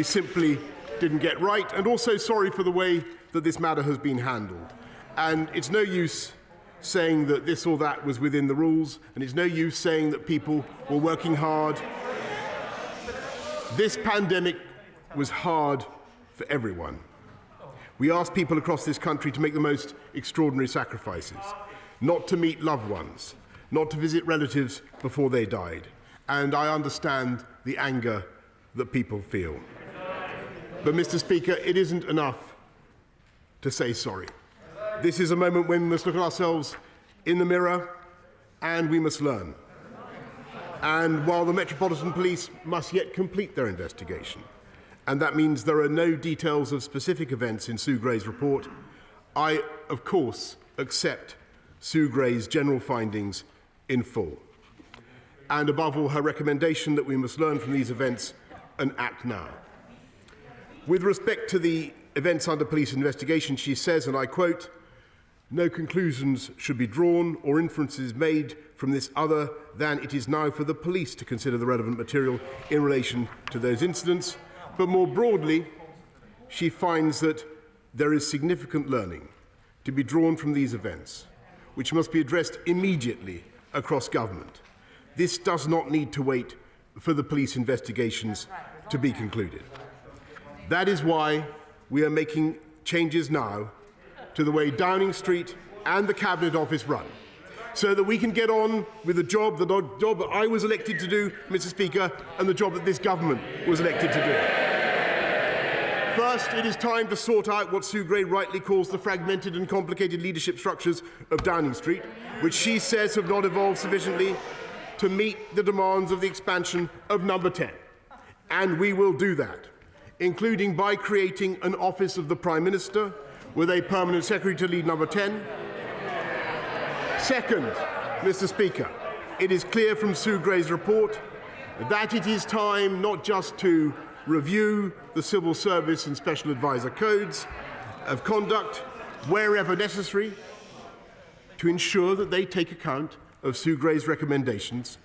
simply didn't get right, and also sorry for the way that this matter has been handled. And it's no use saying that this or that was within the rules, and it's no use saying that people were working hard. This pandemic was hard for everyone. We asked people across this country to make the most extraordinary sacrifices, not to meet loved ones, not to visit relatives before they died. And I understand the anger that people feel. But, Mr. Speaker, it isn't enough to say sorry. This is a moment when we must look at ourselves in the mirror and we must learn. And while the Metropolitan Police must yet complete their investigation, and that means there are no details of specific events in Sue Gray's report, I, of course, accept Sue Gray's general findings in full. And above all, her recommendation that we must learn from these events and act now. With respect to the events under police investigation, she says, and I quote, "No conclusions should be drawn or inferences made from this other than it is now for the police to consider the relevant material in relation to those incidents." But more broadly, she finds that there is significant learning to be drawn from these events, which must be addressed immediately across government. This does not need to wait for the police investigations to be concluded. That is why we are making changes now to the way Downing Street and the Cabinet Office run, so that we can get on with the job that I was elected to do, Mr. Speaker, and the job that this government was elected to do. First, it is time to sort out what Sue Gray rightly calls the fragmented and complicated leadership structures of Downing Street, which she says have not evolved sufficiently to meet the demands of the expansion of Number 10. And we will do that, including by creating an Office of the Prime Minister with a permanent secretary to lead Number 10. Second, Mr. Speaker, it is clear from Sue Gray's report that it is time not just to review the Civil Service and Special Advisor codes of conduct wherever necessary to ensure that they take account of Sue Gray's recommendations,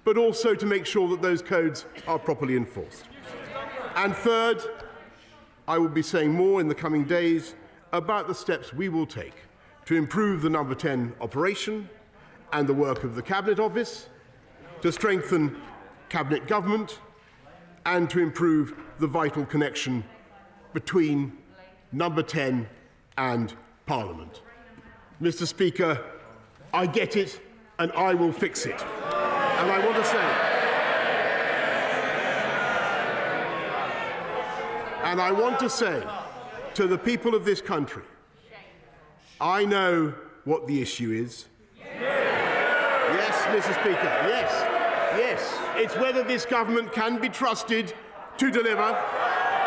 but also to make sure that those codes are properly enforced. And third, I will be saying more in the coming days about the steps we will take to improve the Number 10 operation and the work of the Cabinet Office, to strengthen Cabinet government, and to improve the vital connection between Number 10 and Parliament. Mr. Speaker, I get it and I will fix it. And I want to say, to the people of this country, I know what the issue is. Yes, Mr. Speaker, yes. It's whether this government can be trusted to deliver.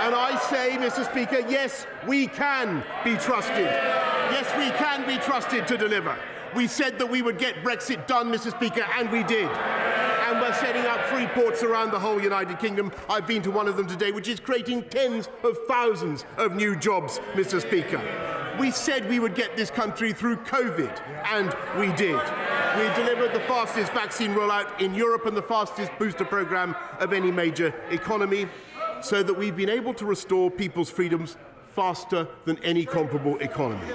And I say, Mr. Speaker, yes, we can be trusted. Yes, we can be trusted to deliver. We said that we would get Brexit done, Mr. Speaker, and we did. And we're setting up free ports around the whole United Kingdom. I've been to one of them today, which is creating tens of thousands of new jobs, Mr. Speaker. We said we would get this country through COVID, and we did. We delivered the fastest vaccine rollout in Europe and the fastest booster programme of any major economy, so that we've been able to restore people's freedoms faster than any comparable economy.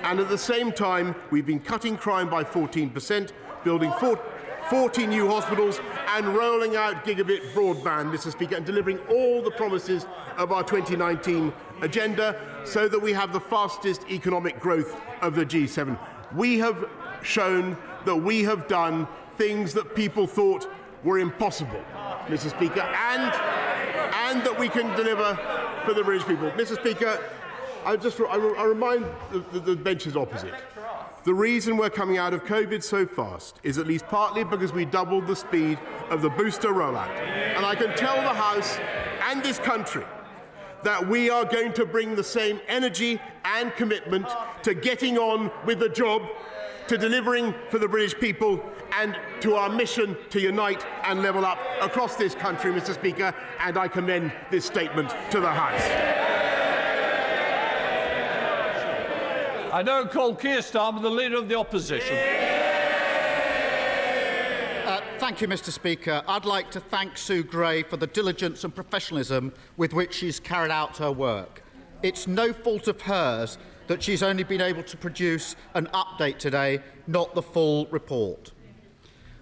And at the same time, we've been cutting crime by 14%, building 40 new hospitals and rolling out gigabit broadband, Mr. Speaker, and delivering all the promises of our 2019 agenda so that we have the fastest economic growth of the G7. We have shown that we have done things that people thought were impossible, Mr. Speaker, and that we can deliver for the British people. Mr. Speaker, I remind the benches opposite. The reason we're coming out of COVID so fast is at least partly because we doubled the speed of the booster rollout. And I can tell the House and this country that we are going to bring the same energy and commitment to getting on with the job, to delivering for the British people, and to our mission to unite and level up across this country, Mr. Speaker, and I commend this statement to the House. I now call Keir Starmer, the Leader of the Opposition. Thank you, Mr. Speaker. I'd like to thank Sue Gray for the diligence and professionalism with which she's carried out her work. It's no fault of hers that she's only been able to produce an update today, not the full report.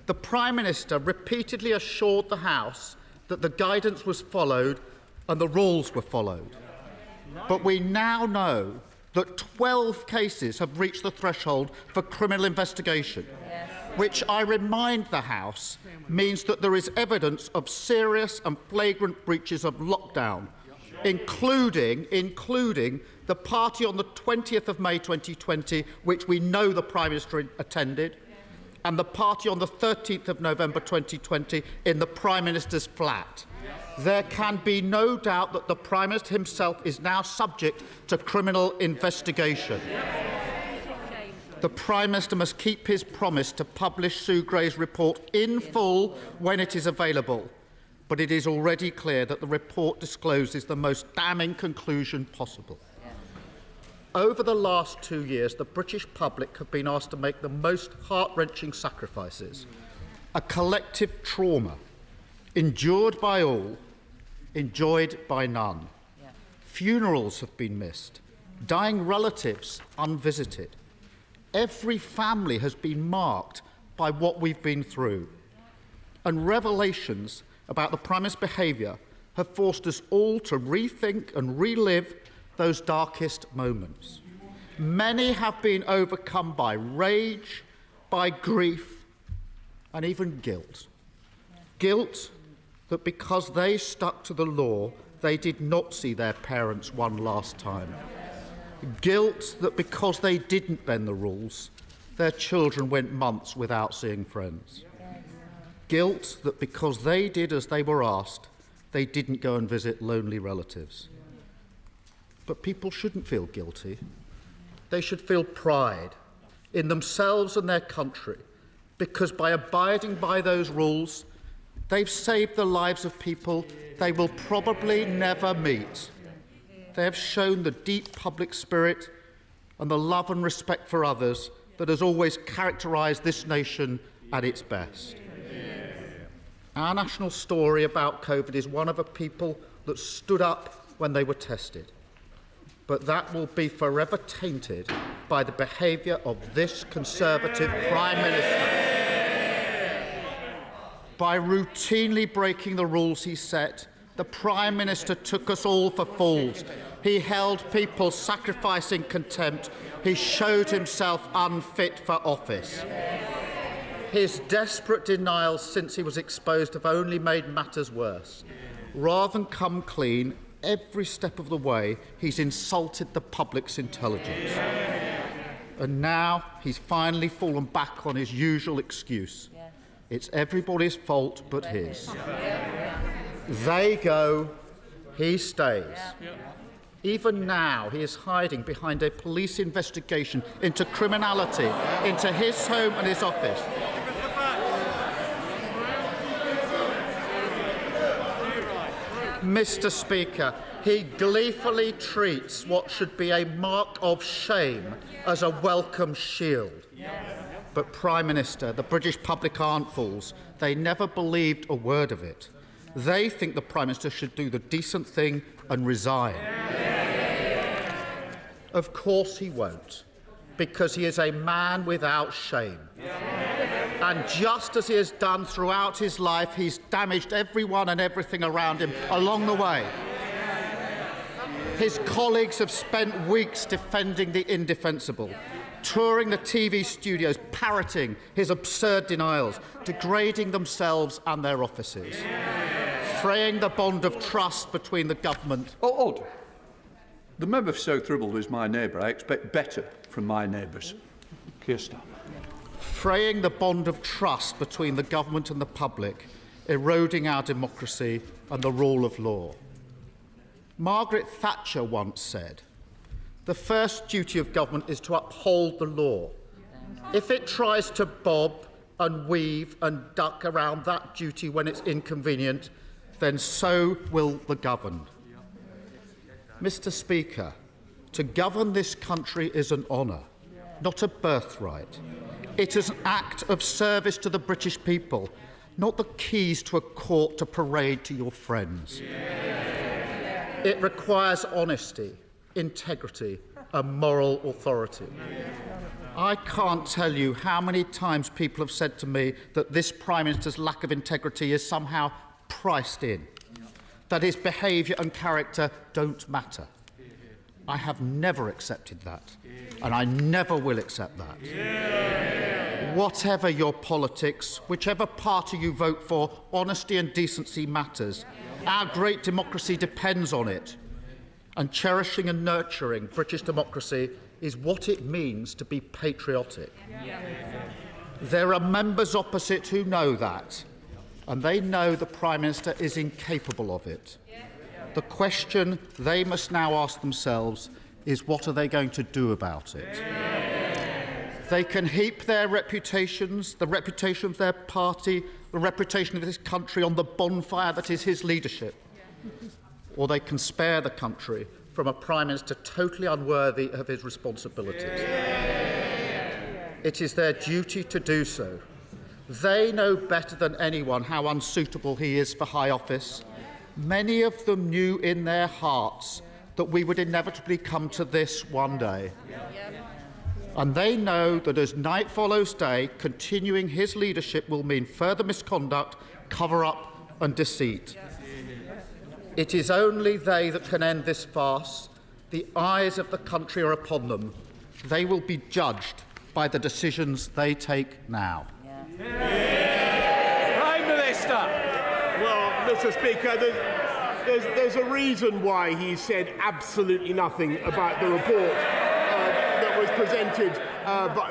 The Prime Minister repeatedly assured the House that the guidance was followed and the rules were followed. But we now know that 12 cases have reached the threshold for criminal investigation, which I remind the House means that there is evidence of serious and flagrant breaches of lockdown, including the party on the 20th of May 2020, which we know the Prime Minister attended, and the party on the 13th of November 2020 in the Prime Minister's flat. There can be no doubt that the Prime Minister himself is now subject to criminal investigation. The Prime Minister must keep his promise to publish Sue Gray's report in full when it is available, but it is already clear that the report discloses the most damning conclusion possible. Over the last 2 years, the British public have been asked to make the most heart-wrenching sacrifices, a collective trauma, endured by all, enjoyed by none. Funerals have been missed, dying relatives unvisited. Every family has been marked by what we've been through. And revelations about the Prime Minister's behaviour have forced us all to rethink and relive those darkest moments. Many have been overcome by rage, by grief, and even guilt. Guilt that because they stuck to the law, they did not see their parents one last time. Guilt that because they didn't bend the rules, their children went months without seeing friends. Guilt that because they did as they were asked, they didn't go and visit lonely relatives. But people shouldn't feel guilty. They should feel pride in themselves and their country, because by abiding by those rules, they've saved the lives of people they will probably never meet. They have shown the deep public spirit and the love and respect for others that has always characterised this nation at its best. Our national story about COVID is one of a people that stood up when they were tested. But that will be forever tainted by the behaviour of this Conservative Prime Minister. By routinely breaking the rules he set, the Prime Minister took us all for fools. He held people sacrificing contempt. He showed himself unfit for office. His desperate denials since he was exposed have only made matters worse. Rather than come clean, every step of the way, he's insulted the public's intelligence. And now he's finally fallen back on his usual excuse. It's everybody's fault but his. They go, he stays. Even now, he is hiding behind a police investigation into criminality, into his home and his office. Mr. Speaker, he gleefully treats what should be a mark of shame as a welcome shield. But, Prime Minister, the British public aren't fools. They never believed a word of it. They think the Prime Minister should do the decent thing and resign. Of course he won't, because he is a man without shame. And just as he has done throughout his life, he's damaged everyone and everything around him along the way. His colleagues have spent weeks defending the indefensible, touring the TV studios, parroting his absurd denials, degrading themselves and their offices, fraying the bond of trust between the government. Order. The member for South Ribble is my neighbour. I expect better from my neighbours. Keir Starmer. Fraying the bond of trust between the government and the public, eroding our democracy and the rule of law. Margaret Thatcher once said, "The first duty of government is to uphold the law. If it tries to bob and weave and duck around that duty when it's inconvenient, then so will the governed." Mr. Speaker, to govern this country is an honour, not a birthright. It is an act of service to the British people, not the keys to a court to parade to your friends. It requires honesty, integrity, and moral authority. I can't tell you how many times people have said to me that this Prime Minister's lack of integrity is somehow priced in, that his behaviour and character don't matter. I have never accepted that, and I never will accept that. Whatever your politics, whichever party you vote for, honesty and decency matters. Our great democracy depends on it, and cherishing and nurturing British democracy is what it means to be patriotic. There are members opposite who know that, and they know the Prime Minister is incapable of it. The question they must now ask themselves is, what are they going to do about it? They can heap their reputations, the reputation of their party, the reputation of this country on the bonfire that is his leadership, or they can spare the country from a Prime Minister totally unworthy of his responsibilities. It is their duty to do so. They know better than anyone how unsuitable he is for high office. Many of them knew in their hearts that we would inevitably come to this one day. And they know that as night follows day, continuing his leadership will mean further misconduct, cover-up and deceit. It is only they that can end this farce. The eyes of the country are upon them. They will be judged by the decisions they take now. Prime Minister. Well, Mr. Speaker, there's a reason why he said absolutely nothing about the report that was presented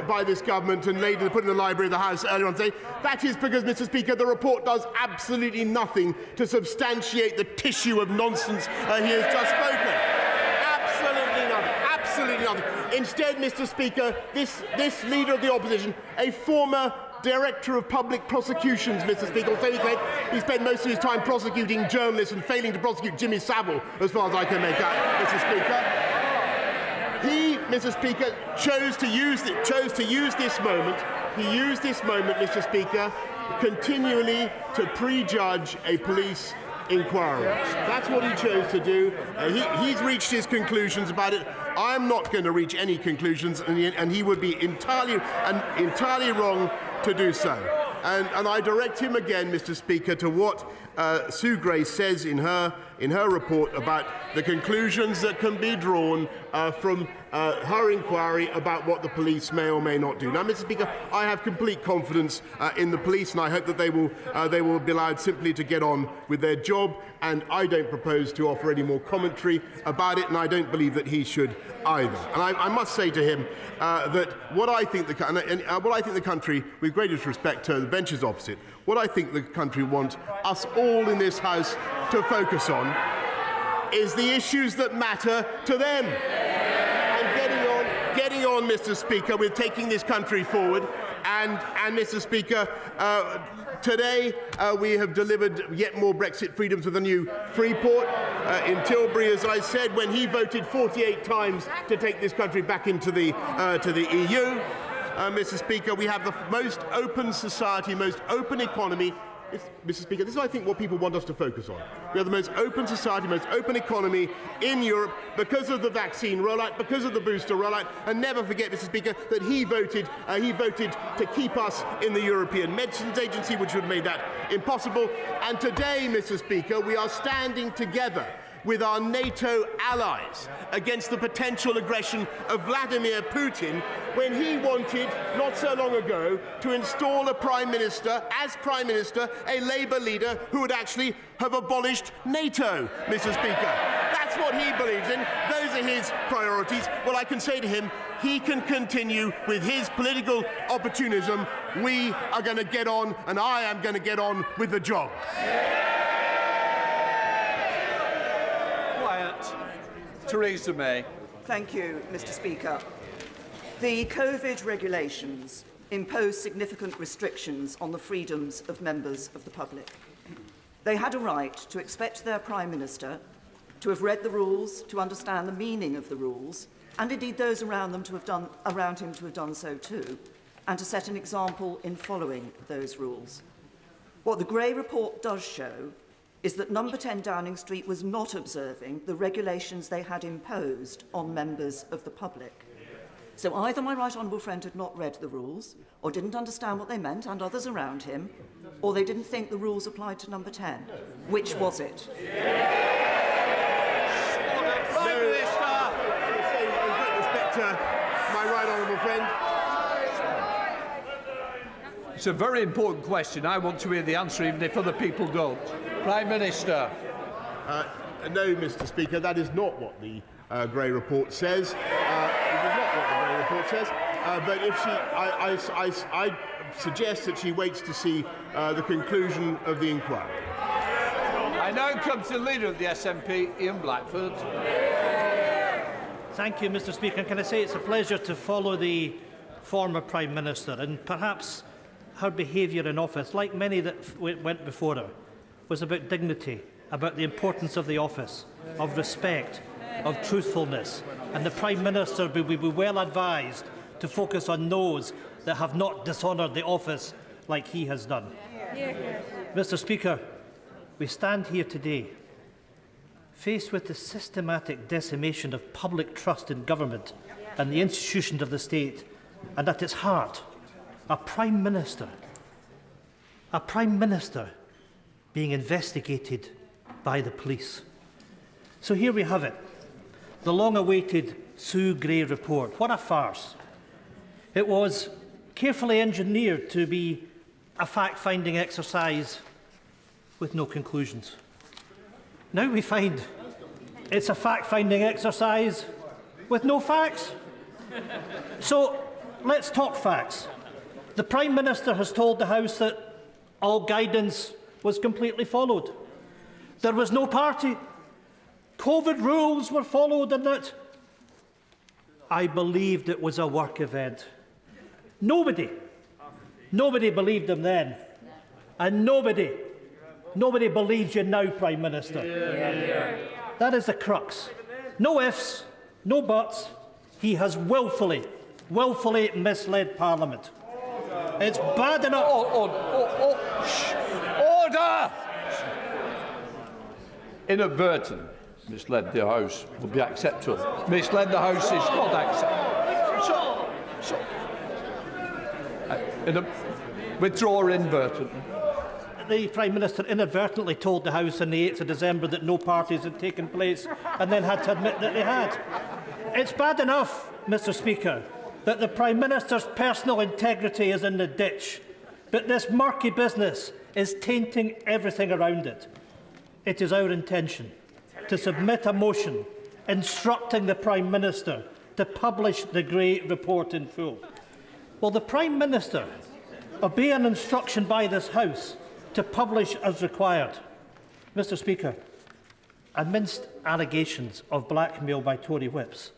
by this government and later put in the library of the House earlier on today. That is because, Mr. Speaker, the report does absolutely nothing to substantiate the tissue of nonsense he has just spoken. Absolutely nothing. Absolutely nothing. Instead, Mr. Speaker, this leader of the opposition, a former Director of Public Prosecutions, Mr. Speaker, so he spent most of his time prosecuting journalists and failing to prosecute Jimmy Savile, as far as I can make out, Mr. Speaker. He, Mr. Speaker, chose to use this moment. He used this moment, Mr. Speaker, continually to prejudge a police inquiry. That's what he chose to do. He's reached his conclusions about it. I'm not going to reach any conclusions, and he would be entirely wrong to do so. And I direct him again, Mr. Speaker, to what Sue Gray says in her report about the conclusions that can be drawn from her inquiry about what the police may or may not do. Now, Mr. Speaker, I have complete confidence in the police, and I hope that they will be allowed simply to get on with their job. And I don't propose to offer any more commentary about it, and I don't believe that he should either. And I must say to him that what I think the country, with greatest respect to the benches opposite, what I think the country want us all in this House to focus on is the issues that matter to them. And getting on, Mr. Speaker, with taking this country forward. And Mr. Speaker, today we have delivered yet more Brexit freedoms with a new Freeport in Tilbury, as I said, when he voted 48 times to take this country back into the EU. Mr. Speaker, we have the most open society, most open economy. Mr. Speaker, this is, I think, what people want us to focus on. We have the most open society, most open economy in Europe because of the vaccine rollout, because of the booster rollout, and never forget, Mr. Speaker, that he voted to keep us in the European Medicines Agency, which would have made that impossible. And today, Mr. Speaker, we are standing together with our NATO allies against the potential aggression of Vladimir Putin, when he wanted, not so long ago, to install a Prime Minister, as Prime Minister, a Labour leader who would actually have abolished NATO, Mr. Speaker. That's what he believes in. Those are his priorities. Well, I can say to him, he can continue with his political opportunism. We are going to get on, and I am going to get on with the job. Theresa May. Thank you, Mr. Speaker. The COVID regulations impose significant restrictions on the freedoms of members of the public. They had a right to expect their Prime Minister to have read the rules, to understand the meaning of the rules, and indeed those around him to have done so too, and to set an example in following those rules. What the Gray report does show is that Number 10 Downing Street was not observing the regulations they had imposed on members of the public. So either my right honourable friend had not read the rules, or didn't understand what they meant, and others around him, or they didn't think the rules applied to Number 10. Which was it? Prime Minister! With great respect to my right honourable friend. It's a very important question. I want to hear the answer, even if other people don't. Prime Minister. No, Mr. Speaker, that is not what the Gray report says. It is not what the Gray report says. But if she, I suggest that she waits to see the conclusion of the inquiry. I now come to the Leader of the SNP, Ian Blackford. Thank you, Mr. Speaker. Can I say it's a pleasure to follow the former Prime Minister, and perhaps her behaviour in office, like many that went before her, was about dignity, about the importance of the office, of respect, of truthfulness. And the Prime Minister will be well advised to focus on those that have not dishonoured the office like he has done. Mr. Speaker, we stand here today faced with the systematic decimation of public trust in government and the institutions of the state, and at its heart, a Prime Minister being investigated by the police. So here we have it, the long-awaited Sue Gray report. What a farce. It was carefully engineered to be a fact-finding exercise with no conclusions. Now we find it's a fact-finding exercise with no facts. So let's talk facts. The Prime Minister has told the House that all guidance was completely followed. There was no party. COVID rules were followed, and that I believed it was a work event. Nobody believed him then, and nobody believes you now, Prime Minister. That is the crux. No ifs, no buts. He has willfully misled Parliament. It's bad enough. Order! Inadvertent misled the House would be acceptable. Misled the House is not acceptable. Withdraw inadvertently. The Prime Minister inadvertently told the House on the 8th of December that no parties had taken place, and then had to admit that they had. It's bad enough, Mr. Speaker, that the Prime Minister's personal integrity is in the ditch, but this murky business is tainting everything around it. It is our intention to submit a motion instructing the Prime Minister to publish the Gray report in full. Will the Prime Minister obey an instruction by this House to publish as required? Mr. Speaker, amidst allegations of blackmail by Tory whips,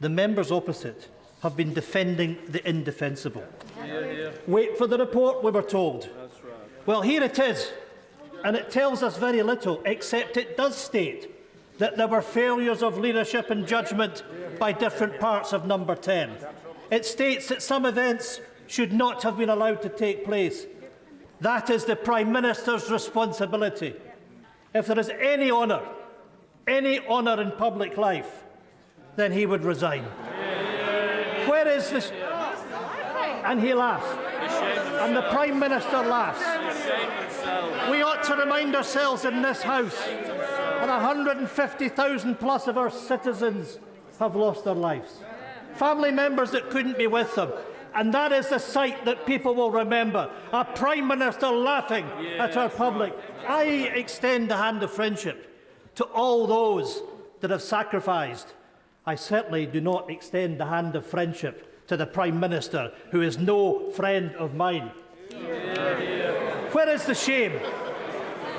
the members opposite have been defending the indefensible. Wait for the report, we were told. That's right. Well, here it is, and it tells us very little, except it does state that there were failures of leadership and judgment by different parts of Number 10. It states that some events should not have been allowed to take place. That is the Prime Minister's responsibility. If there is any honour in public life, then he would resign. Where is this? And he laughs. And the Prime Minister laughs. We ought to remind ourselves in this House that 150,000 plus of our citizens have lost their lives. Family members that couldn't be with them. And that is the sight that people will remember, a Prime Minister laughing at our public. I extend the hand of friendship to all those that have sacrificed. I certainly do not extend the hand of friendship to the Prime Minister, who is no friend of mine. Where is the shame?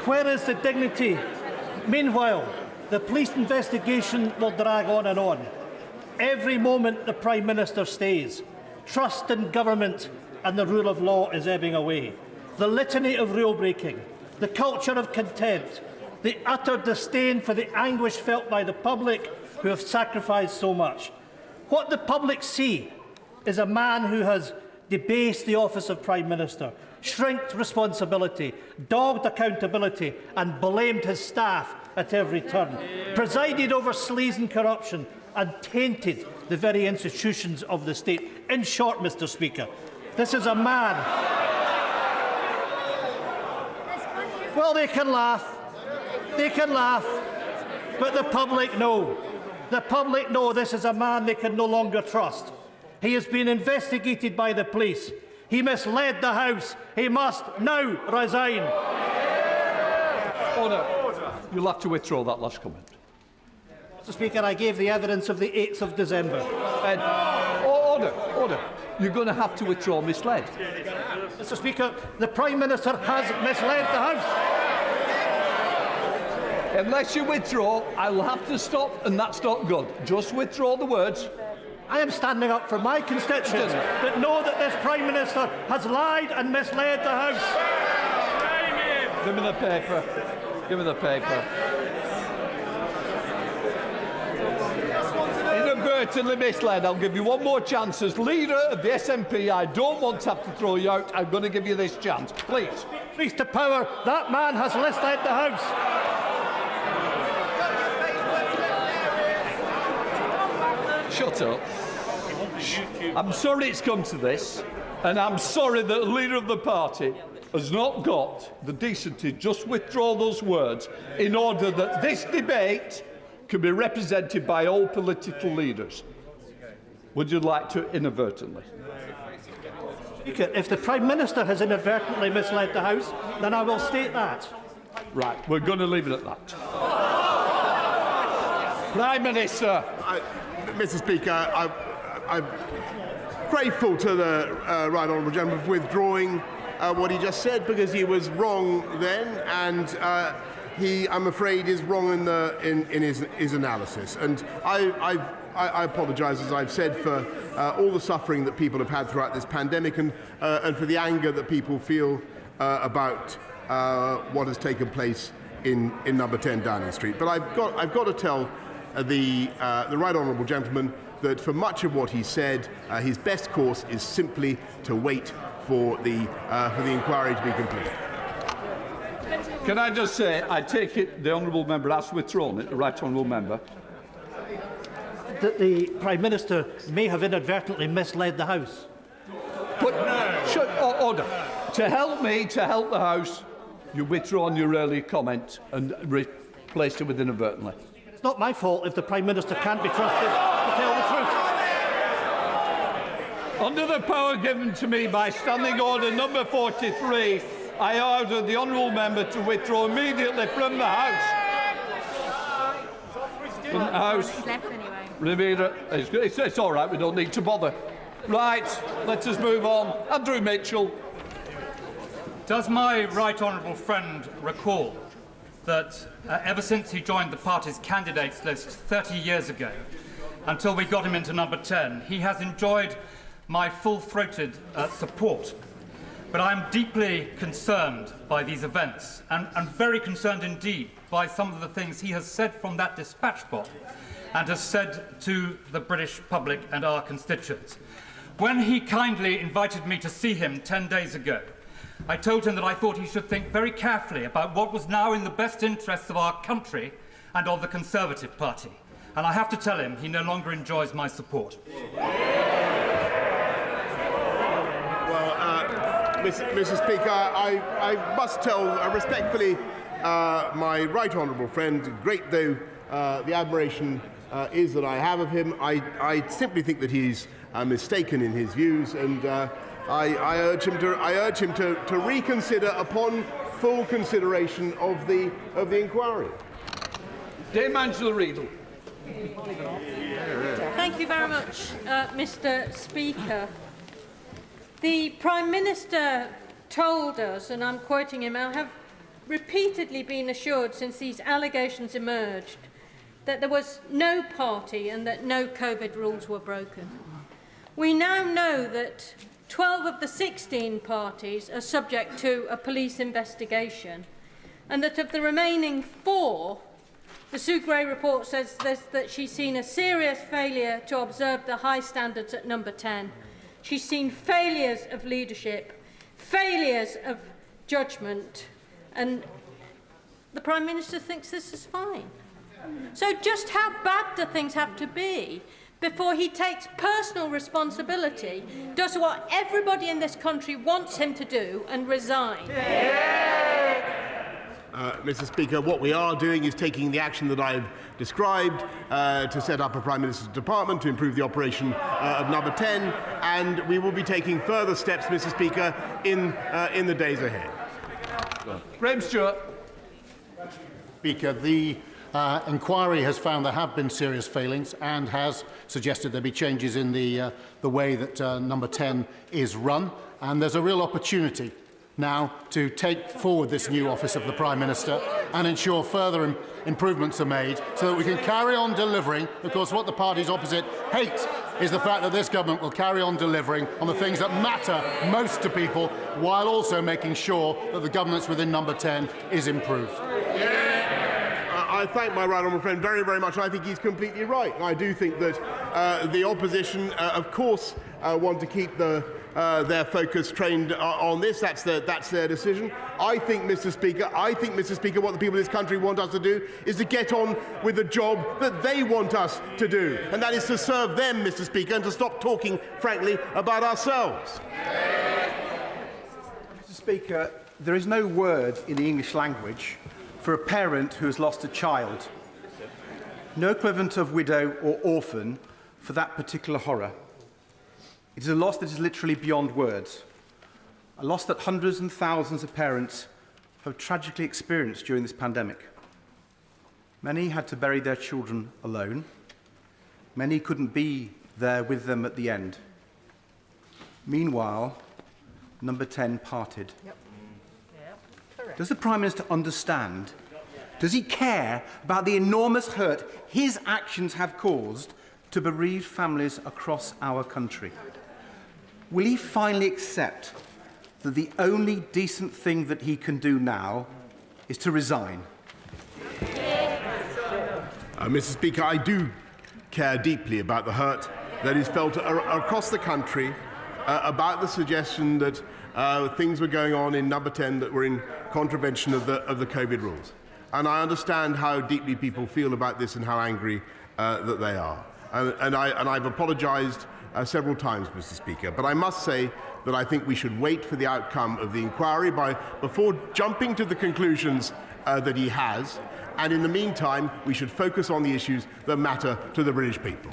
Where is the dignity? Meanwhile, the police investigation will drag on and on. Every moment the Prime Minister stays, trust in government and the rule of law is ebbing away. The litany of rule-breaking, the culture of contempt, the utter disdain for the anguish felt by the public who have sacrificed so much. What the public see is a man who has debased the office of Prime Minister, shrinked responsibility, dogged accountability and blamed his staff at every turn, presided over sleaze and corruption and tainted the very institutions of the state. In short, Mr. Speaker, this is a man. Well, they can laugh, but the public know. The public know this is a man they can no longer trust. He has been investigated by the police. He misled the House. He must now resign. Order. You'll have to withdraw that last comment. Mr. Speaker, I gave the evidence of the 8th of December. Order. You're going to have to withdraw misled. Mr. Speaker, the Prime Minister has misled the House. Unless you withdraw, I will have to stop, and that's not good. Just withdraw the words. I am standing up for my constituents that know that this Prime Minister has lied and misled the House. Give me the paper. Give me the paper. Inadvertently misled. I'll give you one more chance. As leader of the SNP, I don't want to have to throw you out. I'm going to give you this chance. Please. Please to power. That man has misled the House. Shut up. I'm sorry it's come to this, and I'm sorry that the leader of the party has not got the decency to just withdraw those words in order that this debate can be represented by all political leaders. Would you like to inadvertently? Speaker, if the Prime Minister has inadvertently misled the House, then I will state that. Right, we're going to leave it at that. Prime Minister. Mr. Speaker, I'm grateful to the Right Honourable Gentleman for withdrawing what he just said, because he was wrong then, and he, I'm afraid, is wrong in his analysis. And I apologise, as I've said, for all the suffering that people have had throughout this pandemic, and for the anger that people feel about what has taken place in number 10 Downing Street. But I've got to tell the Right Honourable Gentleman that for much of what he said, his best course is simply to wait for the inquiry to be completed. Can I just say, I take it the Honourable Member has withdrawn it, the Right Honourable Member. That the Prime Minister may have inadvertently misled the House. But, order. To help me, to help the House, you withdrawn your earlier comment and replaced it with inadvertently. It's not my fault if the Prime Minister can't be trusted to tell the truth. Under the power given to me by Standing Order number 43, I order the Honourable Member to withdraw immediately from the House. From the House. It's all right, we don't need to bother. Right, let us move on. Andrew Mitchell. Does my right honourable friend recall that ever since he joined the party's candidates list 30 years ago, until we got him into number 10, he has enjoyed my full-throated support? But I am deeply concerned by these events, and very concerned indeed by some of the things he has said from that dispatch box and has said to the British public and our constituents. When he kindly invited me to see him 10 days ago, I told him that I thought he should think very carefully about what was now in the best interests of our country and of the Conservative Party. And I have to tell him he no longer enjoys my support. Mr. Speaker, I must tell respectfully my right honourable friend, great though the admiration is that I have of him, I simply think that he's mistaken in his views, and I urge him to reconsider upon full consideration of the inquiry. Dame Angela Riedel. Thank you very much, Mr. Speaker. The Prime Minister told us, and I'm quoting him, I have repeatedly been assured since these allegations emerged that there was no party and that no COVID rules were broken. We now know that 12 of the 16 parties are subject to a police investigation, and that of the remaining 4, the Sue Gray report says that she's seen a serious failure to observe the high standards at number 10. She's seen failures of leadership, failures of judgment, and the Prime Minister thinks this is fine. So just how bad do things have to be before he takes personal responsibility, does what everybody in this country wants him to do, and resign? Mr. Speaker, what we are doing is taking the action that I've described to set up a Prime Minister's department to improve the operation of Number 10, and we will be taking further steps, Mr. Speaker, in the days ahead. Graham Stewart. Speaker, the inquiry has found there have been serious failings and has suggested there be changes in the way that Number 10 is run, and there's a real opportunity now to take forward this new office of the Prime Minister and ensure further improvements are made so that we can carry on delivering. Of course, what the parties opposite hate is the fact that this government will carry on delivering on the things that matter most to people, while also making sure that the governance within Number 10 is improved. I thank my right honourable friend very, very much. I think he's completely right. I do think that the opposition, of course, want to keep their focus trained on this. That's their decision. I think, Mr. Speaker, what the people of this country want us to do is to get on with the job that they want us to do, and that is to serve them, Mr. Speaker, and to stop talking, frankly, about ourselves. Mr. Speaker, there is no word in the English language for a parent who has lost a child. No equivalent of widow or orphan for that particular horror. It is a loss that is literally beyond words, a loss that hundreds and thousands of parents have tragically experienced during this pandemic. Many had to bury their children alone. Many couldn't be there with them at the end. Meanwhile, Number 10 parted. Does the Prime Minister understand? Does he care about the enormous hurt his actions have caused to bereaved families across our country? Will he finally accept that the only decent thing that he can do now is to resign? Mr. Speaker, I do care deeply about the hurt that is felt across the country about the suggestion that things were going on in Number 10 that were in contravention of the COVID rules. And I understand how deeply people feel about this and how angry that they are. And I've apologised several times, Mr. Speaker, but I must say that I think we should wait for the outcome of the inquiry before jumping to the conclusions that he has, and in the meantime we should focus on the issues that matter to the British people.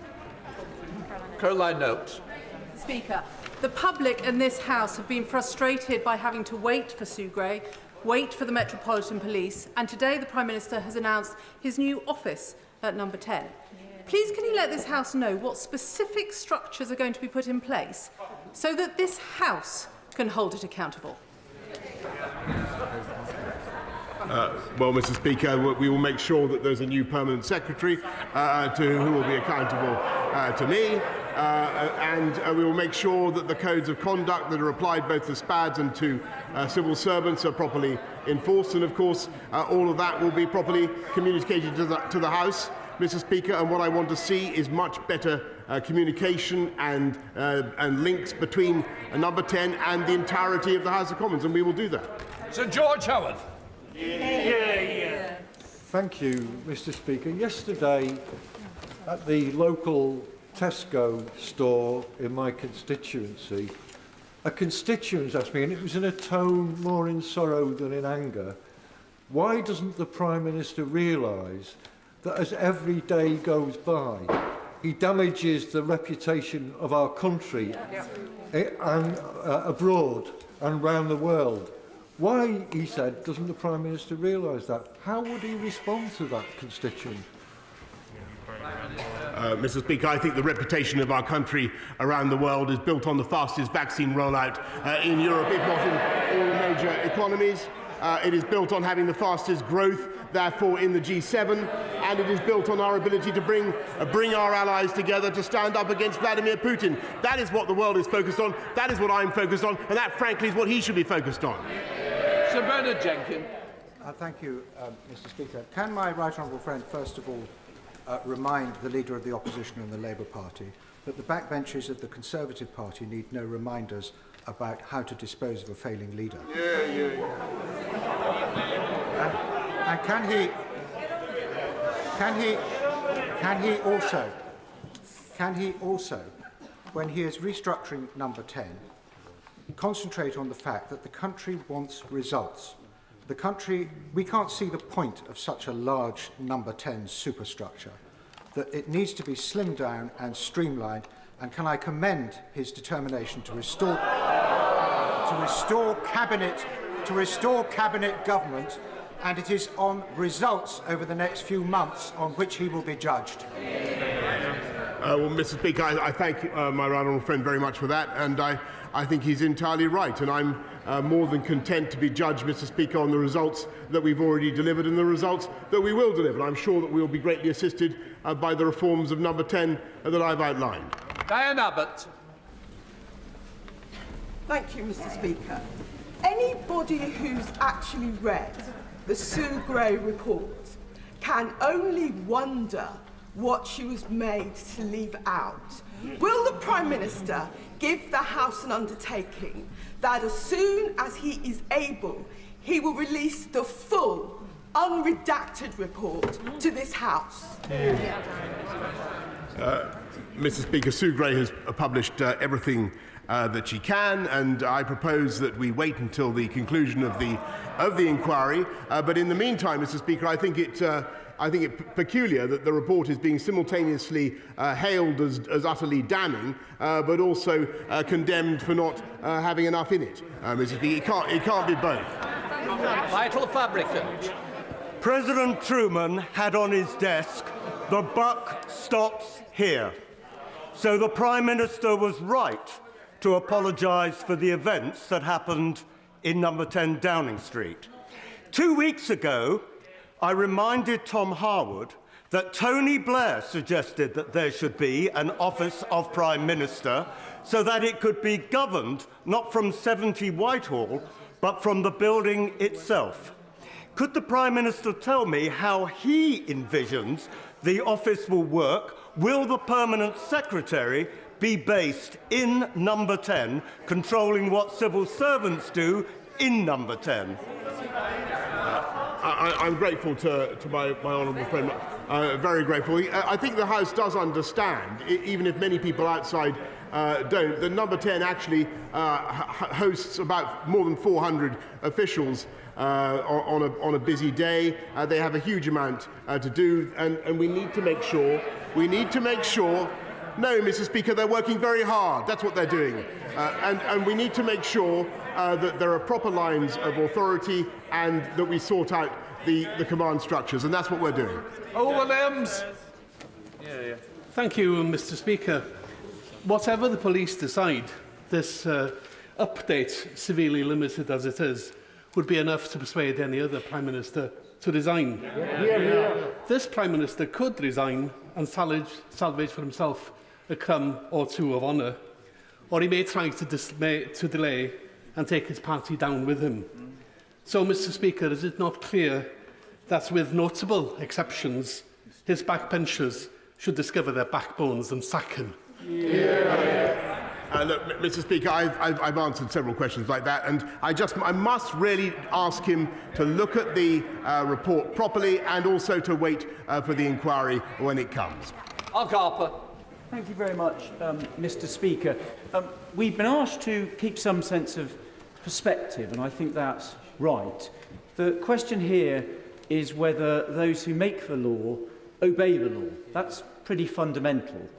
Caroline Notes. Speaker, the public and this House have been frustrated by having to wait for Sue Gray, wait for the Metropolitan Police, and today the Prime Minister has announced his new office at Number 10. Please can he let this House know what specific structures are going to be put in place so that this House can hold it accountable? Well, Mr. Speaker, we will make sure that there's a new permanent secretary who will be accountable to me, and we will make sure that the codes of conduct that are applied both to SPADs and to civil servants are properly enforced, and of course all of that will be properly communicated to the House, Mr. Speaker, and what I want to see is much better communication and links between Number 10 and the entirety of the House of Commons, and we will do that. Sir George Howard. Thank you, Mr. Speaker. Yesterday, at the local Tesco store in my constituency, a constituent asked me, and it was in a tone more in sorrow than in anger, why doesn't the Prime Minister realise that as every day goes by, he damages the reputation of our country and abroad and around the world? Why, he said, doesn't the Prime Minister realise that? How would he respond to that constituent? Mr. Speaker, I think the reputation of our country around the world is built on the fastest vaccine rollout in Europe, if not in all major economies. It is built on having the fastest growth, therefore, in the G7, and it is built on our ability to bring our allies together to stand up against Vladimir Putin. That is what the world is focused on, that is what I'm focused on, and that, frankly, is what he should be focused on. Sir Bernard Jenkins. Thank you, Mr. Speaker. Can my right honourable friend, first of all, remind the Leader of the Opposition and the Labour Party that the backbenchers of the Conservative Party need no reminders about how to dispose of a failing leader. And can he also, when he is restructuring Number 10, concentrate on the fact that the country wants results? The country, we can't see the point of such a large Number 10 superstructure, that it needs to be slimmed down and streamlined. And can I commend his determination to restore cabinet government, and it is on results over the next few months on which he will be judged. Well, Mr. Speaker, I thank my right honourable friend very much for that, and I think he's entirely right, and I'm more than content to be judged, Mr. Speaker, on the results that we've already delivered and the results that we will deliver. And I'm sure that we will be greatly assisted by the reforms of Number 10 that I've outlined. Diane Abbott. Thank you, Mr. Speaker. Anybody who's actually read the Sue Gray report can only wonder what she was made to leave out. Will the Prime Minister give the House an undertaking that as soon as he is able, he will release the full, unredacted report to this House? Mr. Speaker, Sue Gray has published everything that she can, and I propose that we wait until the conclusion of the inquiry. But in the meantime, Mr. Speaker, I think it peculiar that the report is being simultaneously hailed as utterly damning, but also condemned for not having enough in it. Mr. Speaker, it can't be both. Vital Fabricant. President Truman had on his desk, "The buck stops here." So the Prime Minister was right to apologise for the events that happened in Number 10 Downing Street. 2 weeks ago, I reminded Tom Harwood that Tony Blair suggested that there should be an Office of Prime Minister so that it could be governed not from 70 Whitehall, but from the building itself. Could the Prime Minister tell me how he envisions the office will work? Will the Permanent Secretary be based in Number 10, controlling what civil servants do in Number 10? I'm grateful to my honourable friend, very grateful. I think the House does understand, even if many people outside don't, that Number 10 actually hosts about more than 400 officials on a busy day. They have a huge amount to do, and we need to make sure. No, Mr. Speaker, they're working very hard. That's what they're doing. And we need to make sure that there are proper lines of authority and that we sort out the command structures, and that's what we're doing. Williams. Thank you, Mr. Speaker. Whatever the police decide, this update, severely limited as it is, would be enough to persuade any other Prime Minister to resign. This Prime Minister could resign and salvage for himself a crumb or two of honour, or he may try to delay and take his party down with him. So, Mr. Speaker, is it not clear that, with notable exceptions, his backbenchers should discover their backbones and sack him? Look, Mr. Speaker, I've answered several questions like that, and I must really ask him to look at the report properly and also to wait for the inquiry when it comes. Harper. Thank you very much, Mr. Speaker. We've been asked to keep some sense of perspective, and I think that's right. The question here is whether those who make the law obey the law. That's pretty fundamental.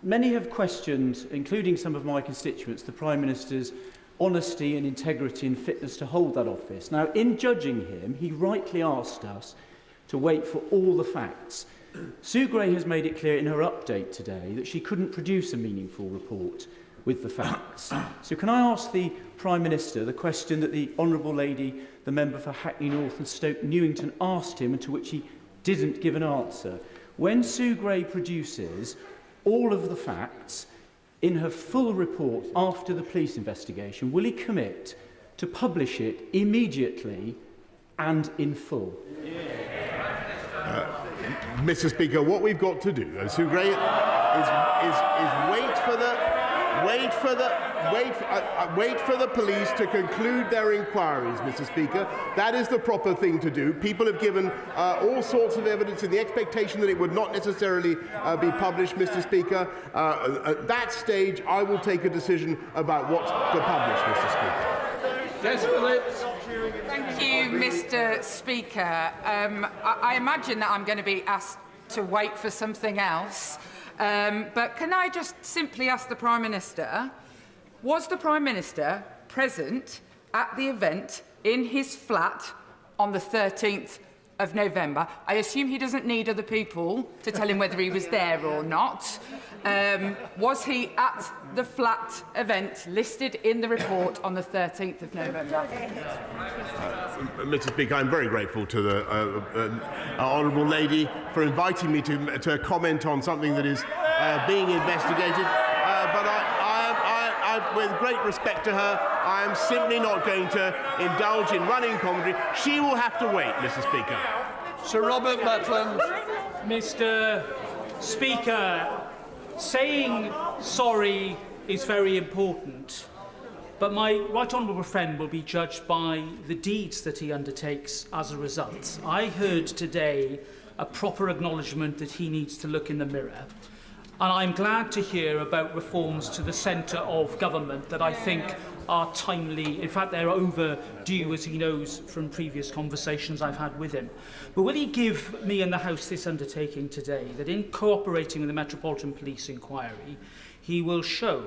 Many have questioned, including some of my constituents, the Prime Minister's honesty and integrity and fitness to hold that office. Now, in judging him, he rightly asked us to wait for all the facts. Sue Gray has made it clear in her update today that she couldn't produce a meaningful report with the facts. So can I ask the Prime Minister the question that the Honourable Lady, the member for Hackney North and Stoke Newington, asked him and to which he didn't give an answer? When Sue Gray produces all of the facts in her full report after the police investigation, will he commit to publish it immediately and in full? Mr. Speaker, what we've got to do, Sue Gray, is wait for the wait for the police to conclude their inquiries, Mr. Speaker. That is the proper thing to do. People have given all sorts of evidence in the expectation that it would not necessarily be published, Mr. Speaker. At that stage, I will take a decision about what to publish, Mr. Speaker. Thank you, Mr. Speaker. I imagine that I'm going to be asked to wait for something else. But can I just simply ask the Prime Minister, was the Prime Minister present at the event in his flat on the 13th of November? I assume he doesn't need other people to tell him whether he was there or not. Was he at the flat event listed in the report on the 13th of November? Mr. Speaker, I'm very grateful to the honourable lady for inviting me to comment on something that is being investigated. But with great respect to her, I am simply not going to indulge in running commentary. She will have to wait, Mr. Speaker. Sir Robert Butland. Mr. Speaker, saying sorry is very important, but my right honourable friend will be judged by the deeds that he undertakes as a result. I heard today a proper acknowledgement that he needs to look in the mirror. And I'm glad to hear about reforms to the centre of government that I think are timely. In fact, they're overdue, as he knows from previous conversations I've had with him. But will he give me and the House this undertaking today, that in cooperating with the Metropolitan Police inquiry, he will show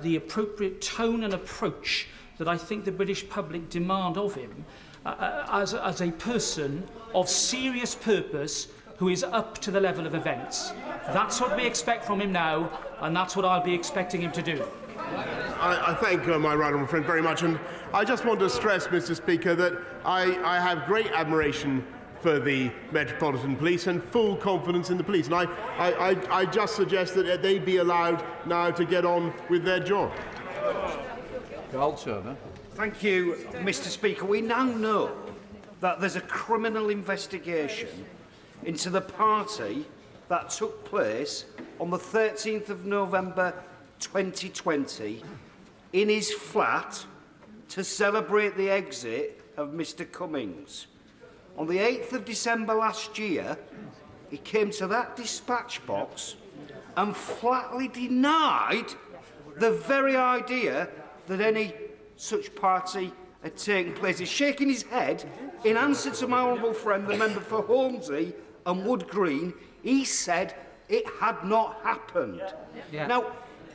the appropriate tone and approach that I think the British public demand of him as a person of serious purpose who is up to the level of events. That's what we expect from him now, and that's what I'll be expecting him to do. I thank my right honourable friend very much, and I just want to stress, Mr. Speaker, that I have great admiration for the Metropolitan Police and full confidence in the police. And I just suggest that they be allowed now to get on with their job. Carl Turner. Thank you, Mr. Speaker. We now know that there's a criminal investigation into the party that took place on the 13th of November 2020 in his flat to celebrate the exit of Mr. Cummings. On the 8th of December last year, he came to that dispatch box and flatly denied the very idea that any such party had taken place. He's shaking his head in answer to my honourable friend, the member for Hornsey and Wood Green. He said it had not happened. Yeah. Now,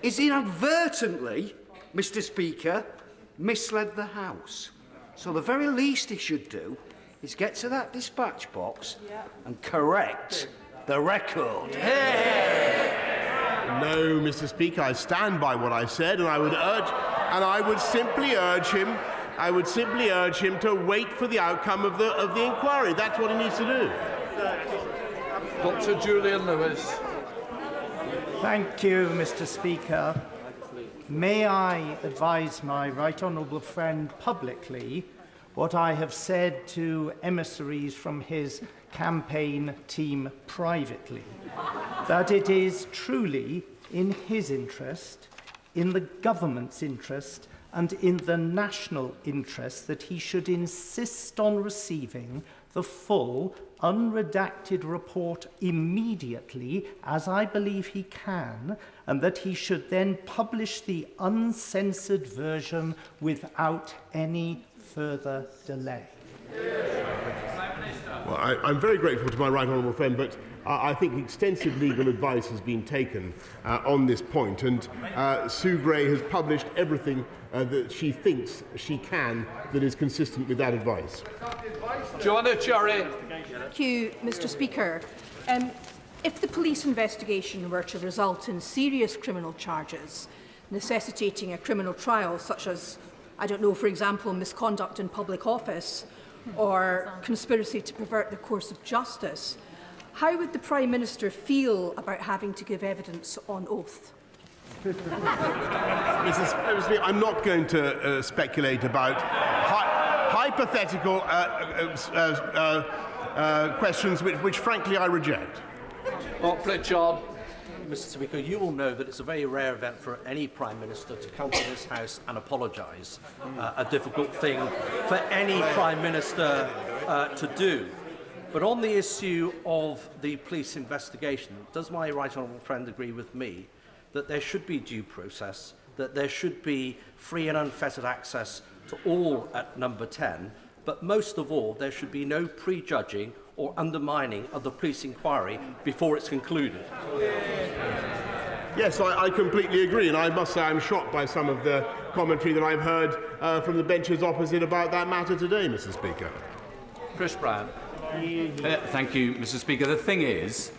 he's inadvertently, Mr. Speaker, misled the House. So the very least he should do is get to that dispatch box and correct the record. No, Mr. Speaker, I stand by what I said, and I would simply urge him to wait for the outcome of the inquiry. That's what he needs to do. Dr. Julian Lewis. Thank you, Mr. Speaker. May I advise my right honourable friend publicly what I have said to emissaries from his campaign team privately, that it is truly in his interest, in the government's interest, and in the national interest that he should insist on receiving the full, unredacted report immediately, as I believe he can, and that he should then publish the uncensored version without any further delay. Well, I'm very grateful to my right honourable friend, but I think extensive legal advice has been taken on this point, and Sue Gray has published everything that she thinks she can that is consistent with that advice. Joanna Cherry. Thank you, Mr. Speaker. If the police investigation were to result in serious criminal charges, necessitating a criminal trial, such as, I don't know, for example, misconduct in public office or conspiracy to pervert the course of justice, how would the Prime Minister feel about having to give evidence on oath? Mrs. Speaker, I'm not going to speculate about hypothetical questions which frankly, I reject. Pritchard. Mr. Speaker, you will know that it's a very rare event for any Prime Minister to come to this House and apologise. A difficult thing for any Prime Minister to do. But on the issue of the police investigation, does my right honourable friend agree with me that there should be due process, that there should be free and unfettered access to all at number 10, but most of all, there should be no prejudging or undermining of the police inquiry before it's concluded? Yes, I completely agree, and I must say I'm shocked by some of the commentary that I've heard from the benches opposite about that matter today, Mr. Speaker. Chris Brown. Thank you, Mr. Speaker. The thing is,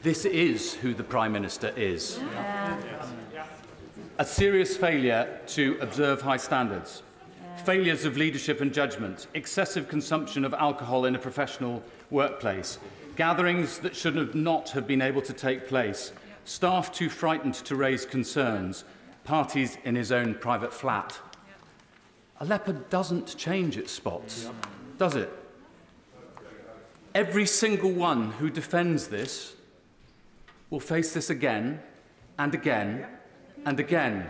this is who the Prime Minister is. A serious failure to observe high standards, failures of leadership and judgment, excessive consumption of alcohol in a professional workplace, gatherings that should not have been able to take place, staff too frightened to raise concerns, parties in his own private flat. A leopard doesn't change its spots, does it? Every single one who defends this will face this again and again and again,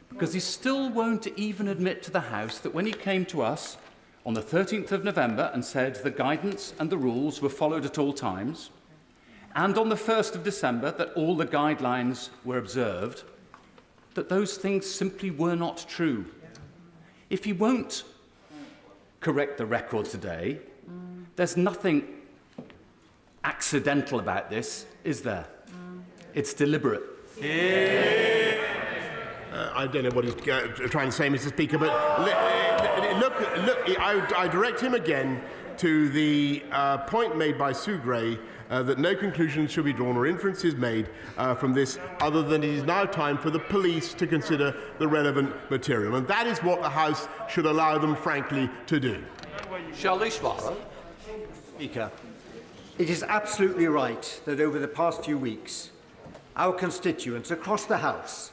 because he still won't even admit to the House that when he came to us on the 13th of November and said the guidance and the rules were followed at all times, and on the 1st of December that all the guidelines were observed, that those things simply were not true. If he won't correct the record today, there's nothing accidental about this, is there? It's deliberate. I don't know what he's trying to say, Mr. Speaker, but look, I direct him again to the point made by Sue Gray that no conclusions should be drawn or inferences made from this other than it is now time for the police to consider the relevant material. And that is what the House should allow them, frankly, to do. Shall Swallow? Speaker, it is absolutely right that over the past few weeks, our constituents across the House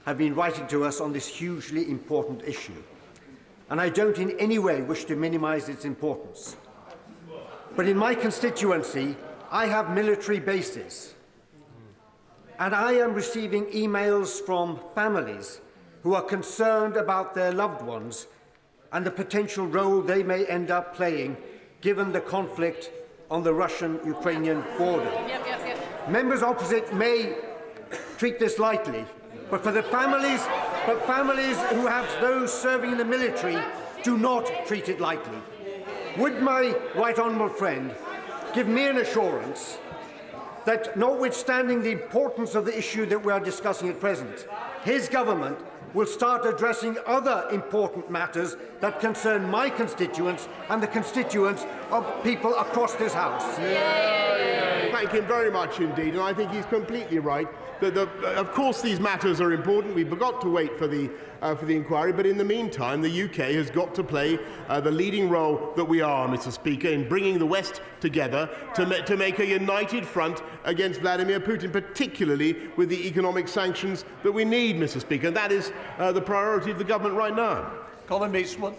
have been writing to us on this hugely important issue. And I don't in any way wish to minimise its importance. But in my constituency, I have military bases. And I am receiving emails from families who are concerned about their loved ones and the potential role they may end up playing given the conflict on the Russian-Ukrainian border. Members opposite may treat this lightly, but for the families who have those serving in the military do not treat it lightly. Would my right honourable friend give me an assurance that, notwithstanding the importance of the issue that we are discussing at present, his government will start addressing other important matters that concern my constituents and the constituents of people across this House? Thank him very much indeed, and I think he's completely right. Of course, these matters are important. We've got to wait for the inquiry, but in the meantime, the UK has got to play the leading role that we are, Mr. Speaker, in bringing the West together to make a united front against Vladimir Putin, particularly with the economic sanctions that we need, Mr. Speaker. That is the priority of the government right now. Colin Beachwood.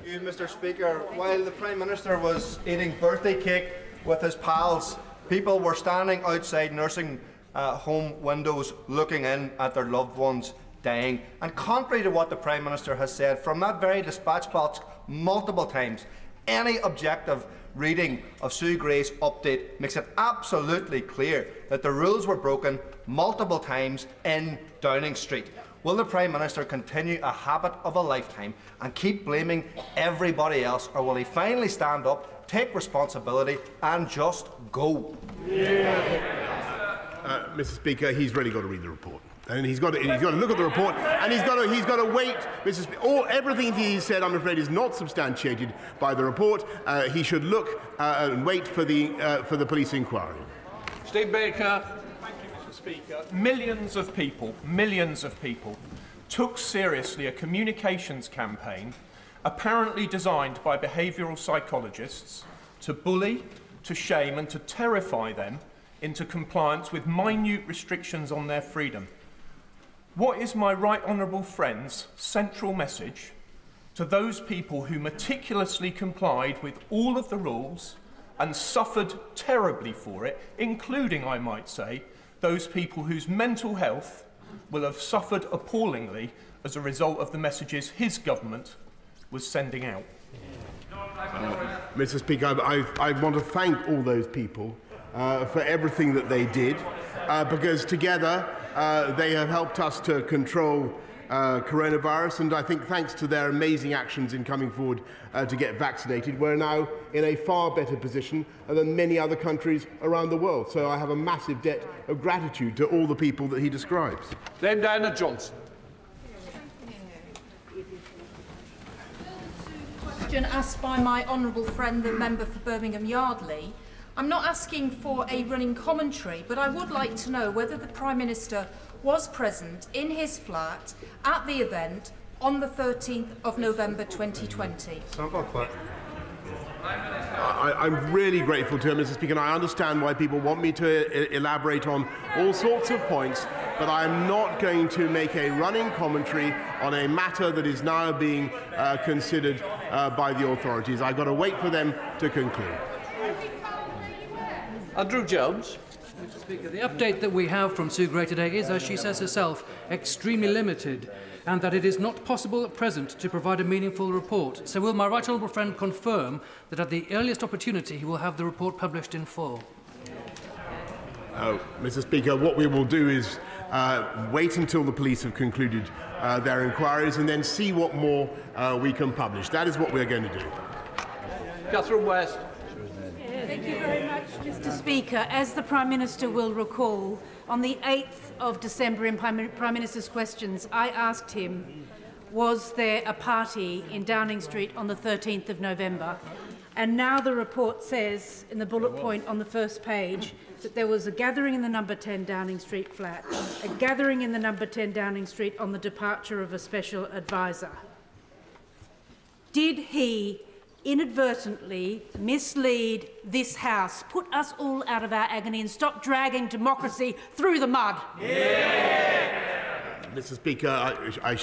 Thank you, Mr. Speaker. While the Prime Minister was eating birthday cake with his pals, people were standing outside nursing home windows looking in at their loved ones dying. And contrary to what the Prime Minister has said from that very dispatch box multiple times, any objective reading of Sue Gray's update makes it absolutely clear that the rules were broken multiple times in Downing Street. Will the Prime Minister continue a habit of a lifetime and keep blaming everybody else, or will he finally stand up, take responsibility and just go? Mr. Speaker, he's really got to read the report. And he's got to look at the report, and he's got to wait. Mr. Speaker, everything he said, I'm afraid, is not substantiated by the report. He should look and wait for the police inquiry. Steve Baker. Thank you, Mr. Speaker. Millions of people took seriously a communications campaign apparently designed by behavioural psychologists to bully, to shame and to terrify them into compliance with minute restrictions on their freedom. What is my right honourable friend's central message to those people who meticulously complied with all of the rules and suffered terribly for it, including, I might say, those people whose mental health will have suffered appallingly as a result of the messages his government was sending out. Mr. Speaker, I want to thank all those people for everything that they did, because together they have helped us to control coronavirus, and I think thanks to their amazing actions in coming forward to get vaccinated, we're now in a far better position than many other countries around the world. So I have a massive debt of gratitude to all the people that he describes. Dame Diana Johnson. Question asked by my honourable friend, the member for Birmingham Yardley. I'm not asking for a running commentary, but I would like to know whether the Prime Minister was present in his flat at the event on the 13th of November 2020. I'm really grateful to him, Mr. Speaker, and I understand why people want me to elaborate on all sorts of points, but I am not going to make a running commentary on a matter that is now being considered by the authorities. I've got to wait for them to conclude. Andrew Jones. Mr. Speaker, the update that we have from Sue Gray today is, as she says herself, extremely limited, and that it is not possible at present to provide a meaningful report. So will my right honourable friend confirm that at the earliest opportunity he will have the report published in full? Mr. Speaker, what we will do is wait until the police have concluded their inquiries and then see what more we can publish. That is what we're going to do. Catherine West. Thank you very much, Mr. Speaker. As the Prime Minister will recall, on the 8th of December in Prime Minister's questions, I asked him, was there a party in Downing Street on the 13th of November? And now the report says, in the bullet point on the first page, that there was a gathering in the number 10 Downing Street flat, a gathering in the number 10 Downing Street on the departure of a special advisor. Did he inadvertently mislead this House, put us all out of our agony and stop dragging democracy through the mud? Mr. Speaker, I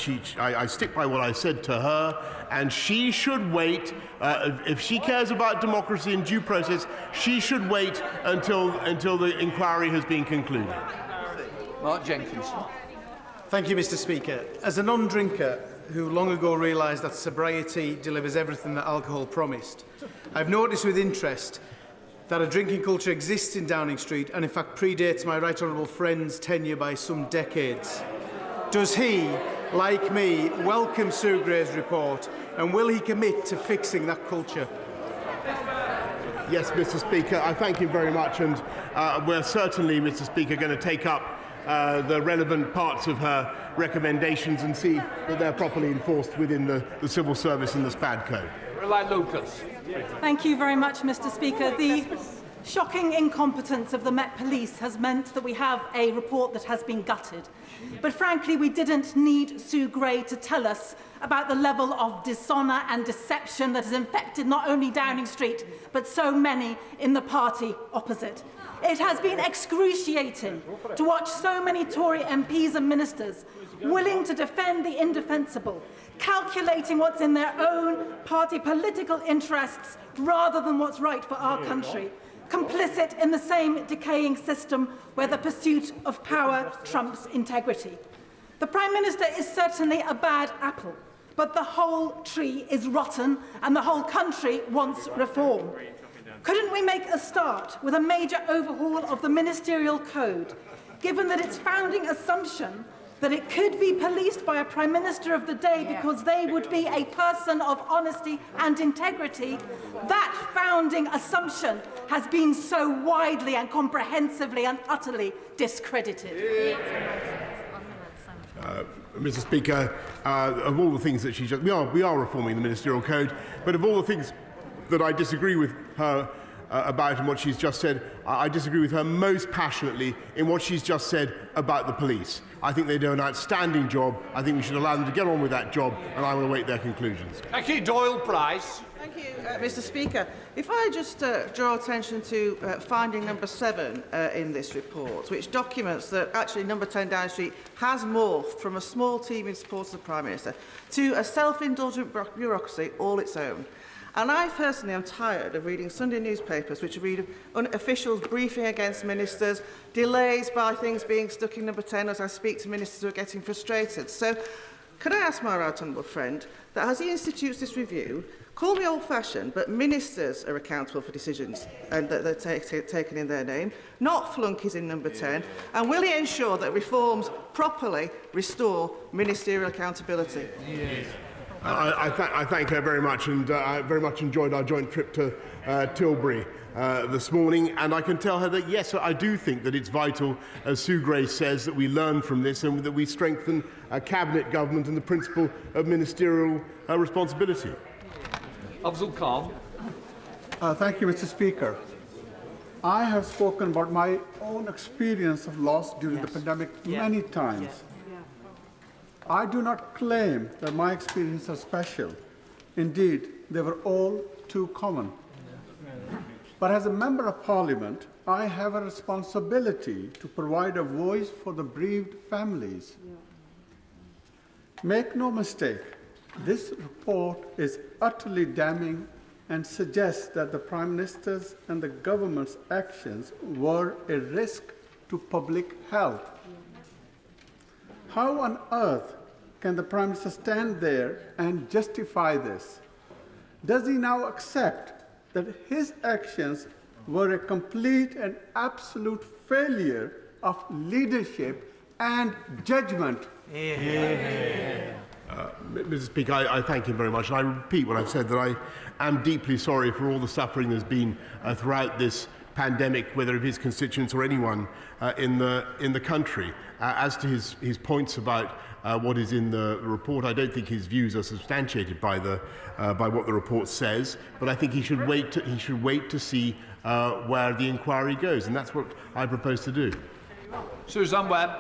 stick by what I said to her, and she should wait. If she cares about democracy and due process, she should wait until the inquiry has been concluded. Mark Jenkins. Thank you, Mr. Speaker. As a non-drinker who long ago realised that sobriety delivers everything that alcohol promised, I've noticed with interest that a drinking culture exists in Downing Street and in fact predates my right honourable friend's tenure by some decades. Does he, like me, welcome Sue Gray's report, and will he commit to fixing that culture? Yes, Mr. Speaker, I thank him very much, and we're certainly, Mr. Speaker, going to take up the relevant parts of her recommendations and see that they're properly enforced within the civil service and the SPAD code. Lucas. Thank you very much, Mr. Speaker. The shocking incompetence of the Met Police has meant that we have a report that has been gutted. But frankly, we didn't need Sue Gray to tell us about the level of dishonour and deception that has infected not only Downing Street, but so many in the party opposite. It has been excruciating to watch so many Tory MPs and ministers willing to defend the indefensible, calculating what's in their own party political interests rather than what's right for our country, complicit in the same decaying system where the pursuit of power trumps integrity. The Prime Minister is certainly a bad apple, but the whole tree is rotten and the whole country wants reform. Couldn't we make a start with a major overhaul of the ministerial code, given that its founding assumption that it could be policed by a Prime Minister of the day because they would be a person of honesty and integrity, that founding assumption has been so widely and comprehensively and utterly discredited. Mr. Speaker, of all the things that she just... We are reforming the ministerial code, but of all the things that I disagree with her about and what she's just said, I disagree with her most passionately in what she's just said about the police. I think they do an outstanding job. I think we should allow them to get on with that job, and I will await their conclusions. Thank you, Doyle Price. Thank you, Mr. Speaker. If I just draw attention to finding number 7 in this report, which documents that actually number 10 Downing Street has morphed from a small team in support of the Prime Minister to a self-indulgent bureaucracy all its own. And I personally am tired of reading Sunday newspapers which read officials briefing against ministers, delays by things being stuck in number 10 as I speak to ministers who are getting frustrated. So, could I ask my right honourable friend that as he institutes this review, call me old-fashioned, but ministers are accountable for decisions and that they're taken in their name, not flunkies in number 10, and will he ensure that reforms properly restore ministerial accountability? I thank her very much, and I very much enjoyed our joint trip to Tilbury this morning, and I can tell her that yes, I do think that it's vital, as Sue Gray says, that we learn from this and that we strengthen cabinet government and the principle of ministerial responsibility. Afzal Khan. Thank you, Mr. Speaker. I have spoken about my own experience of loss during the pandemic many times. I do not claim that my experiences are special. Indeed, they were all too common. But as a Member of Parliament, I have a responsibility to provide a voice for the bereaved families. Make no mistake, this report is utterly damning and suggests that the Prime Minister's and the government's actions were a risk to public health. How on earth can the Prime Minister stand there and justify this? Does he now accept that his actions were a complete and absolute failure of leadership and judgment? Mr. Speaker, I thank him very much, and I repeat what I've said, that I am deeply sorry for all the suffering there's been throughout this pandemic, whether of his constituents or anyone in the country. As to his points about what is in the report, I don't think his views are substantiated by what the report says, but I think he should wait to see where the inquiry goes, and that's what I propose to do. Susan Webb.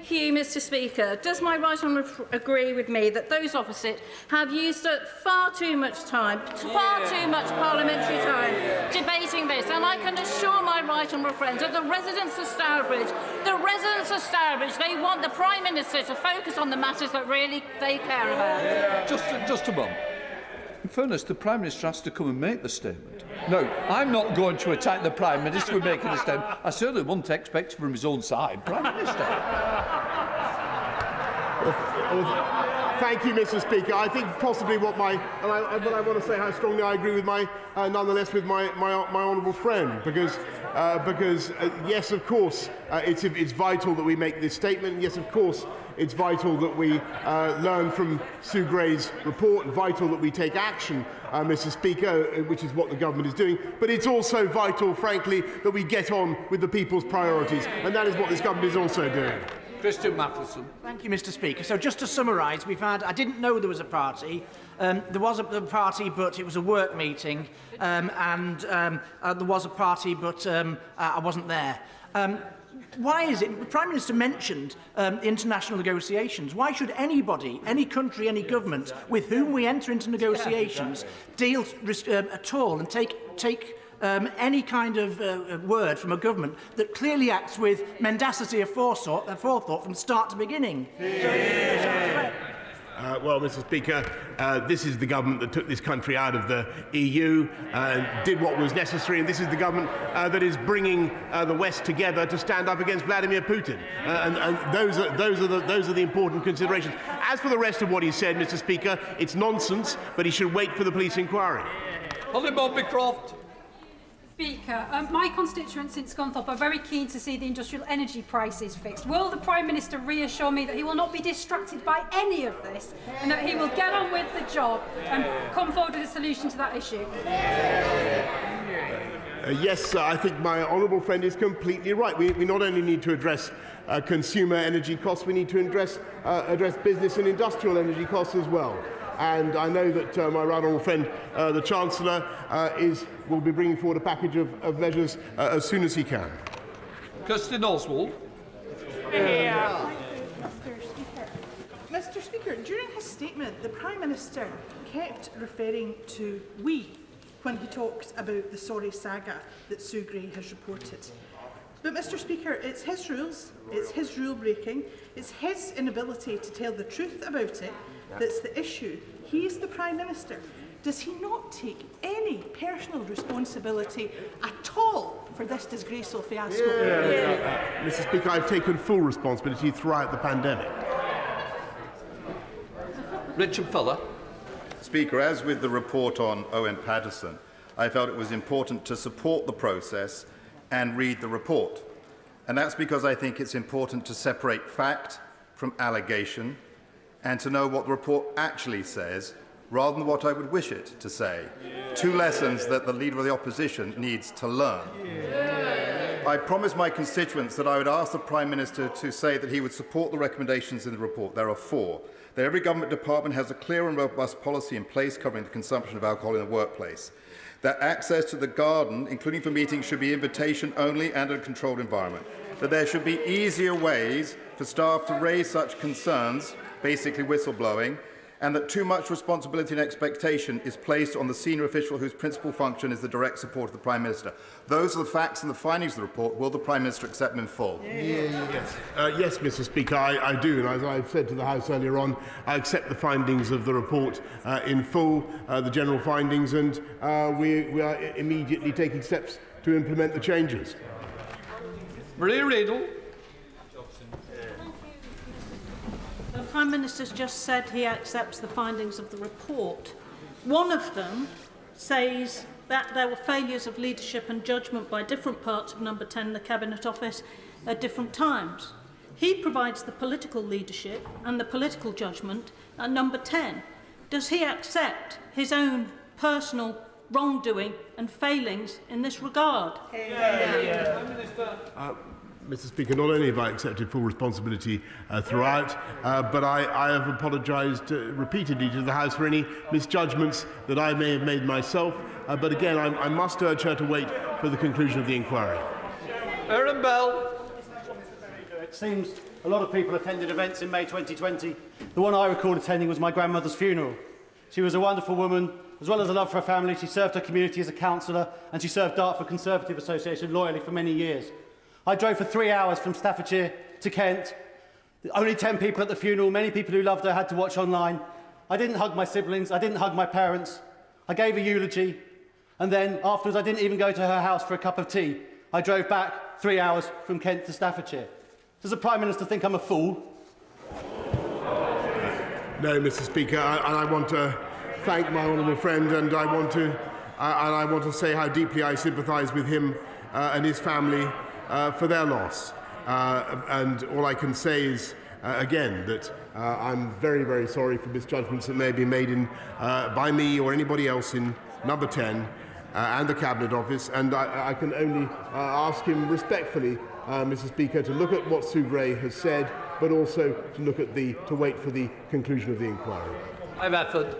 Thank you, Mr. Speaker. Does my right honourable agree with me that those opposite have used far too much time, far too much parliamentary time debating this? And I can assure my right honourable friends that the residents of Stourbridge, they want the Prime Minister to focus on the matters that really they care about. Just a moment. In fairness, the Prime Minister has to come and make the statement. No, I'm not going to attack the Prime Minister for making a statement. I certainly wouldn't expect from his own side, Prime Minister. Thank you, Mr. Speaker. I think possibly what but I want to say how strongly I agree with nonetheless with my honourable friend, because yes, of course, it's vital that we make this statement. Yes, of course, it's vital that we learn from Sue Gray's report, and vital that we take action, Mr. Speaker, which is what the government is doing. But it's also vital, frankly, that we get on with the people's priorities, and that is what this government is also doing. Christian Matheson. Thank you, Mr. Speaker. So just to summarise, I didn't know there was a party. There was a party, but it was a work meeting, and there was a party, but I wasn't there. Why is it? The Prime Minister mentioned international negotiations. Why should anybody, any country, any government with whom we enter into negotiations deal at all and take any kind of word from a government that clearly acts with mendacity of forethought from start to beginning? Well, Mr. Speaker, this is the government that took this country out of the EU and did what was necessary, and this is the government that is bringing the West together to stand up against Vladimir Putin. And those are the important considerations. As for the rest of what he said, Mr. Speaker, it's nonsense, but he should wait for the police inquiry. Holly Bobby-Croft. Speaker, my constituents in Scunthorpe are very keen to see the industrial energy prices fixed. Will the Prime Minister reassure me that he will not be distracted by any of this and that he will get on with the job and come forward with a solution to that issue? Yes, I think my honourable friend is completely right. We not only need to address consumer energy costs, we need to address business and industrial energy costs as well. And I know that my right honourable friend, the Chancellor, will be bringing forward a package of measures as soon as he can. Kirsten Oswald. Mr. Speaker, during his statement, the Prime Minister kept referring to we when he talks about the sorry saga that Sue Gray has reported. But, Mr. Speaker, it's his rules, it's his rule breaking, it's his inability to tell the truth about it that's the issue. He is the Prime Minister. does he not take any personal responsibility at all for this disgraceful fiasco? Mr. Speaker, I've taken full responsibility throughout the pandemic. Richard Fuller. Speaker, as with the report on Owen Paterson, I felt it was important to support the process and read the report. And that's because I think it's important to separate fact from allegation and to know what the report actually says rather than what I would wish it to say. Two lessons that the Leader of the Opposition needs to learn. I promised my constituents that I would ask the Prime Minister to say that he would support the recommendations in the report. There are 4. That every government department has a clear and robust policy in place covering the consumption of alcohol in the workplace. That access to the garden, including for meetings, should be invitation only and in a controlled environment. That there should be easier ways for staff to raise such concerns, basically whistleblowing, and that too much responsibility and expectation is placed on the senior official whose principal function is the direct support of the Prime Minister. Those are the facts and the findings of the report. Will the Prime Minister accept them in full? Yes, Mr. Speaker, I do. And as I've said to the House earlier on, I accept the findings of the report in full, the general findings, and we are immediately taking steps to implement the changes. Maria Riddle. The Prime Minister's just said he accepts the findings of the report. One of them says that there were failures of leadership and judgment by different parts of Number 10, the Cabinet Office, at different times. He provides the political leadership and the political judgment at Number 10. Does he accept his own personal wrongdoing and failings in this regard? Mr. Speaker, not only have I accepted full responsibility throughout, but I have apologised repeatedly to the House for any misjudgments that I may have made myself. But again, I must urge her to wait for the conclusion of the inquiry. Aaron Bell. It seems a lot of people attended events in May 2020. The one I recall attending was my grandmother's funeral. She was a wonderful woman. As well as a love for her family, she served her community as a councillor, and she served Dartford Conservative Association loyally for many years. I drove for 3 hours from Staffordshire to Kent. Only 10 people at the funeral. Many people who loved her had to watch online. I didn't hug my siblings. I didn't hug my parents. I gave a eulogy. And then afterwards, I didn't even go to her house for a cup of tea. I drove back 3 hours from Kent to Staffordshire. Does the Prime Minister think I'm a fool? No, Mr. Speaker, and I want to thank my honourable friend, and I want to say how deeply I sympathise with him and his family for their loss. And all I can say is, again, that I'm very, very sorry for misjudgments that may be made by me or anybody else in Number 10 and the Cabinet Office. And I can only ask him respectfully, Mr. Speaker, to look at what Sue Gray has said, but also to wait for the conclusion of the inquiry. I'm Efford.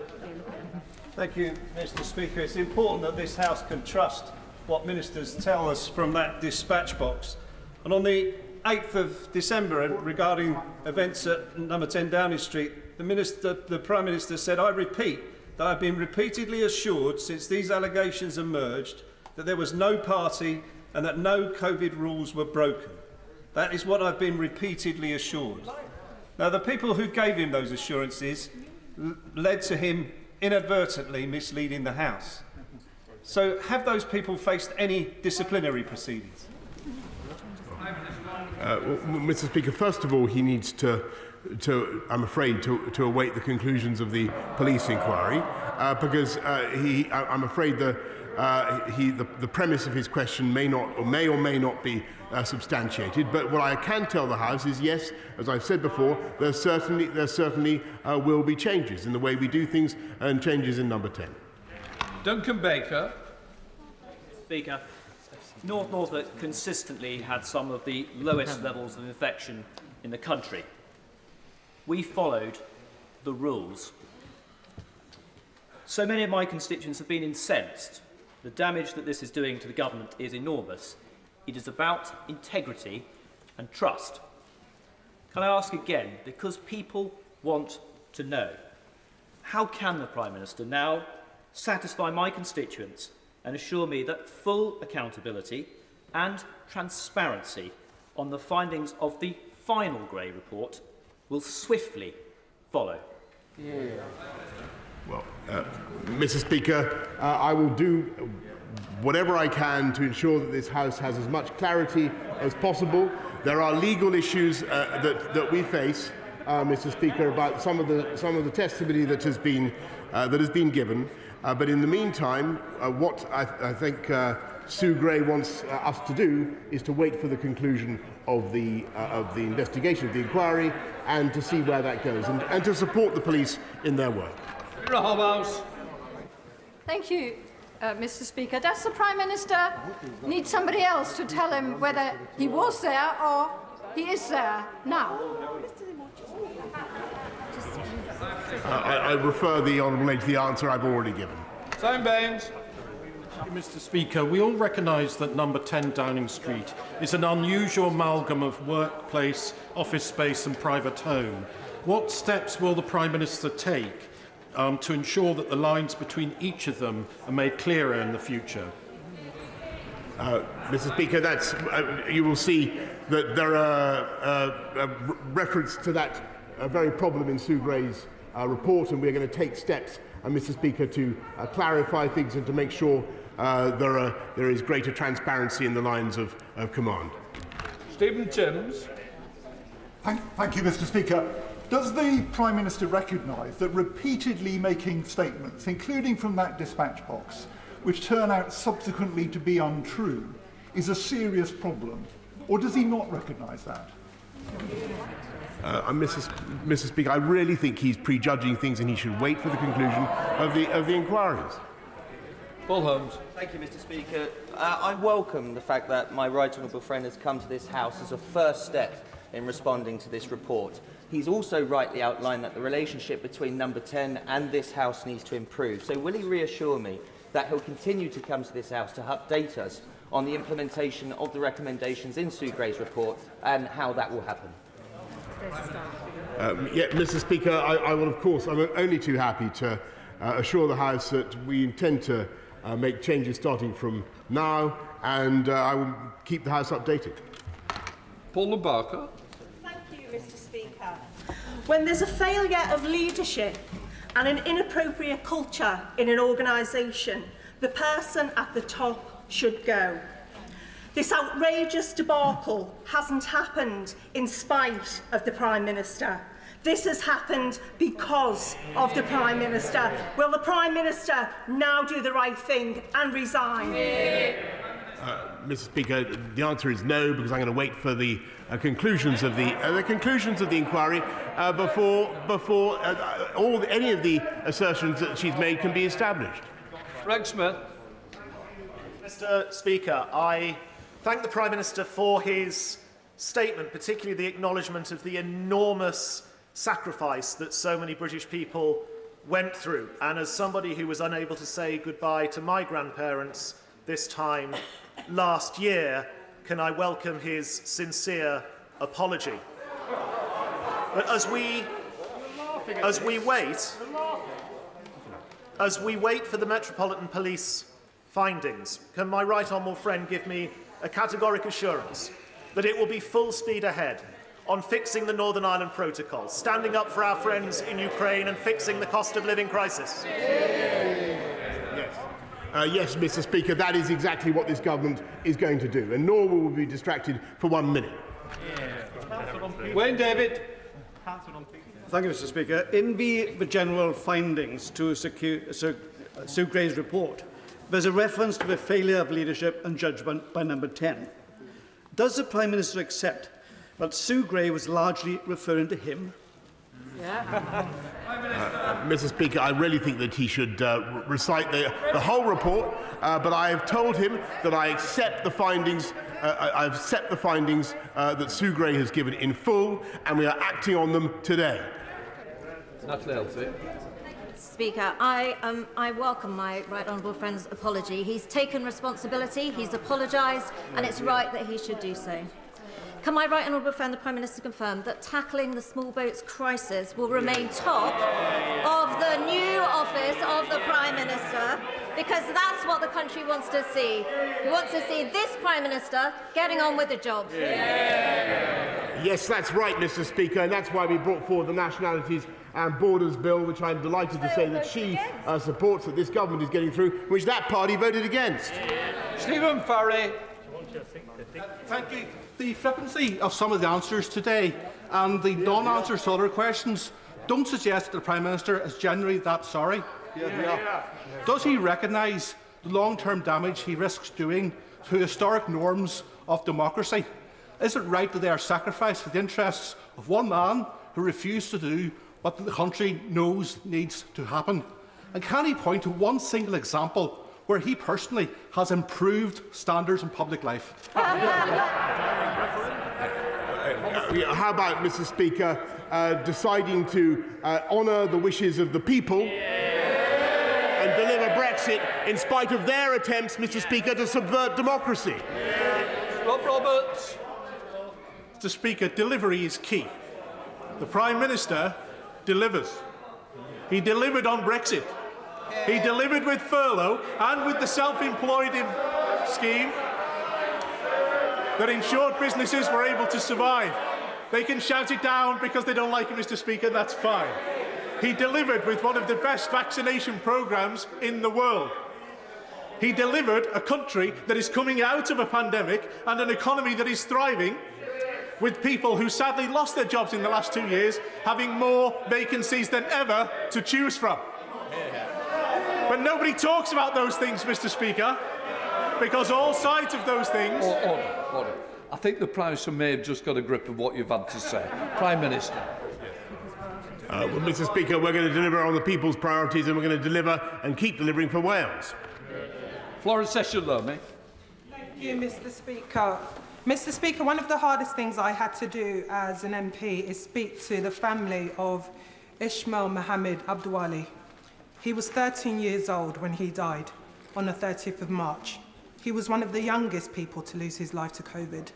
Thank you, Mr. Speaker. It's important that this House can trust what ministers tell us from that dispatch box. And on the 8th of December, regarding events at Number 10 Downing Street, the Prime Minister said, "I repeat that I've been repeatedly assured since these allegations emerged that there was no party and that no COVID rules were broken. That is what I've been repeatedly assured." Now, the people who gave him those assurances led to him inadvertently misleading the House. So have those people faced any disciplinary proceedings? Mr. Speaker, first of all, he needs to I'm afraid, to await the conclusions of the police inquiry, because I'm afraid the premise of his question may or may not be substantiated. But what I can tell the House is, yes, as I've said before, there certainly will be changes in the way we do things and changes in Number 10. Duncan Baker. Speaker, North Norfolk consistently had some of the lowest levels of infection in the country. We followed the rules. So many of my constituents have been incensed. The damage that this is doing to the government is enormous. It is about integrity and trust. Can I ask again, because people want to know, how can the Prime Minister now satisfy my constituents and assure me that full accountability and transparency on the findings of the final Gray report will swiftly follow? Well, Mr. Speaker, I will do whatever I can to ensure that this House has as much clarity as possible. There are legal issues that we face, Mr. Speaker, about some of the testimony that has been given. But in the meantime, what I think Sue Gray wants us to do is to wait for the conclusion of the investigation, of the inquiry, and to see where that goes, and to support the police in their work. Thank you, Mr. Speaker. Does the Prime Minister need somebody else to tell him whether he was there or he is there now? I refer the honourable lady to the answer I've already given. Sam Baines. Mr. Speaker, we all recognise that number 10 Downing Street is an unusual amalgam of workplace, office space and private home. What steps will the Prime Minister take to ensure that the lines between each of them are made clearer in the future? Mr. Speaker, you will see that there are reference to that very problem in Sue Gray's report, and we're going to take steps, Mr. Speaker, to clarify things and to make sure there is greater transparency in the lines of command. Stephen Timms. Thank you, Mr. Speaker. Does the Prime Minister recognise that repeatedly making statements, including from that dispatch box, which turn out subsequently to be untrue, is a serious problem? Or does he not recognise that? Mr. Speaker, I really think he's prejudging things, and he should wait for the conclusion of the inquiries. Paul Holmes. Thank you, Mr. Speaker. I welcome the fact that my right honourable friend has come to this House as a first step in responding to this report. He's also rightly outlined that the relationship between number 10 and this House needs to improve. So will he reassure me that he'll continue to come to this House to update us on the implementation of the recommendations in Sue Gray's report and how that will happen? Mr. Speaker, I will, of course, I'm only too happy to assure the House that we intend to make changes starting from now, and I will keep the House updated. Paula Barker. Thank you, Mr. Speaker. When there's a failure of leadership and an inappropriate culture in an organisation, the person at the top should go. This outrageous debacle hasn't happened in spite of the Prime Minister. This has happened because of the Prime Minister. Will the Prime Minister now do the right thing and resign? Mr. Speaker, the answer is no, because I'm going to wait for the conclusions of the inquiry before any of the assertions that she's made can be established. Greg Smith. Mr. Speaker, I thank the Prime Minister for his statement, particularly the acknowledgement of the enormous sacrifice that so many British people went through. And as somebody who was unable to say goodbye to my grandparents this time last year, can I welcome his sincere apology. But as we wait for the Metropolitan Police findings, can my right honourable friend give me a categoric assurance that it will be full speed ahead on fixing the Northern Ireland Protocol, standing up for our friends in Ukraine and fixing the cost of living crisis? Yes, Mr. Speaker, that is exactly what this government is going to do, and nor will we be distracted for 1 minute. Wayne David. Thank you, Mr. Speaker. In the general findings to Sue Gray's report, there's a reference to the failure of leadership and judgment by number 10. Does the Prime Minister accept that Sue Gray was largely referring to him? Mr. Speaker, I really think that he should recite the whole report, but I have told him that I accept the findings. That Sue Gray has given in full, and we are acting on them today. Speaker, I welcome my right honourable friend's apology. He's taken responsibility, he's apologised, and it's right that he should do so. Can my right honourable friend, the Prime Minister, confirm that tackling the small boats crisis will remain top of the new office of the Prime Minister? Because that's what the country wants to see. We want to see this Prime Minister getting on with the job. Yes, that's right, Mr. Speaker, and that's why we brought forward the Nationalities and Borders Bill, which I'm delighted to say that she supports, that this government is getting through, which that party voted against. Stephen Farry. Thank you. The flippancy of some of the answers today and the non-answers to other questions don't suggest that the Prime Minister is genuinely that sorry. Does he recognise the long-term damage he risks doing to historic norms of democracy? Is it right that they are sacrificed for the interests of one man who refused to do what the country knows needs to happen? And can he point to one single example where he personally has improved standards in public life? How about, Mr. Speaker, deciding to honour the wishes of the people and deliver Brexit in spite of their attempts, Mr. Speaker, to subvert democracy? Rob Roberts. Mr. Speaker, delivery is key. The Prime Minister delivers. He delivered on Brexit. He delivered with furlough and with the self-employed scheme that ensured businesses were able to survive. They can shout it down because they don't like it, Mr. Speaker, that's fine. He delivered with one of the best vaccination programmes in the world. He delivered a country that is coming out of a pandemic and an economy that is thriving, with people who sadly lost their jobs in the last 2 years having more vacancies than ever to choose from. But nobody talks about those things, Mr. Speaker, because all sides of those things... Order. I think the Prime Minister may have just got a grip of what you've had to say. Prime Minister. Well, Mr. Speaker, we're going to deliver on the people's priorities, and we're going to deliver and keep delivering for Wales. Florence Session-Lomé. Thank you, Mr. Speaker. Mr. Speaker, one of the hardest things I had to do as an MP is speak to the family of Ismail Mohammed Abdulwali. He was 13 years old when he died on the 30th of March. He was one of the youngest people to lose his life to COVID.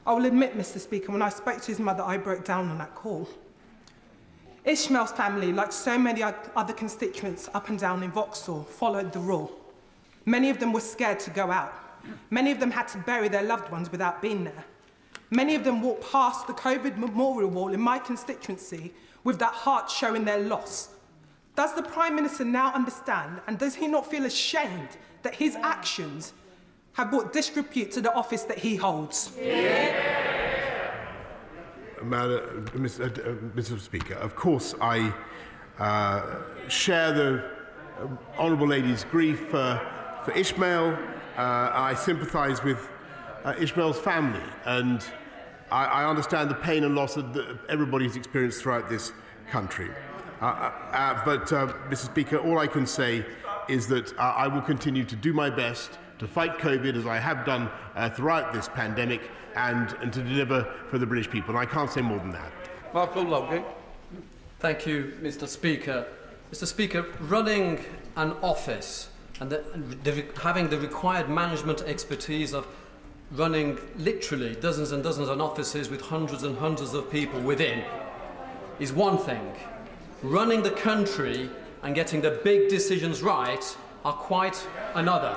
I will admit, Mr. Speaker, when I spoke to his mother, I broke down on that call. Ishmael's family, like so many other constituents up and down in Vauxhall, followed the rule. Many of them were scared to go out. Many of them had to bury their loved ones without being there. Many of them walked past the COVID memorial wall in my constituency with that heart showing their loss. Does the Prime Minister now understand, and does he not feel ashamed that his actions have brought disrepute to the office that he holds? Mr. Speaker, of course I share the Honourable Lady's grief for Ismail. I sympathise with Ismail's family, and I understand the pain and loss that everybody's experienced throughout this country. Mr. Speaker, all I can say is that I will continue to do my best to fight COVID, as I have done throughout this pandemic, and to deliver for the British people. And I can't say more than that. Michael Logie. Thank you, Mr. Speaker. Mr. Speaker, running an office and having the required management expertise of running literally dozens and dozens of offices with hundreds and hundreds of people within is one thing. Running the country and getting the big decisions right are quite another.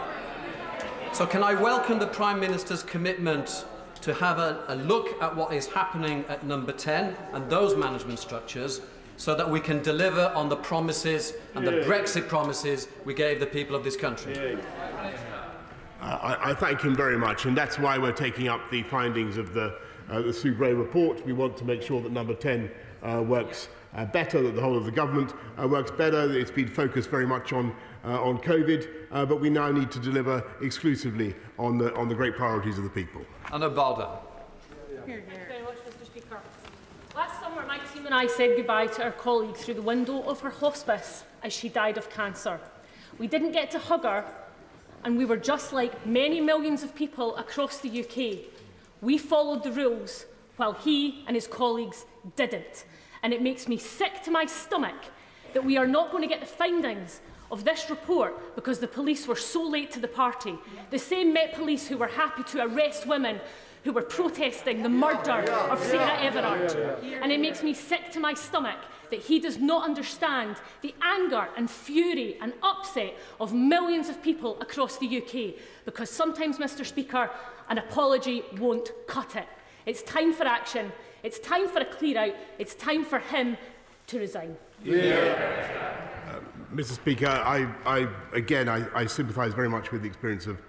So can I welcome the Prime Minister's commitment to have a look at what is happening at number 10 and those management structures, so that we can deliver on the promises and the Brexit promises we gave the people of this country? I thank him very much, and that's why we're taking up the findings of the Sue Gray report. We want to make sure that number 10 works better, that the whole of the government works better. It's been focused very much on COVID, but we now need to deliver exclusively on the great priorities of the people. Anna Balda. Thank you very much, Mr. Speaker. Last summer, my team and I said goodbye to our colleague through the window of her hospice as she died of cancer. We didn't get to hug her, and we were just like many millions of people across the UK. We followed the rules, while he and his colleagues didn't. And it makes me sick to my stomach that we are not going to get the findings of this report because the police were so late to the party. The same Met Police who were happy to arrest women who were protesting the murder of Sarah Everard. And it makes me sick to my stomach that he does not understand the anger and fury and upset of millions of people across the UK, because sometimes, Mr. Speaker, an apology won't cut it. It's time for action. It's time for a clear-out. It's time for him to resign. Mr. Speaker, I sympathise very much with the experience of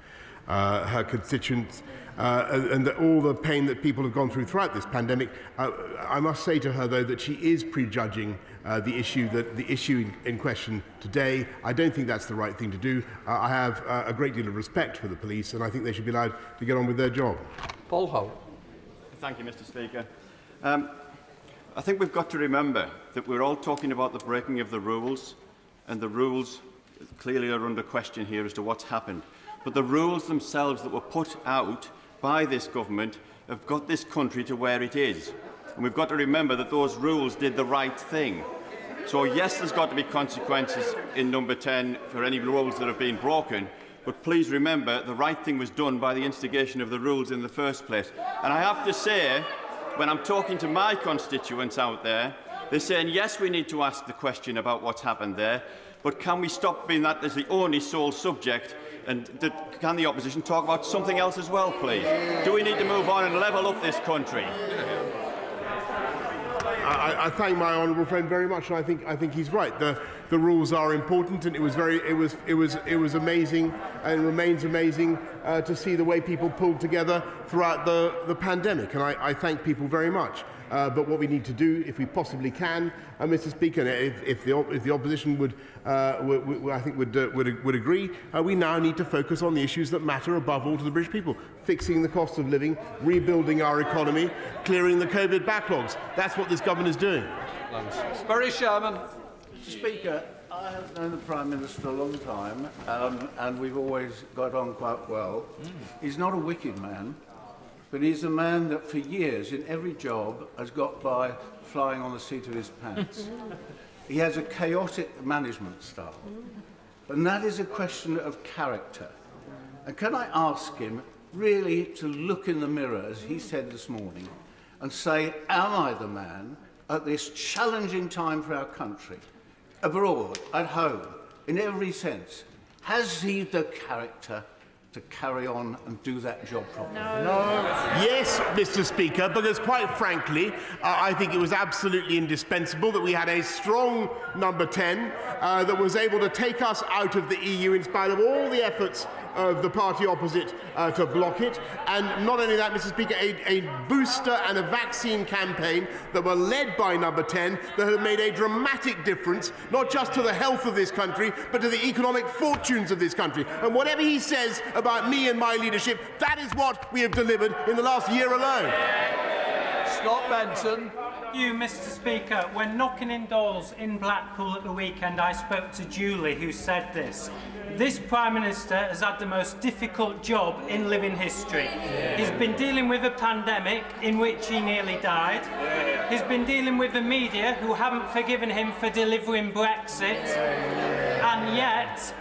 her constituents and all the pain that people have gone through throughout this pandemic. I must say to her, though, that she is prejudging the issue in question today. I don't think that's the right thing to do. I have a great deal of respect for the police, and I think they should be allowed to get on with their job. Paul Holt. Thank you, Mr. Speaker. I think we've got to remember that we're all talking about the breaking of the rules, and the rules clearly are under question here as to what's happened. But the rules themselves that were put out by this government have got this country to where it is. And we've got to remember that those rules did the right thing. So yes, there's got to be consequences in number 10 for any rules that have been broken, but please remember the right thing was done by the instigation of the rules in the first place. And I have to say, when I'm talking to my constituents out there, they're saying, yes, we need to ask the question about what's happened there, but can we stop being that as the only sole subject, and can the opposition talk about something else as well, please? Do we need to move on and level up this country? I thank my honourable friend very much, and I think he's right. The rules are important, and it was amazing and remains amazing to see the way people pulled together throughout the pandemic, and I thank people very much. But what we need to do, if we possibly can, Mr. Speaker, if the opposition would agree, we now need to focus on the issues that matter above all to the British people: fixing the cost of living, rebuilding our economy, clearing the COVID backlogs. That's what this government is doing. Barry Sherman. Mr. Speaker, I have known the Prime Minister a long time, and we've always got on quite well. He's not a wicked man, but he's a man that for years in every job has got by flying on the seat of his pants. He has a chaotic management style, and that is a question of character. And can I ask him really to look in the mirror, as he said this morning, and say, am I the man at this challenging time for our country, abroad, at home, in every sense? Has he the character to carry on and do that job properly? No. Yes, Mr. Speaker, because quite frankly, I think it was absolutely indispensable that we had a strong number 10 that was able to take us out of the EU in spite of all the efforts of the party opposite to block it. And not only that, Mr. Speaker, a booster and a vaccine campaign that were led by number 10 that have made a dramatic difference, not just to the health of this country, but to the economic fortunes of this country. And whatever he says about me and my leadership, that is what we have delivered in the last year alone. Scott Benson. You, Mr. Speaker, when knocking indoors in Blackpool at the weekend, I spoke to Julie, who said this: this Prime Minister has had the most difficult job in living history. He's been dealing with a pandemic in which he nearly died. He's been dealing with the media who haven't forgiven him for delivering Brexit. And yet,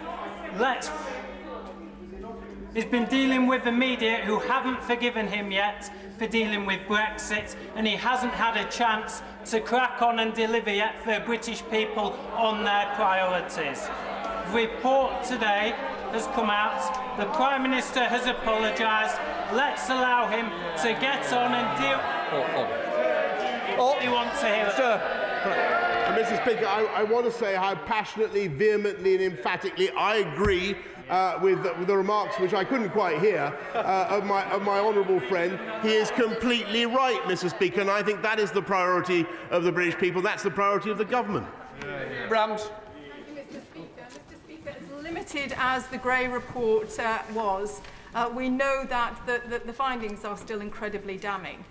he's been dealing with the media who haven't forgiven him yet for dealing with Brexit, and he hasn't had a chance to crack on and deliver yet for the British people on their priorities. The report today has come out. The Prime Minister has apologised. Let's allow him to get on and deal. He wants to hear it. Mr. Speaker, I want to say how passionately, vehemently and emphatically I agree with the remarks, which I couldn't quite hear, of my honourable friend. He is completely right, Mr. Speaker, and I think that is the priority of the British people. That's the priority of the government. Brams. Mr. Speaker, as limited as the Gray report was, we know that the findings are still incredibly damning.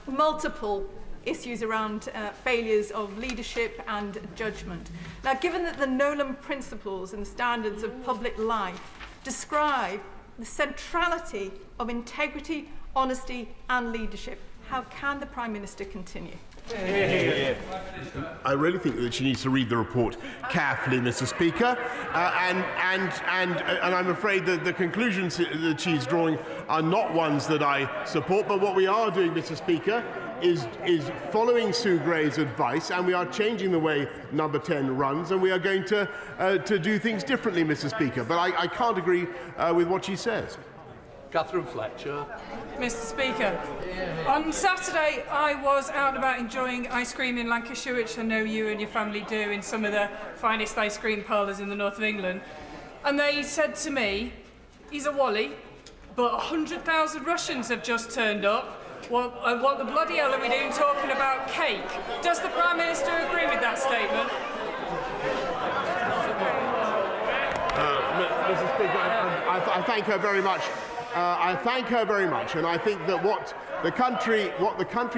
Multiple issues around failures of leadership and judgment. Now, given that the Nolan principles and standards of public life describe the centrality of integrity, honesty and leadership, how can the Prime Minister continue? I really think that she needs to read the report carefully, Mr. Speaker, and I'm afraid that the conclusions that she's drawing are not ones that I support. But what we are doing, Mr. Speaker, is following Sue Gray's advice, and we are changing the way number 10 runs, and we are going to do things differently, Mr. Speaker. But I can't agree with what she says. Catherine Fletcher. Mr. Speaker, on Saturday I was out and about enjoying ice cream in Lancashire, which I know you and your family do in some of the finest ice cream parlours in the north of England. And they said to me, he's a Wally, but 100,000 Russians have just turned up. What the bloody hell are we doing talking about cake? Does the Prime Minister agree with that statement? Mrs. Speaker, I thank her very much. I thank her very much, and I think that what the country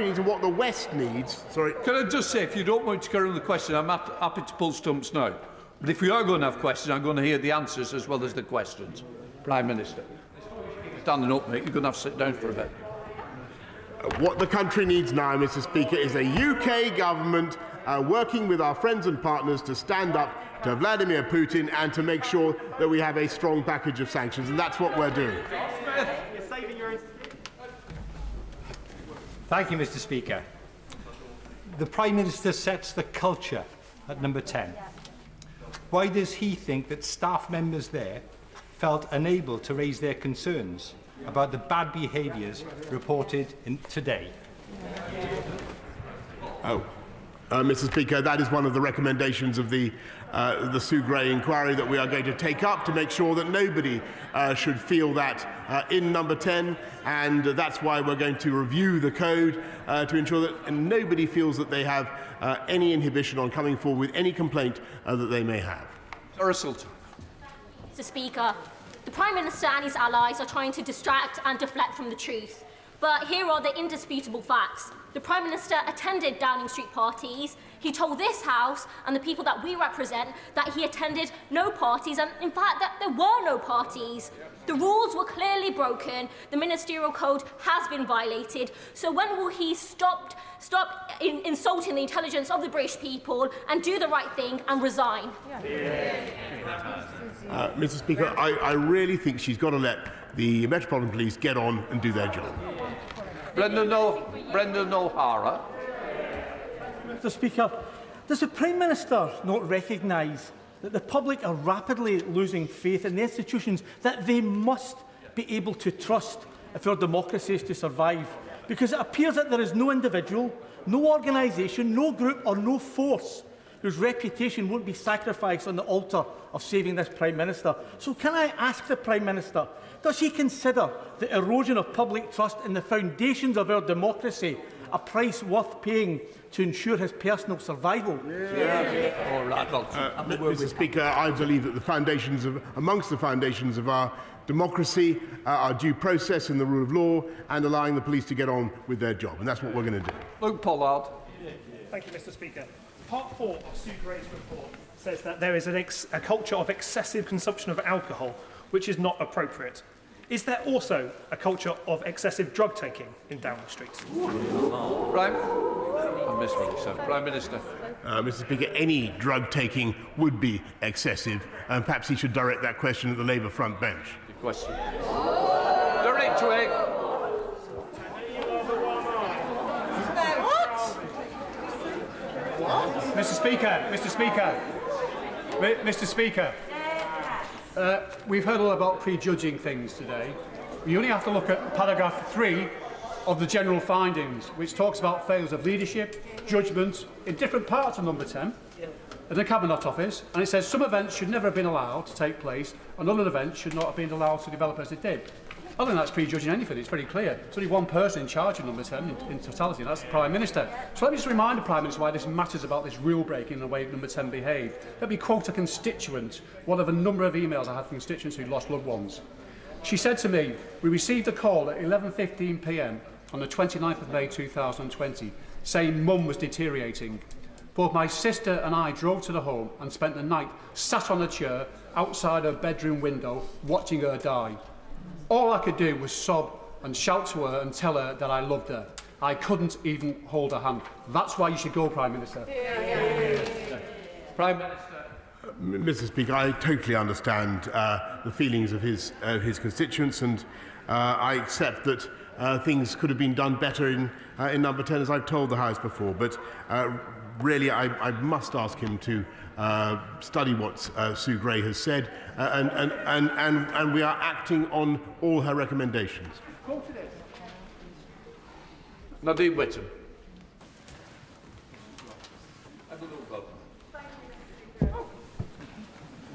needs and what the West needs. Sorry. Can I just say, if you don't want to carry on the question, I'm happy to pull stumps now. But if we are going to have questions, I'm going to hear the answers as well as the questions. Prime Minister. Standing up, mate, you're going to have to sit down for a bit. What the country needs now, Mr. Speaker, is a UK government working with our friends and partners to stand up to Vladimir Putin and to make sure that we have a strong package of sanctions, and that's what we're doing. Thank you, Mr. Speaker. The Prime Minister sets the culture at number 10. Why does he think that staff members there felt unable to raise their concerns about the bad behaviours reported today? Mr. Speaker, that is one of the recommendations of the Sue Gray inquiry that we are going to take up to make sure that nobody should feel that in number 10, and that's why we're going to review the code to ensure that nobody feels that they have any inhibition on coming forward with any complaint that they may have. Mr. Speaker, the Prime Minister and his allies are trying to distract and deflect from the truth. But here are the indisputable facts. The Prime Minister attended Downing Street parties. He told this House and the people that we represent that he attended no parties, and in fact that there were no parties. The rules were clearly broken. The ministerial code has been violated. So when will he stop insulting the intelligence of the British people and do the right thing and resign? Mr. Speaker, I really think she's got to let the Metropolitan Police get on and do their job. Brendan O'Hara. Mr. Speaker, does the Prime Minister not recognise that the public are rapidly losing faith in the institutions that they must be able to trust if our democracy is to survive? Because it appears that there is no individual, no organisation, no group or no force whose reputation won't be sacrificed on the altar of saving this Prime Minister. So can I ask the Prime Minister, does he consider the erosion of public trust in the foundations of our democracy a price worth paying to ensure his personal survival? Mr. Speaker, I believe that amongst the foundations of our democracy are due process and the rule of law and allowing the police to get on with their job, and that's what we're going to do. Luke Pollard. Thank you, Mr. Speaker. Part 4 of Sue Gray's report says that there is a culture of excessive consumption of alcohol, which is not appropriate. Is there also a culture of excessive drug taking in Downing Street? Prime Minister. Mr. Speaker, any drug taking would be excessive, and perhaps he should direct that question at the Labour front bench. Good question. Direct to it. Mr. Speaker, we've heard all about prejudging things today. We only have to look at paragraph 3 of the general findings, which talks about failures of leadership, judgment in different parts of number 10 in the Cabinet Office, and it says some events should never have been allowed to take place and other events should not have been allowed to develop as it did. I don't think that's prejudging anything. It's very clear. There's only one person in charge of number 10 in totality, and that's the Prime Minister. So let me just remind the Prime Minister why this matters about this rule breaking and the way number 10 behaved. Let me quote a constituent, one of a number of emails I had from constituents who lost loved ones. She said to me, "We received a call at 11:15 p.m. on the 29th of May 2020 saying Mum was deteriorating. Both my sister and I drove to the home and spent the night sat on a chair outside her bedroom window watching her die. All I could do was sob and shout to her and tell her that I loved her. I couldn't even hold her hand." That's why you should go, Prime Minister. Prime Minister. Mr. Speaker, I totally understand the feelings of his constituents, and I accept that things could have been done better in number 10, as I've told the House before. But really, I must ask him to study what Sue Gray has said, and we are acting on all her recommendations. Nadine Whittam.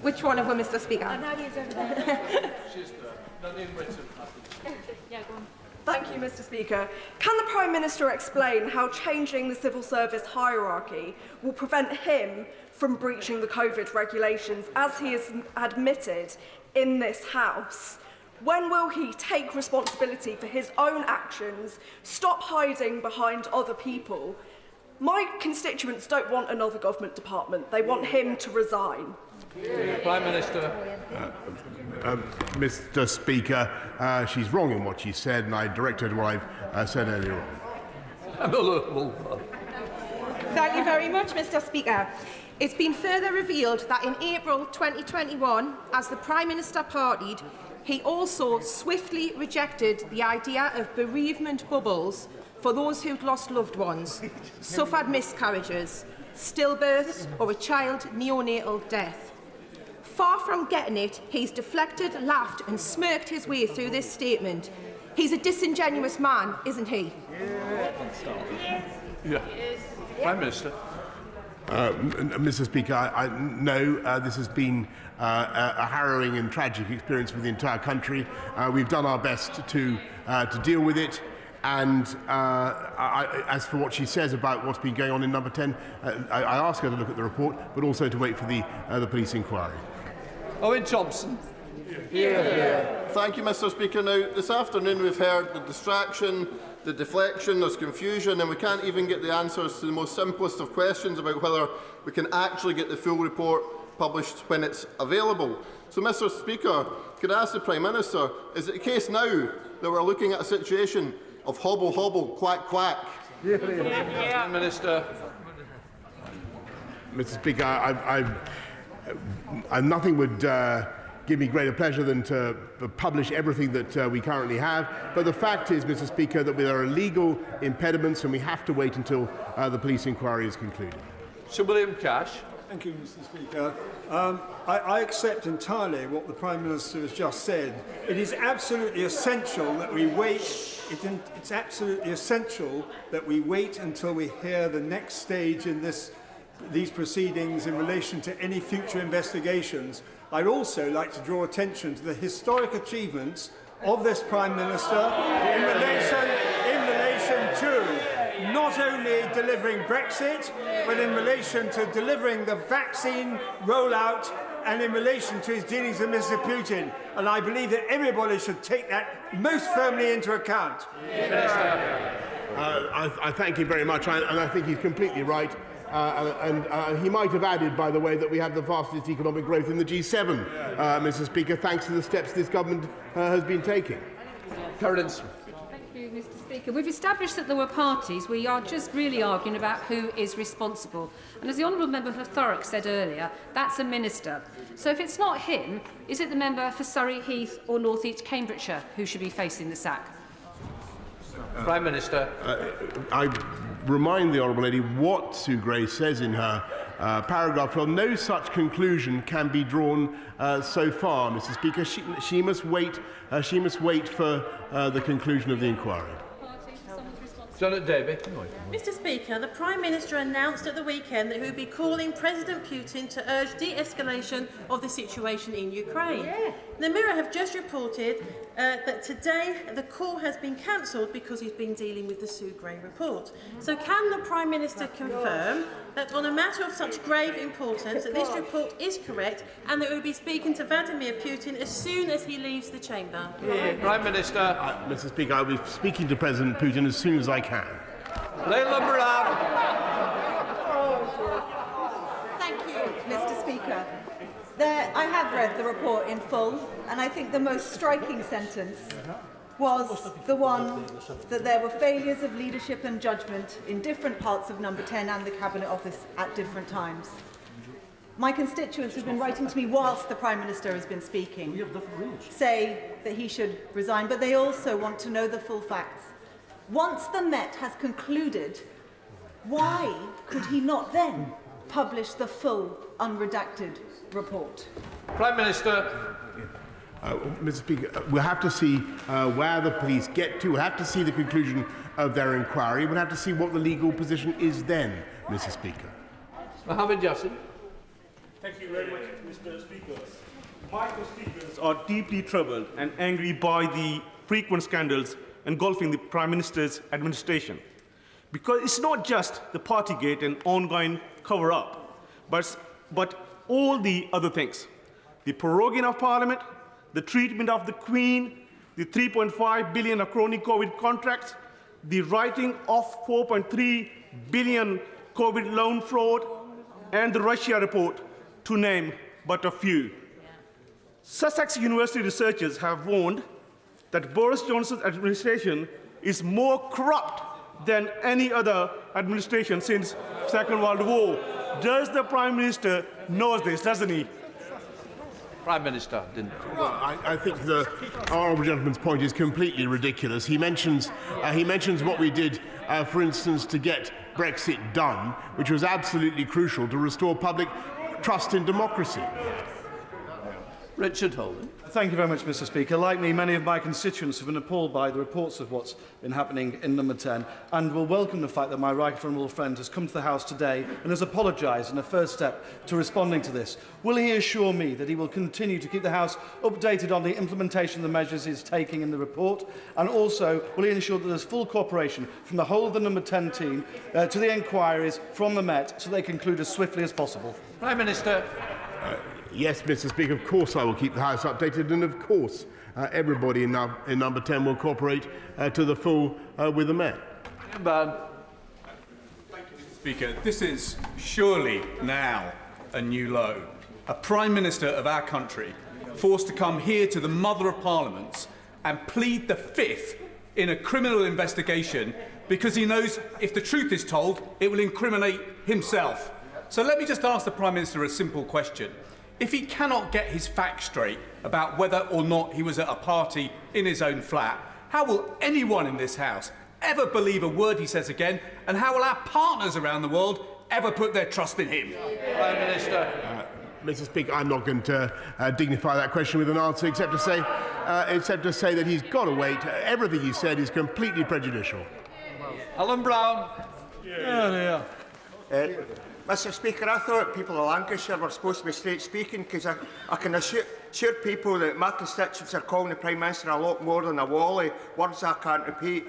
Which one of them, Mr. Speaker? Nadia's over there. She's there. Nadine Whittam. Yeah, go on. Thank you, Mr. Speaker. Can the Prime Minister explain how changing the civil service hierarchy will prevent him from breaching the COVID regulations, as he has admitted in this House? When will he take responsibility for his own actions, stop hiding behind other people? My constituents don't want another government department. They want him to resign. Prime Minister. Mr. Speaker, she's wrong in what she said, and I direct her to what I've said earlier on. Thank you very much, Mr. Speaker. It's been further revealed that in April 2021, as the Prime Minister partied, he also swiftly rejected the idea of bereavement bubbles for those who'd lost loved ones, suffered miscarriages, stillbirths, or a child neonatal death. Far from getting it, he's deflected, laughed and smirked his way through this statement. He's a disingenuous man, isn't he? Yeah. Prime Minister. Mr. Speaker, no, this has been a harrowing and tragic experience for the entire country. We've done our best to deal with it. And as for what she says about what's been going on in Number 10, I ask her to look at the report, but also to wait for the police inquiry. Owen Thompson. Thank you, Mr. Speaker. Now, this afternoon we've heard the distraction, the deflection, there's confusion, and we can't even get the answers to the most simplest of questions about whether we can actually get the full report published when it's available. So, Mr. Speaker, could I ask the Prime Minister, is it the case now that we're looking at a situation of hobble hobble, quack quack? Prime Minister. Mr. Speaker, nothing would give me greater pleasure than to publish everything that we currently have. But the fact is, Mr. Speaker, that there are legal impediments and we have to wait until the police inquiry is concluded. Sir William Cash. Thank you, Mr. Speaker. I accept entirely what the Prime Minister has just said. It is absolutely essential that we wait. It's absolutely essential that we wait until we hear the next stage in these proceedings in relation to any future investigations. I'd also like to draw attention to the historic achievements of this Prime Minister in relation to not only delivering Brexit, but in relation to delivering the vaccine rollout and in relation to his dealings with Mr. Putin. And I believe that everybody should take that most firmly into account. I thank him very much, and I think he's completely right. He might have added, by the way, that we have the fastest economic growth in the G7, Mr. Speaker, thanks to the steps this government has been taking. Thank you, Mr. Speaker. We've established that there were parties. We are just really arguing about who is responsible. And as the Honourable Member for Thurrock said earlier, that's a minister. So if it's not him, is it the member for Surrey Heath or North East Cambridgeshire who should be facing the sack? Prime Minister. I remind the Honourable Lady what Sue Gray says in her paragraph 12. No such conclusion can be drawn so far, Mr. Speaker. She must wait. She must wait for the conclusion of the inquiry. Janet Davey. Mr. Speaker, the Prime Minister announced at the weekend that he would be calling President Putin to urge de-escalation of the situation in Ukraine. Yeah. The Mirror have just reported that today the call has been cancelled because he's been dealing with the Sue Gray report. So can the Prime Minister confirm that on a matter of such grave importance that this report is correct and that he will be speaking to Vladimir Putin as soon as he leaves the chamber? Prime Minister. Mr. Speaker, I will be speaking to President Putin as soon as I can. Leila Moran. Thank you, Mr. Speaker. I have read the report in full, and I think the most striking sentence was the one that there were failures of leadership and judgment in different parts of Number 10 and the Cabinet Office at different times. My constituents who've been writing to me whilst the Prime Minister has been speaking say that he should resign, but they also want to know the full facts. Once the Met has concluded why could he not then publish the full unredacted report? Prime Minister. Mr. Speaker, we'll have to see where the police get to. We'll have to see the conclusion of their inquiry. We'll have to see what the legal position is then, Mr. Speaker. Mohammed Yassin. Thank you very much, Mr. Speaker. My constituents are deeply troubled and angry by the frequent scandals engulfing the Prime Minister's administration. Because it's not just the Partygate and ongoing cover-up, but all the other things. The proroguing of Parliament, the treatment of the Queen, the 3.5 billion of chronic COVID contracts, the writing of 4.3 billion COVID loan fraud, and the Russia report, to name but a few. Sussex University researchers have warned that Boris Johnson's administration is more corrupt than any other administration since the Second World War. Does the Prime Minister know this, doesn't he? Prime Minister didn't. Well, I think the honourable gentleman's point is completely ridiculous. He mentions what we did, for instance, to get Brexit done, which was absolutely crucial to restore public trust in democracy. Richard Holden. Thank you very much, Mr. Speaker. Like me, many of my constituents have been appalled by the reports of what's been happening in Number 10 and will welcome the fact that my right honourable friend has come to the House today and has apologised in a first step to responding to this. Will he assure me that he will continue to keep the House updated on the implementation of the measures he is taking in the report? And also, will he ensure that there is full cooperation from the whole of the Number 10 team to the inquiries from the Met so they conclude as swiftly as possible? Prime Minister. Yes, Mr. Speaker, of course I will keep the House updated, and of course everybody in Number 10 will cooperate to the full with the Met. Thank you, Mr. Speaker. This is surely now a new low. A Prime Minister of our country forced to come here to the Mother of Parliaments and plead the fifth in a criminal investigation because he knows if the truth is told, it will incriminate himself. So let me just ask the Prime Minister a simple question. If he cannot get his facts straight about whether or not he was at a party in his own flat, how will anyone in this House ever believe a word he says again, and how will our partners around the world ever put their trust in him? Prime Minister. Mr. Speaker, I'm not going to dignify that question with an answer except to say that he's got to wait. Everything he said is completely prejudicial. Alan Brown. Mr. Speaker, I thought people of Lancashire were supposed to be straight speaking because I can assure people that my constituents are calling the Prime Minister a lot more than a wally, words I can't repeat.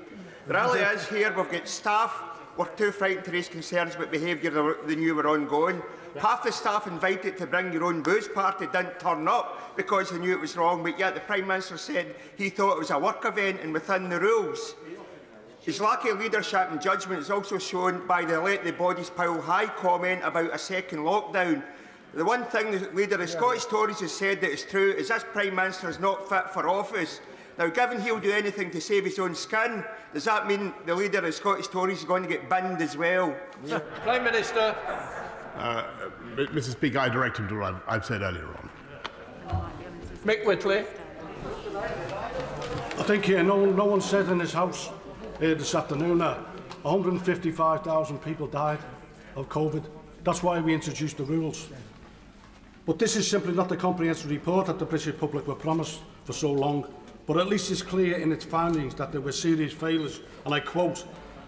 The reality is here we've got staff were too frightened to raise concerns about behaviour they knew were ongoing. Half the staff invited to bring your own booze party didn't turn up because they knew it was wrong, but yet the Prime Minister said he thought it was a work event and within the rules. His lack of leadership and judgment is also shown by the let the bodies pile high comment about a second lockdown. The one thing the leader of the Scottish Tories has said that is true is this Prime Minister is not fit for office. Now, given he'll do anything to save his own skin, does that mean the leader of the Scottish Tories is going to get binned as well? Prime Minister. Mr. Speaker, I direct him to what I've said earlier on. Mick Whitley. I think no one said in this House this afternoon that 155,000 people died of COVID. That's why we introduced the rules. But this is simply not the comprehensive report that the British public were promised for so long. But at least it's clear in its findings that there were serious failures, and I quote,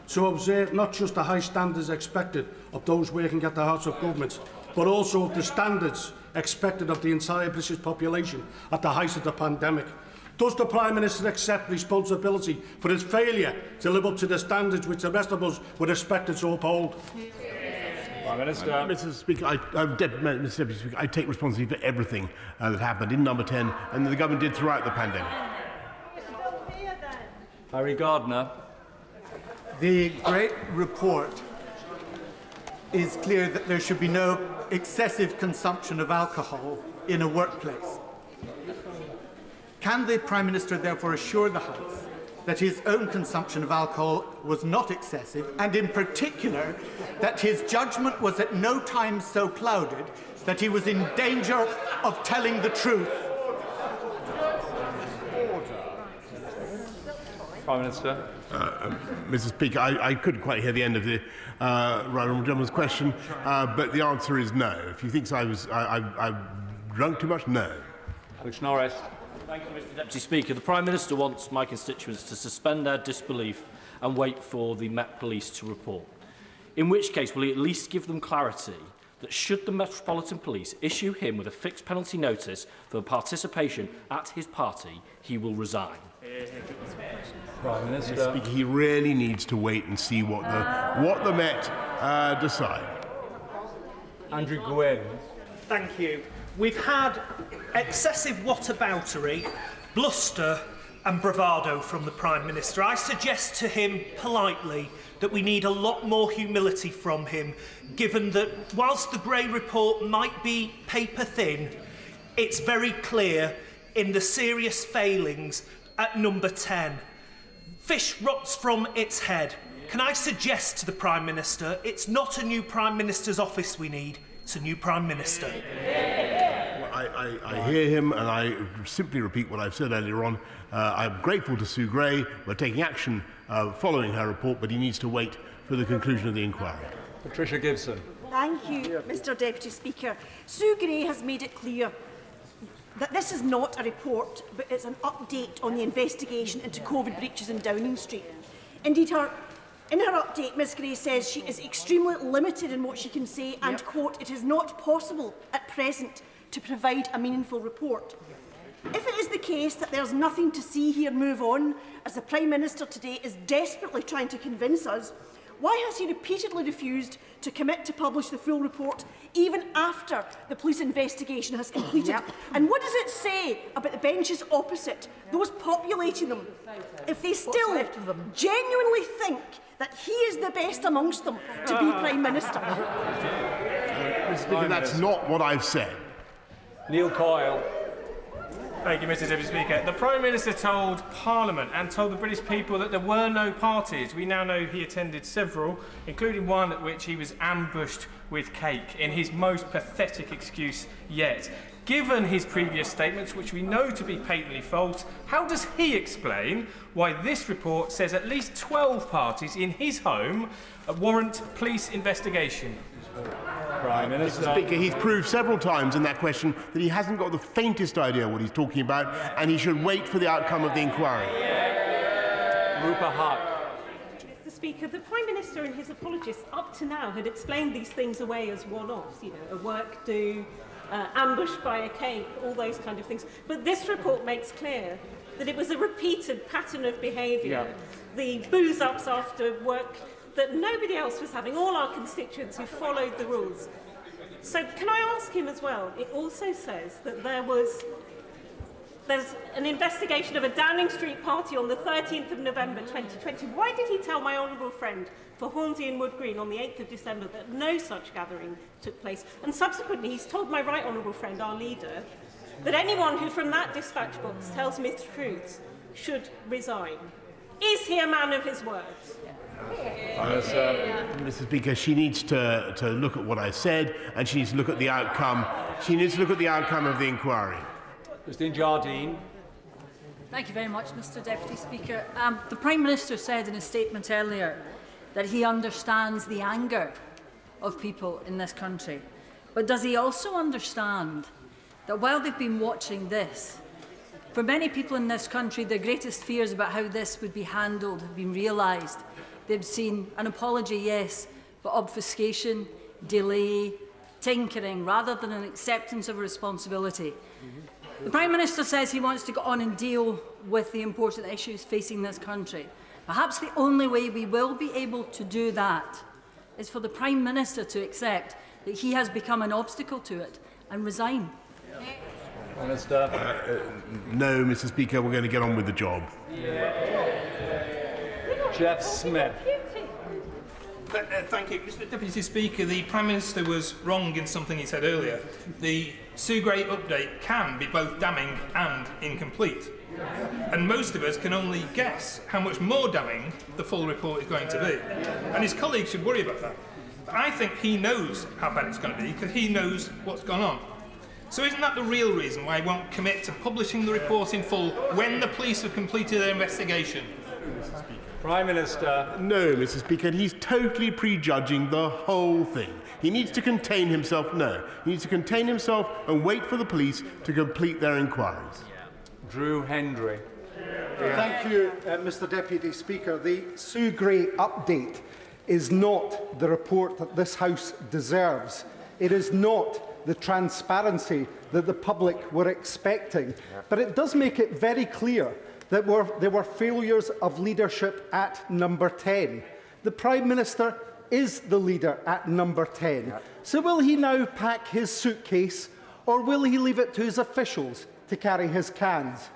to observe not just the high standards expected of those working at the House of Government, but also the standards expected of the entire British population at the height of the pandemic. Does the Prime Minister accept responsibility for his failure to live up to the standards which the rest of us were expected to uphold? Prime Minister. Mr. Speaker, Mr. Deputy Speaker, I take responsibility for everything that happened in Number 10 and that the government did throughout the pandemic. Harry Gardner. The Great Report is clear that there should be no excessive consumption of alcohol in a workplace. Can the Prime Minister therefore assure the House that his own consumption of alcohol was not excessive, and in particular that his judgment was at no time so clouded that he was in danger of telling the truth? Prime Minister. Mr. Speaker, I couldn't quite hear the end of the right honourable gentleman's question, but the answer is no. If he thinks I drunk too much, no. Alex Norris. Thank you, Mr. Deputy Speaker. The Prime Minister wants my constituents to suspend their disbelief and wait for the Met Police to report. In which case, will he at least give them clarity that should the Metropolitan Police issue him with a fixed penalty notice for participation at his party, he will resign? Prime Minister. Mr. Speaker, he really needs to wait and see what the Met decide. Andrew Gwynn. Thank you. We've had excessive whataboutery, bluster and bravado from the Prime Minister. I suggest to him politely that we need a lot more humility from him, given that whilst the Gray report might be paper thin, it's very clear in the serious failings at number 10. Fish rots from its head. Can I suggest to the Prime Minister it's not a new Prime Minister's office we need, it's a new Prime Minister. I hear him, and I simply repeat what I've said earlier on. I'm grateful to Sue Gray. We're taking action following her report, but he needs to wait for the conclusion of the inquiry. Patricia Gibson. Thank you, Mr. Deputy Speaker. Sue Gray has made it clear that this is not a report, but it's an update on the investigation into COVID breaches in Downing Street. Indeed, in her update, Ms Gray says she is extremely limited in what she can say and, quote, "It is not possible at present to provide a meaningful report." If it is the case that there's nothing to see here, move on, as the Prime Minister today is desperately trying to convince us, why has he repeatedly refused to commit to publish the full report even after the police investigation has completed? And what does it say about the benches opposite, those populating them, if they still genuinely think that he is the best amongst them to be Prime Minister? Mr. Speaker, that's not what I've said. Neil Coyle. Thank you, Mr. Deputy Speaker. The Prime Minister told Parliament and told the British people that there were no parties. We now know he attended several, including one at which he was ambushed with cake, in his most pathetic excuse yet. Given his previous statements, which we know to be patently false, how does he explain why this report says at least 12 parties in his home warrant police investigation? Prime Minister. Mr. Speaker, he's proved several times in that question that he hasn't got the faintest idea what he's talking about, and he should wait for the outcome of the inquiry. Rupa Huq. Mr. Speaker, the Prime Minister and his apologists up to now had explained these things away as one-offs, a work do, ambushed by a cake, all those kind of things. But this report makes clear that it was a repeated pattern of behaviour. The booze-ups after work that nobody else was having, all our constituents who followed the rules. So can I ask him as well, it also says that there's an investigation of a Downing Street party on the 13th of November 2020. Why did he tell my honourable friend for Hornsey and Wood Green on the 8th of December that no such gathering took place? And subsequently, he's told my right honourable friend, our leader, that anyone who from that dispatch box tells mistruths should resign. Is he a man of his words? Mr. Speaker, she needs to look at what I said, and she needs to look at the outcome. She needs to look at the outcome of the inquiry. Christine Jardine. Thank you very much, Mr. Deputy Speaker. The Prime Minister said in a statement earlier that he understands the anger of people in this country. But does he also understand that while they've been watching this, for many people in this country, their greatest fears about how this would be handled have been realised. They've seen an apology, yes, but obfuscation, delay, tinkering, rather than an acceptance of a responsibility. The Prime Minister says he wants to go on and deal with the important issues facing this country. Perhaps the only way we will be able to do that is for the Prime Minister to accept that he has become an obstacle to it and resign. Minister. No, Mr. Speaker, we're going to get on with the job. Jeff Smith. Thank you. Mr. Deputy Speaker, the Prime Minister was wrong in something he said earlier. The Sue Gray update can be both damning and incomplete. And most of us can only guess how much more damning the full report is going to be. And his colleagues should worry about that. But I think he knows how bad it's going to be because he knows what's gone on. So isn't that the real reason why he won't commit to publishing the report in full when the police have completed their investigation? Prime Minister. No, Mr. Speaker, he's totally prejudging the whole thing. He needs to contain himself. No, he needs to contain himself and wait for the police to complete their inquiries. Drew Hendry. Thank you, Mr. Deputy Speaker. The Sue Gray update is not the report that this House deserves. It is not the transparency that the public were expecting. But it does make it very clear that there were failures of leadership at number 10. The Prime Minister is the leader at number 10. So will he now pack his suitcase, or will he leave it to his officials to carry his cans?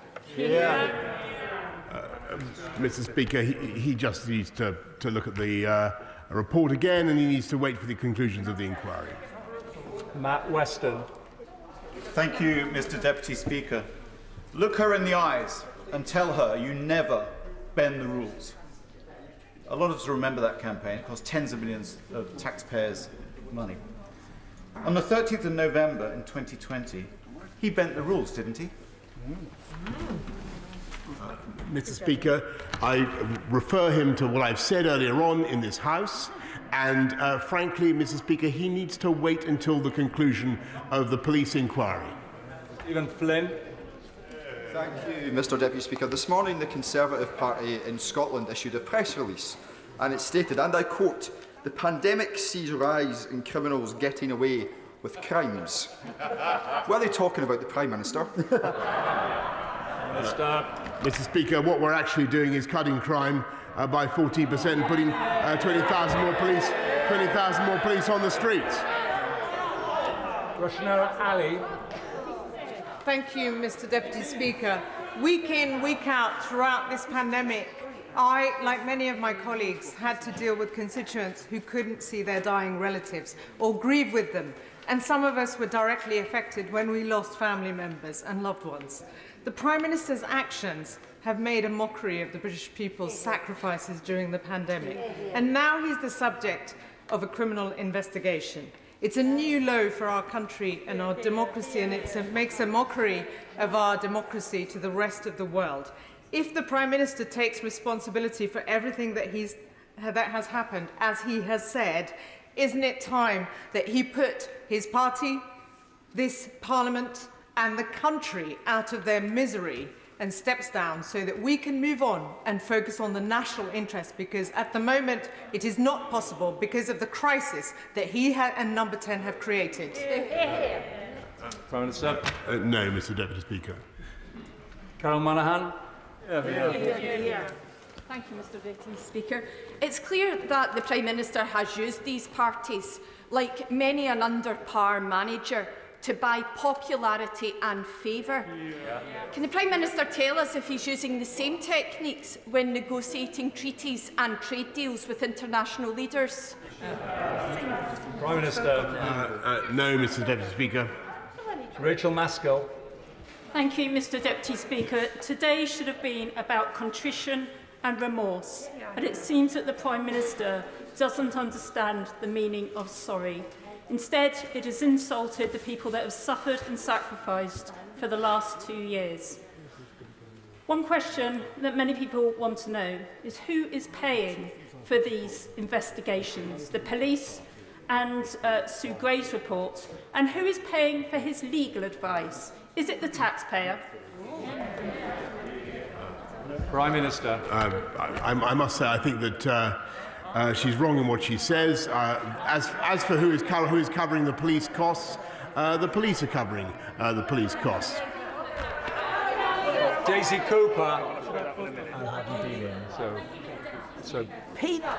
Mr. Speaker, he just needs to look at the report again, and he needs to wait for the conclusions of the inquiry. Matt Weston. Thank you, Mr. Deputy Speaker. Look her in the eyes and tell her you never bend the rules. A lot of us remember that campaign. It cost tens of millions of taxpayers' money. On the 13th of November in 2020, he bent the rules, didn't he? Mr. Speaker, I refer him to what I've said earlier on in this House, and frankly, Mr. Speaker, he needs to wait until the conclusion of the police inquiry. Stephen Flynn. Thank you, Mr. Deputy Speaker. This morning, the Conservative Party in Scotland issued a press release, and it stated, and I quote, "The pandemic sees a rise in criminals getting away with crimes." Were they talking about the Prime Minister? Mr. Speaker, what we're actually doing is cutting crime by 14% and putting 20,000 more police on the streets. Roshanara Ali. Thank you, Mr. Deputy Speaker. Week in, week out, throughout this pandemic, I, like many of my colleagues, had to deal with constituents who couldn't see their dying relatives or grieve with them. And some of us were directly affected when we lost family members and loved ones. The Prime Minister's actions have made a mockery of the British people's sacrifices during the pandemic. And now he's the subject of a criminal investigation. It's a new low for our country and our democracy, and it makes a mockery of our democracy to the rest of the world. If the Prime Minister takes responsibility for everything that has happened, as he has said, isn't it time that he put his party, this Parliament and the country out of their misery and steps down so that we can move on and focus on the national interest, because at the moment it is not possible because of the crisis that he and Number 10 have created. Prime Minister. No, Mr. Deputy Speaker. Carol Monaghan. Thank you, Mr. Deputy Speaker. It's clear that the Prime Minister has used these parties, like many an under-par manager, to buy popularity and favour. Can the Prime Minister tell us if he's using the same techniques when negotiating treaties and trade deals with international leaders? Prime Minister. No, Mr. Deputy Speaker. Rachel Maskell. Thank you, Mr. Deputy Speaker. Today should have been about contrition and remorse, but it seems that the Prime Minister doesn't understand the meaning of sorry. Instead, it has insulted the people that have suffered and sacrificed for the last 2 years. One question that many people want to know is who is paying for these investigations, the police and Sue Gray's report, and who is paying for his legal advice? Is it the taxpayer? Prime Minister. I must say, I think that she's wrong in what she says. As for who is covering the police costs, the police are covering the police costs. Daisy Cooper. So Peter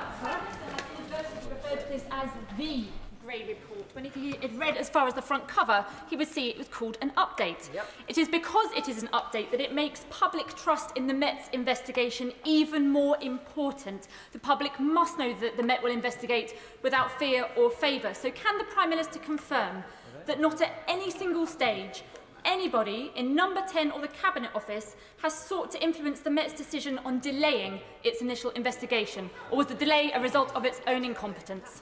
referred to this as the Gray report. When if he had read as far as the front cover, he would see it was called an update. It is because it is an update that it makes public trust in the Met's investigation even more important. The public must know that the Met will investigate without fear or favour. So can the Prime Minister confirm that not at any single stage anybody in Number 10 or the Cabinet Office has sought to influence the Met's decision on delaying its initial investigation, or was the delay a result of its own incompetence?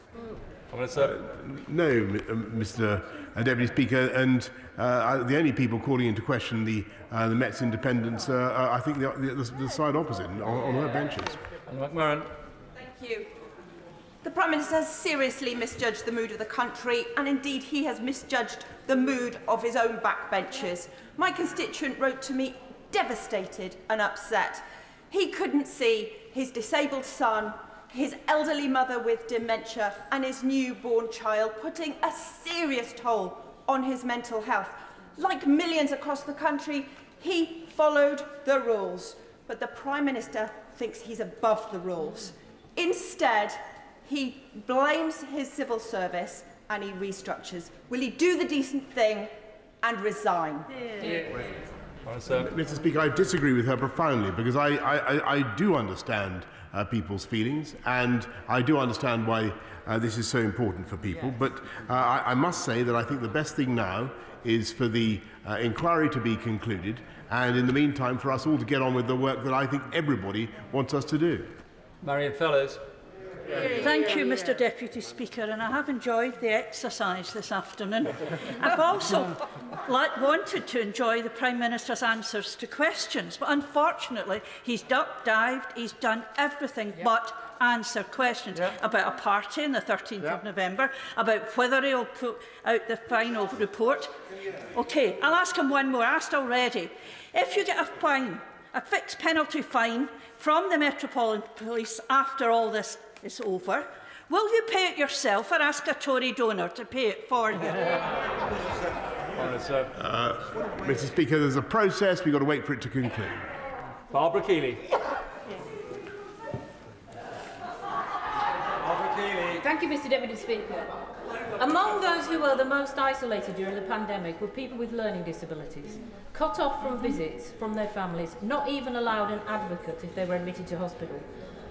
No, Mr. Deputy Speaker, and the only people calling into question the Met's independence are, I think, the side opposite on her benches. Thank you. The Prime Minister has seriously misjudged the mood of the country, and indeed he has misjudged the mood of his own backbenchers. My constituent wrote to me devastated and upset. He couldn't see his disabled son, his elderly mother with dementia and his newborn child putting a serious toll on his mental health. Like millions across the country, he followed the rules, but the Prime Minister thinks he's above the rules. Instead, he blames his civil service and he restructures. Will he do the decent thing and resign? Mr. Speaker, I disagree with her profoundly, because I do understand people's feelings, and I do understand why this is so important for people. But I must say that I think the best thing now is for the inquiry to be concluded, and in the meantime for us all to get on with the work that I think everybody wants us to do. Marion Fellows. Thank you, Mr. Deputy Speaker, and I have enjoyed the exercise this afternoon. I've also wanted to enjoy the Prime Minister's answers to questions, but unfortunately he's duck-dived, he's done everything but answer questions about a party on the 13th of November, about whether he'll put out the final report. OK, I'll ask him one more. I asked already. If you get a fine, a fixed penalty fine from the Metropolitan Police after all this is over, will you pay it yourself or ask a Tory donor to pay it for you? Mr. Speaker, there's a process. We've got to wait for it to conclude. Barbara Keeley. Thank you, Mr. Deputy Speaker. Among those who were the most isolated during the pandemic were people with learning disabilities, cut off from visits from their families, not even allowed an advocate if they were admitted to hospital.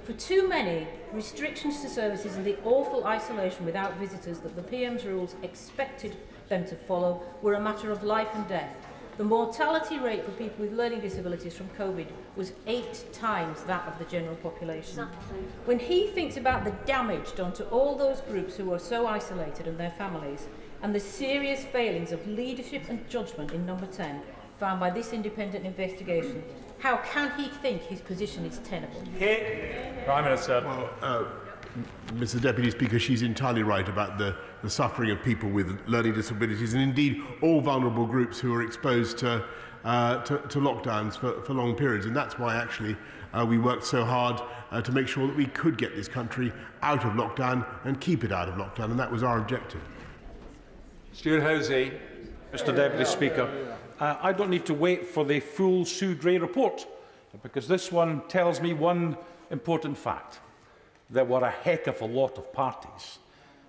For too many, restrictions to services and the awful isolation without visitors that the PM's rules expected them to follow were a matter of life and death. The mortality rate for people with learning disabilities from COVID was 8 times that of the general population. When he thinks about the damage done to all those groups who were so isolated and their families, and the serious failings of leadership and judgment in number 10 found by this independent investigation, how can he think his position is tenable? Prime Minister. Well, Mr. Deputy Speaker, she's entirely right about the suffering of people with learning disabilities, and indeed all vulnerable groups who are exposed to lockdowns for long periods. And that's why actually we worked so hard to make sure that we could get this country out of lockdown and keep it out of lockdown, and that was our objective. Stuart Hosey. Mr. Deputy Speaker, I don't need to wait for the full Sue Gray report, because this one tells me one important fact. There were a heck of a lot of parties.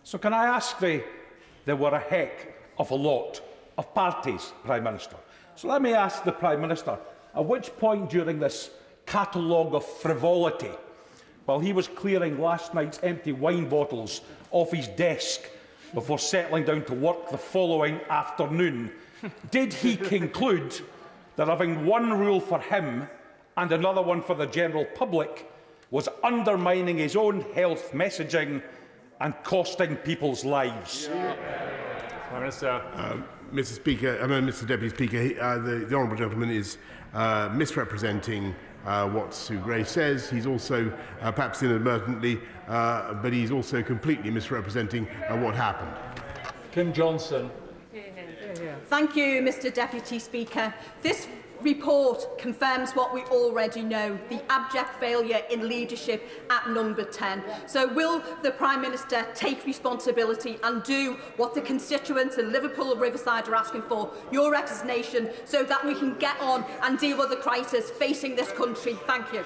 So can I ask there were a heck of a lot of parties, Prime Minister. So let me ask the Prime Minister, at which point during this catalogue of frivolity, while he was clearing last night's empty wine bottles off his desk before settling down to work the following afternoon, did he conclude that having one rule for him and another one for the general public was undermining his own health messaging and costing people's lives? Mr. Speaker, Mr. Deputy Speaker, the honourable gentleman is misrepresenting what Sue Gray says. He's also, perhaps inadvertently, but he's also completely misrepresenting what happened. Kim Johnson. Thank you, Mr. Deputy Speaker. This report confirms what we already know, the abject failure in leadership at number 10. So will the Prime Minister take responsibility and do what the constituents in Liverpool and Riverside are asking for, your resignation, so that we can get on and deal with the crisis facing this country? Thank you.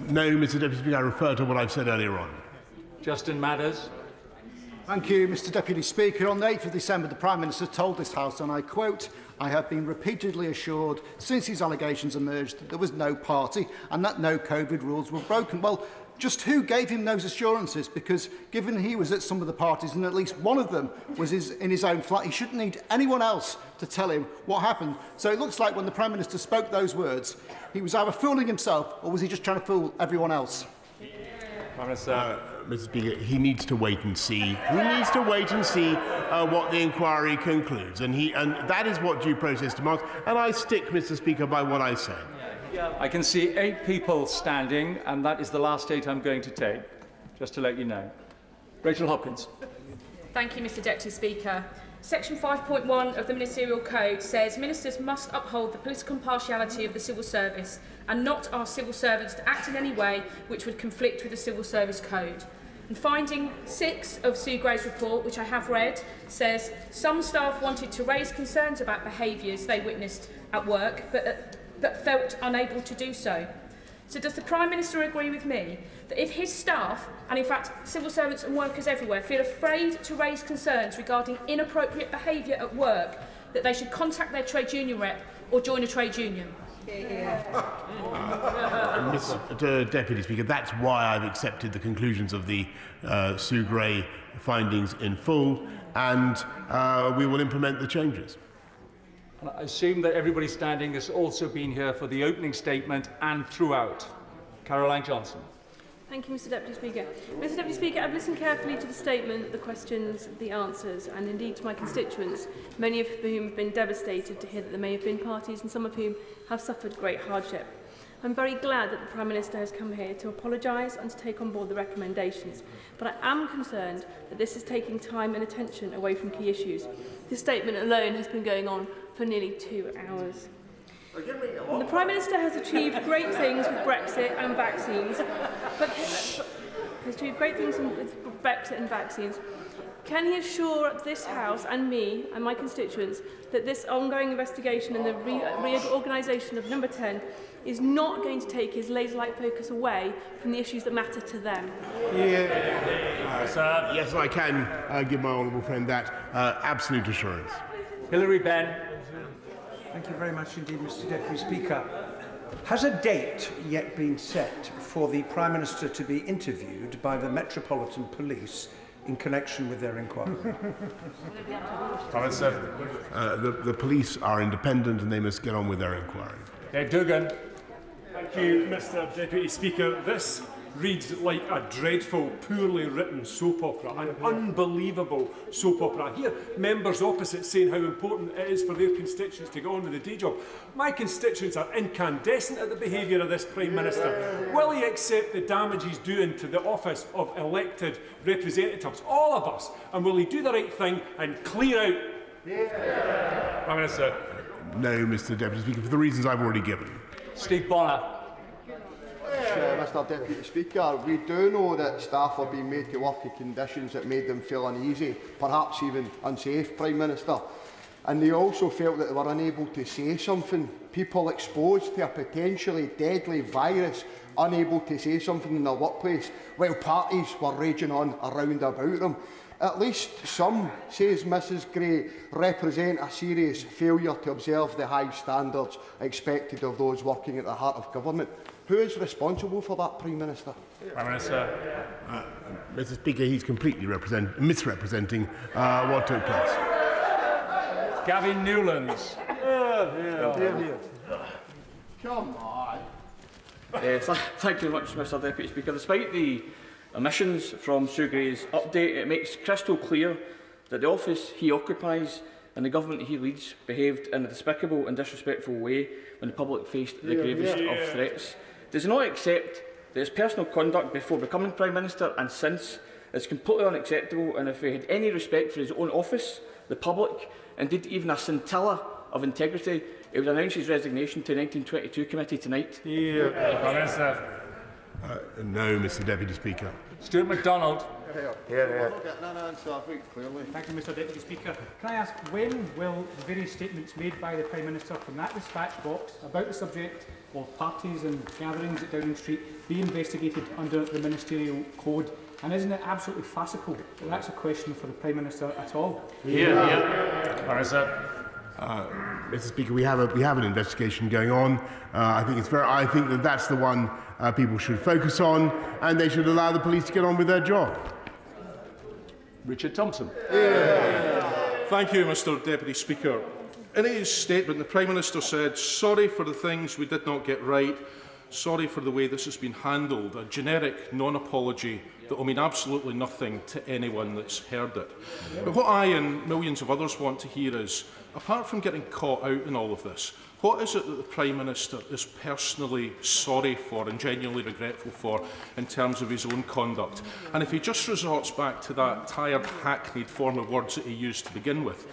No, Mr. Deputy Speaker, I refer to what I've said earlier on. Justin Matters. Thank you, Mr. Deputy Speaker. On the 8th of December, the Prime Minister told this House, and I quote, "I have been repeatedly assured since these allegations emerged that there was no party and that no COVID rules were broken." Well, just who gave him those assurances? Because given he was at some of the parties and at least one of them was in his own flat, he shouldn't need anyone else to tell him what happened. So it looks like when the Prime Minister spoke those words, he was either fooling himself or was he just trying to fool everyone else? Mr. Speaker, he needs to wait and see. He needs to wait and see what the inquiry concludes, and that is what due process demands. And I stick, Mr. Speaker, by what I said. I can see 8 people standing, and that is the last 8 I'm going to take, just to let you know. Rachel Hopkins. Thank you, Mr. Deputy Speaker. Section 5.1 of the Ministerial Code says ministers must uphold the political impartiality of the civil service and not ask civil servants to act in any way which would conflict with the Civil Service Code. And finding 6 of Sue Gray's report, which I have read, says some staff wanted to raise concerns about behaviours they witnessed at work but felt unable to do so. So does the Prime Minister agree with me that if his staff, and in fact civil servants and workers everywhere, feel afraid to raise concerns regarding inappropriate behaviour at work, that they should contact their trade union rep or join a trade union? Mr. Deputy Speaker, that's why I've accepted the conclusions of the Sue Gray findings in full, and we will implement the changes. I assume that everybody standing has also been here for the opening statement and throughout. Caroline Johnson. Thank you, Mr. Deputy Speaker. Mr. Deputy Speaker, I've listened carefully to the statement, the questions, the answers, and indeed to my constituents, many of whom have been devastated to hear that there may have been parties and some of whom have suffered great hardship. I'm very glad that the Prime Minister has come here to apologise and to take on board the recommendations, but I am concerned that this is taking time and attention away from key issues. This statement alone has been going on for nearly 2 hours. The Prime Minister has achieved great things with Brexit and vaccines, Can he assure this House and me and my constituents that this ongoing investigation and the reorganisation of Number 10 is not going to take his laser-like focus away from the issues that matter to them? Yes, I can give my honourable friend that absolute assurance. Hilary Benn. Thank you very much indeed, Mr. Deputy Speaker. Has a date yet been set for the Prime Minister to be interviewed by the Metropolitan Police in connection with their inquiry? The police are independent and they must get on with their inquiry. Dave Dugan. Thank you, Mr. Deputy Speaker. This reads like a dreadful, poorly written soap opera, an unbelievable soap opera. I hear members opposite saying how important it is for their constituents to get on with the day job. My constituents are incandescent at the behaviour of this Prime Minister. Will he accept the damage he's doing to the office of elected representatives, all of us, and will he do the right thing and clear out? Prime Minister. No, Mr. Deputy Speaker, for the reasons I've already given. Steve Bonner. Mr. Deputy Speaker, we do know that staff are being made to work in conditions that made them feel uneasy, perhaps even unsafe, Prime Minister. And they also felt that they were unable to say something. People exposed to a potentially deadly virus, unable to say something in their workplace, while parties were raging on around about them. At least some, says Mrs Gray, represent a serious failure to observe the high standards expected of those working at the heart of government. Who is responsible for that, Prime Minister? Prime Minister. Mr. Speaker, he's completely misrepresenting what took place. Gavin Newlands. Come on. Thank you very much, Mr. Deputy Speaker. Despite the omissions from Sue Gray's update, it makes crystal clear that the office he occupies and the government he leads behaved in a despicable and disrespectful way when the public faced the gravest of threats. Does he not accept that his personal conduct before becoming Prime Minister and since is completely unacceptable, and if he had any respect for his own office, the public, indeed even a scintilla of integrity, he would announce his resignation to the 1922 committee tonight? Prime Minister. No, Mr. Deputy Speaker. Stuart MacDonald. Thank you, Mr. Deputy Speaker. Can I ask, when will the various statements made by the Prime Minister from that dispatch box about the subject of parties and gatherings at Downing Street be investigated under the Ministerial Code? And isn't it absolutely farcical that that's a question for the Prime Minister at all? Prime Minister. Mr. Speaker, we have an investigation going on. I think that's the one people should focus on, and they should allow the police to get on with their job. Richard Thompson. Thank you, Mr. Deputy Speaker. In his statement, the Prime Minister said, "Sorry for the things we did not get right. Sorry for the way this has been handled. A generic non-apology that will mean absolutely nothing to anyone that's heard it. But what I and millions of others want to hear is, apart from getting caught out in all of this, what is it that the Prime Minister is personally sorry for and genuinely regretful for in terms of his own conduct? And if he just resorts back to that tired, hackneyed form of words that he used to begin with,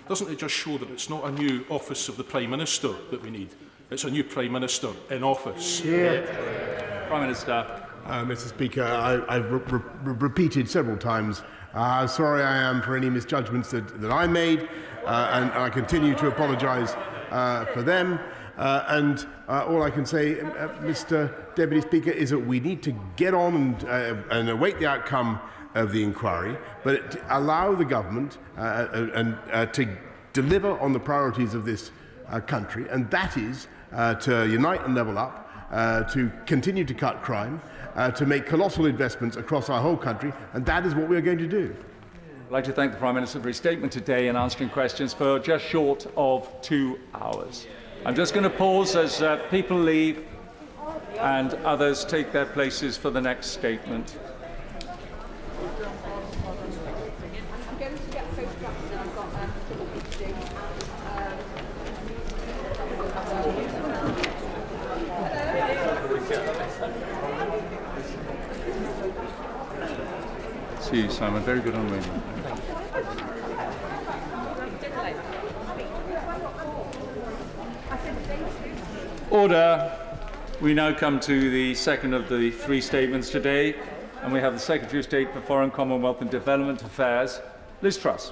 doesn't it just show that it's not a new office of the Prime Minister that we need? It's a new Prime Minister in office. Prime Minister. Mr. Speaker, I've repeated several times how sorry I am for any misjudgments that I made, and I continue to apologise for them. All I can say, Mr. Deputy Speaker, is that we need to get on and await the outcome of the inquiry, but allow the government to deliver on the priorities of this country, and that is to unite and level up, to continue to cut crime, to make colossal investments across our whole country, and that is what we are going to do. I'd like to thank the Prime Minister for his statement today and answering questions for just short of 2 hours. I'm just going to pause as people leave and others take their places for the next statement. See you, Simon. Very good on radio. Order. We now come to the second of the 3 statements today, and we have the Secretary of State for Foreign, Commonwealth and Development Affairs, Liz Truss.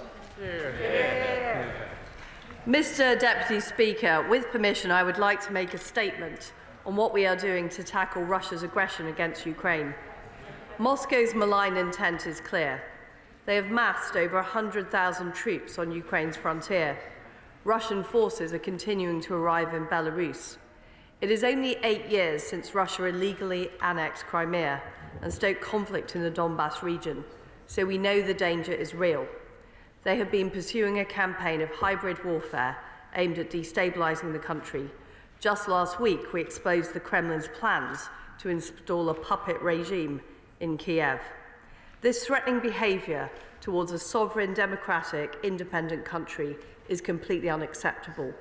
Mr. Deputy Speaker, with permission, I would like to make a statement on what we are doing to tackle Russia's aggression against Ukraine. Moscow's malign intent is clear. They have massed over 100,000 troops on Ukraine's frontier. Russian forces are continuing to arrive in Belarus. It is only 8 years since Russia illegally annexed Crimea and stoked conflict in the Donbass region, so we know the danger is real. They have been pursuing a campaign of hybrid warfare aimed at destabilising the country. Just last week, we exposed the Kremlin's plans to install a puppet regime in Kiev. This threatening behaviour towards a sovereign, democratic, independent country is completely unacceptable.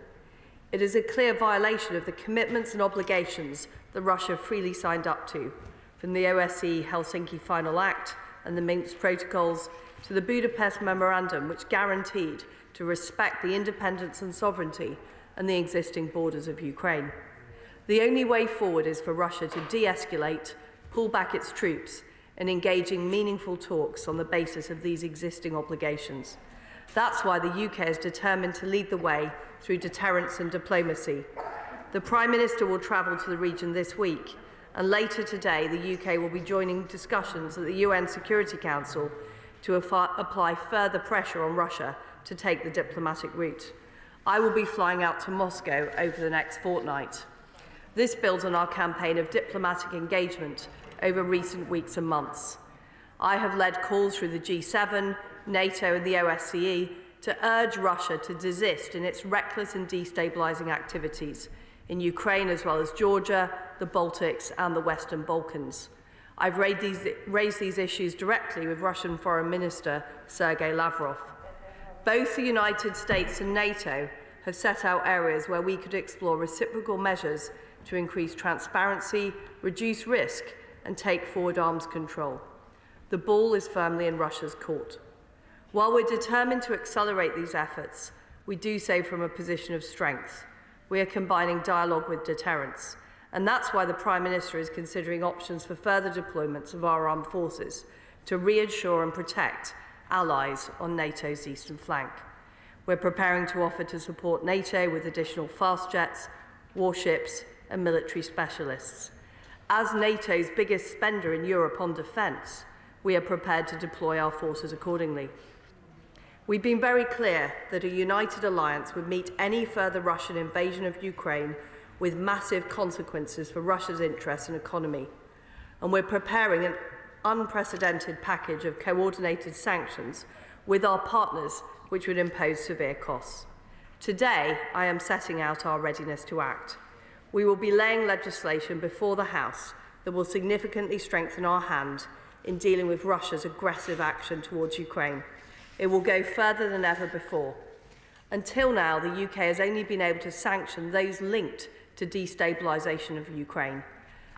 It is a clear violation of the commitments and obligations that Russia freely signed up to, from the OSCE Helsinki Final Act and the Minsk Protocols to the Budapest Memorandum, which guaranteed to respect the independence and sovereignty and the existing borders of Ukraine. The only way forward is for Russia to de-escalate, pull back its troops, and engage in meaningful talks on the basis of these existing obligations. That's why the UK is determined to lead the way through deterrence and diplomacy. The Prime Minister will travel to the region this week, and later today the UK will be joining discussions at the UN Security Council to apply further pressure on Russia to take the diplomatic route. I will be flying out to Moscow over the next fortnight. This builds on our campaign of diplomatic engagement over recent weeks and months. I have led calls through the G7, NATO and the OSCE to urge Russia to desist in its reckless and destabilising activities in Ukraine as well as Georgia, the Baltics and the Western Balkans. I've raised these issues directly with Russian Foreign Minister Sergei Lavrov. Both the United States and NATO have set out areas where we could explore reciprocal measures to increase transparency, reduce risk and take forward arms control. The ball is firmly in Russia's court. While we're determined to accelerate these efforts, we do so from a position of strength. We are combining dialogue with deterrence, and that's why the Prime Minister is considering options for further deployments of our armed forces to reassure and protect allies on NATO's eastern flank. We're preparing to offer to support NATO with additional fast jets, warships and military specialists. As NATO's biggest spender in Europe on defence, we are prepared to deploy our forces accordingly. We've been very clear that a united alliance would meet any further Russian invasion of Ukraine with massive consequences for Russia's interests and economy. And we're preparing an unprecedented package of coordinated sanctions with our partners, which would impose severe costs. Today, I am setting out our readiness to act. We will be laying legislation before the House that will significantly strengthen our hand in dealing with Russia's aggressive action towards Ukraine. It will go further than ever before. Until now, the UK has only been able to sanction those linked to destabilisation of Ukraine.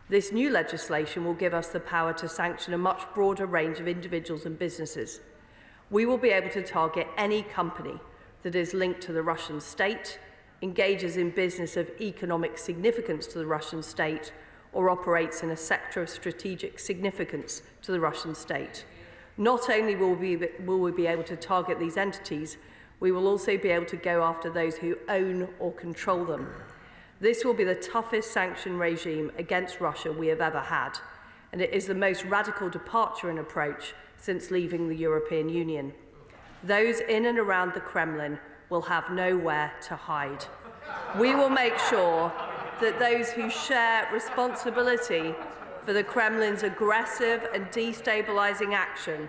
This new legislation will give us the power to sanction a much broader range of individuals and businesses. We will be able to target any company that is linked to the Russian state, engages in business of economic significance to the Russian state, or operates in a sector of strategic significance to the Russian state. Not only will we be able to target these entities, we will also be able to go after those who own or control them. This will be the toughest sanction regime against Russia we have ever had, and it is the most radical departure in approach since leaving the European Union. Those in and around the Kremlin will have nowhere to hide. We will make sure that those who share responsibility for the Kremlin's aggressive and destabilising action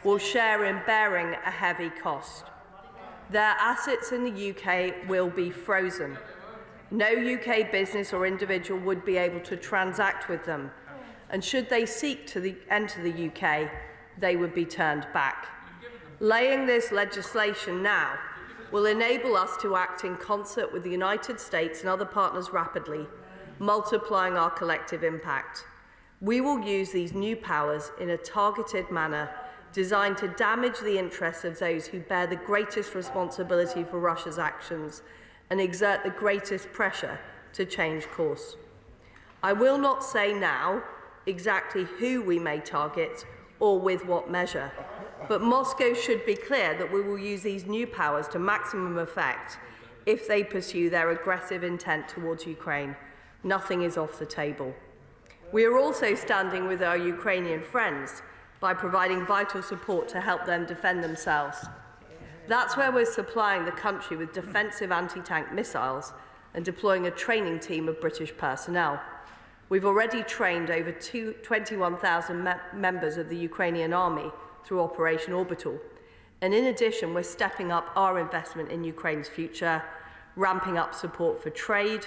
will share in bearing a heavy cost. Their assets in the UK will be frozen. No UK business or individual would be able to transact with them, and should they seek to enter the UK, they would be turned back. Laying this legislation now will enable us to act in concert with the United States and other partners rapidly, multiplying our collective impact. We will use these new powers in a targeted manner designed to damage the interests of those who bear the greatest responsibility for Russia's actions and exert the greatest pressure to change course. I will not say now exactly who we may target or with what measure, but Moscow should be clear that we will use these new powers to maximum effect if they pursue their aggressive intent towards Ukraine. Nothing is off the table. We are also standing with our Ukrainian friends by providing vital support to help them defend themselves. That's where we're supplying the country with defensive anti-tank missiles and deploying a training team of British personnel. We've already trained over 21,000 members of the Ukrainian army through Operation Orbital. And in addition, we're stepping up our investment in Ukraine's future, ramping up support for trade,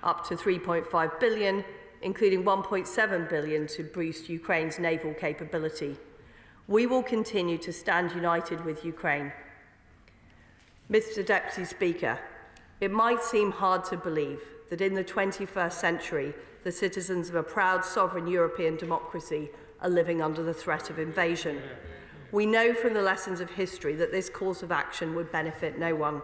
up to $3.5 billion, including $1.7 billion to boost Ukraine's naval capability. We will continue to stand united with Ukraine. Mr. Deputy Speaker, it might seem hard to believe that in the 21st century, the citizens of a proud sovereign European democracy are living under the threat of invasion. We know from the lessons of history that this course of action would benefit no one.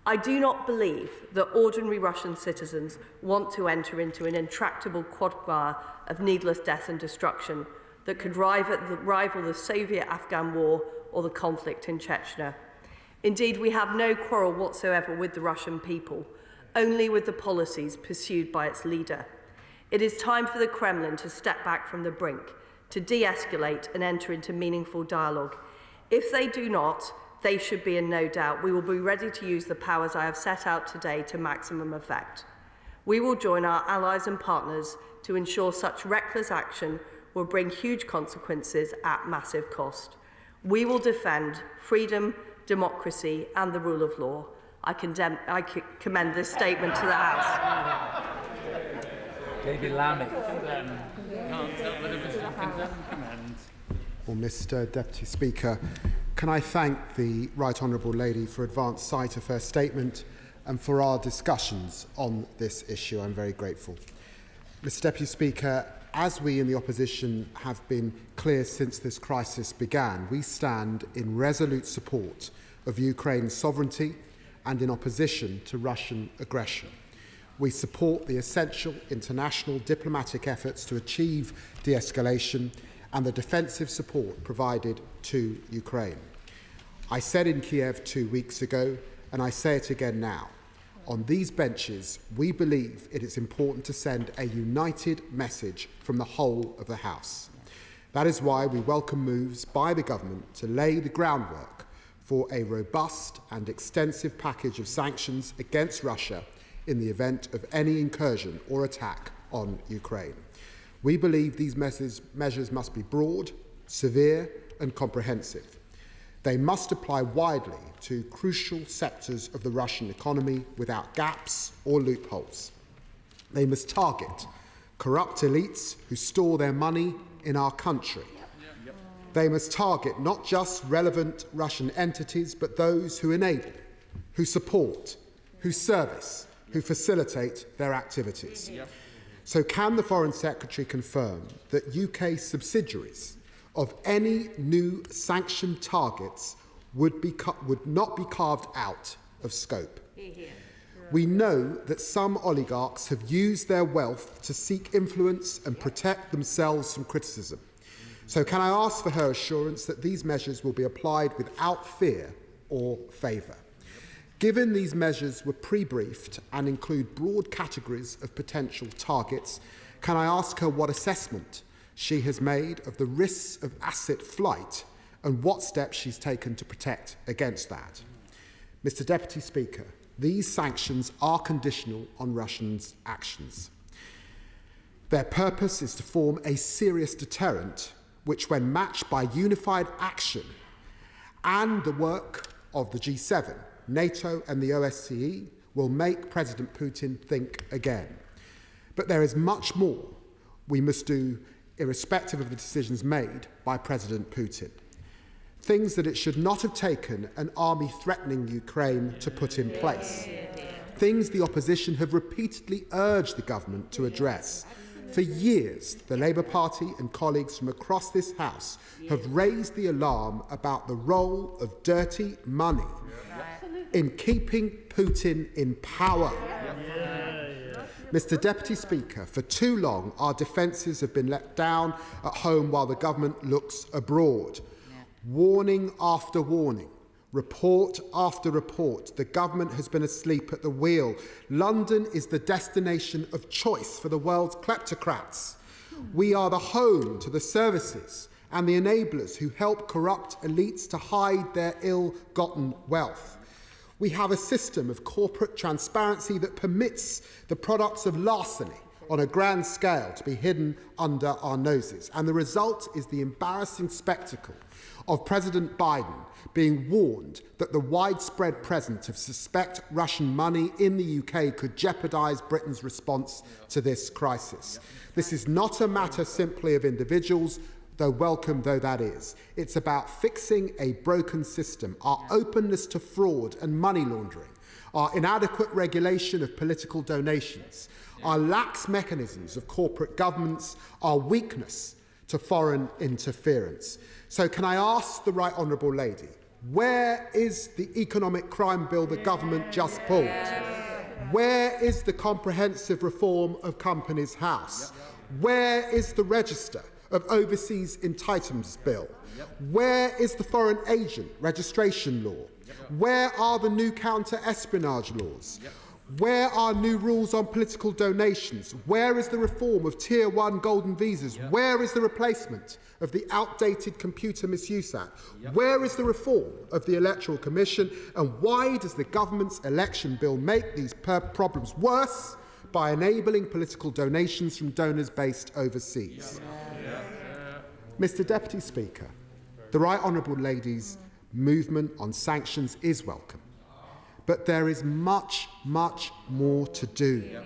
I do not believe that ordinary Russian citizens want to enter into an intractable quagmire of needless death and destruction that could rival the Soviet-Afghan war or the conflict in Chechnya. Indeed, we have no quarrel whatsoever with the Russian people, only with the policies pursued by its leader. It is time for the Kremlin to step back from the brink, to de-escalate and enter into meaningful dialogue. If they do not, they should be in no doubt we will be ready to use the powers I have set out today to maximum effect. We will join our allies and partners to ensure such reckless action will bring huge consequences at massive cost. We will defend freedom, democracy and the rule of law. I commend this statement to the House. David Lammy. Well, Mr. Deputy Speaker, can I thank the Right Honourable Lady for advance sight of her statement and for our discussions on this issue. I'm very grateful. Mr. Deputy Speaker, as we in the opposition have been clear since this crisis began, we stand in resolute support of Ukraine's sovereignty and in opposition to Russian aggression. We support the essential international diplomatic efforts to achieve de-escalation and the defensive support provided to Ukraine. I said in Kiev 2 weeks ago, and I say it again now, on these benches, we believe it is important to send a united message from the whole of the House. That is why we welcome moves by the government to lay the groundwork for a robust and extensive package of sanctions against Russia in the event of any incursion or attack on Ukraine. We believe these measures must be broad, severe and comprehensive. They must apply widely to crucial sectors of the Russian economy without gaps or loopholes. They must target corrupt elites who store their money in our country. They must target not just relevant Russian entities, but those who enable, who support, who service, who facilitate their activities. So can the Foreign Secretary confirm that UK subsidiaries of any new sanctioned targets would not be carved out of scope? We know that some oligarchs have used their wealth to seek influence and protect themselves from criticism. So can I ask for her assurance that these measures will be applied without fear or favour? Given these measures were pre-briefed and include broad categories of potential targets, can I ask her what assessment she has made of the risks of asset flight and what steps she's taken to protect against that? Mr. Deputy Speaker, these sanctions are conditional on Russians' actions. Their purpose is to form a serious deterrent which, when matched by unified action and the work of the G7, NATO and the OSCE, will make President Putin think again. But there is much more we must do irrespective of the decisions made by President Putin. Things that it should not have taken an army threatening Ukraine to put in place. Things the opposition have repeatedly urged the government to address. For years, the Labour Party and colleagues from across this House have raised the alarm about the role of dirty money in keeping Putin in power. Mr. Deputy Speaker, for too long our defences have been let down at home while the government looks abroad. Warning after warning, report after report, the government has been asleep at the wheel. London is the destination of choice for the world's kleptocrats. We are the home to the services and the enablers who help corrupt elites to hide their ill-gotten wealth. We have a system of corporate transparency that permits the products of larceny on a grand scale to be hidden under our noses. And the result is the embarrassing spectacle of President Biden being warned that the widespread presence of suspect Russian money in the UK could jeopardise Britain's response to this crisis. This is not a matter simply of individuals, though welcome though that is. It's about fixing a broken system, our openness to fraud and money laundering, our inadequate regulation of political donations, our lax mechanisms of corporate governance, our weakness to foreign interference. So can I ask the Right Honourable Lady, where is the economic crime bill the government just pulled? Where is the comprehensive reform of Companies House? Where is the register of overseas entitlements bill? Where is the foreign agent registration law? Where are the new counter-espionage laws? Where are new rules on political donations? Where is the reform of Tier 1 golden visas? Where is the replacement of the outdated Computer Misuse Act? Where is the reform of the Electoral Commission? And why does the government's election bill make these problems worse by enabling political donations from donors based overseas? Mr. Deputy Speaker, the Right Honourable Lady's movement on sanctions is welcome. But there is much, much more to do.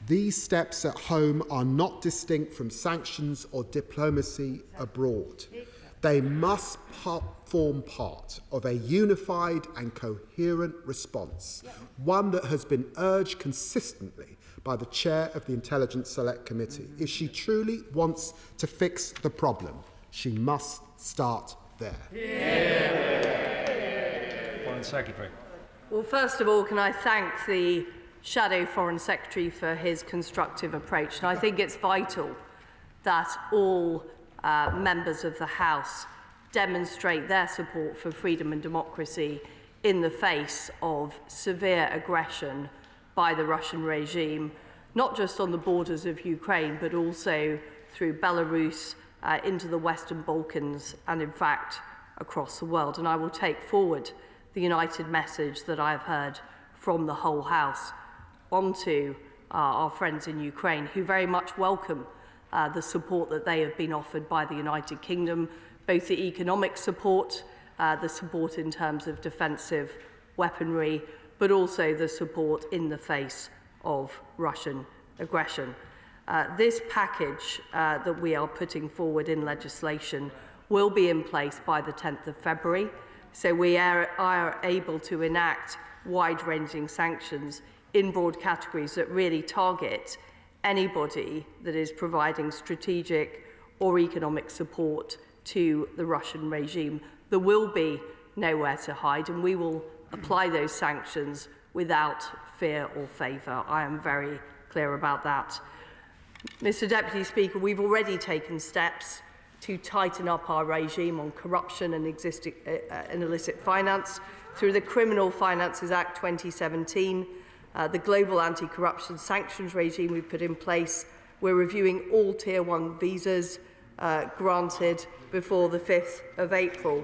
These steps at home are not distinct from sanctions or diplomacy abroad. They must form part of a unified and coherent response, one that has been urged consistently by the chair of the Intelligence Select Committee. If she truly wants to fix the problem, she must start there. Foreign Secretary. Well, first of all, can I thank the Shadow Foreign Secretary for his constructive approach. And I think it's vital that all members of the House demonstrate their support for freedom and democracy in the face of severe aggression by the Russian regime, not just on the borders of Ukraine, but also through Belarus, into the Western Balkans, and in fact, across the world. And I will take forward the united message that I have heard from the whole House onto our friends in Ukraine, who very much welcome the support that they have been offered by the United Kingdom, both the economic support, the support in terms of defensive weaponry, but also the support in the face of Russian aggression. This package that we are putting forward in legislation will be in place by the 10th of February, so we are able to enact wide-ranging sanctions in broad categories that really target anybody that is providing strategic or economic support to the Russian regime. There will be nowhere to hide, and we will apply those sanctions without fear or favour. I am very clear about that. Mr Deputy Speaker, we've already taken steps to tighten up our regime on corruption and illicit finance through the Criminal Finances Act 2017, the global anti-corruption sanctions regime we've put in place. We're reviewing all Tier 1 visas granted before the 5th of April.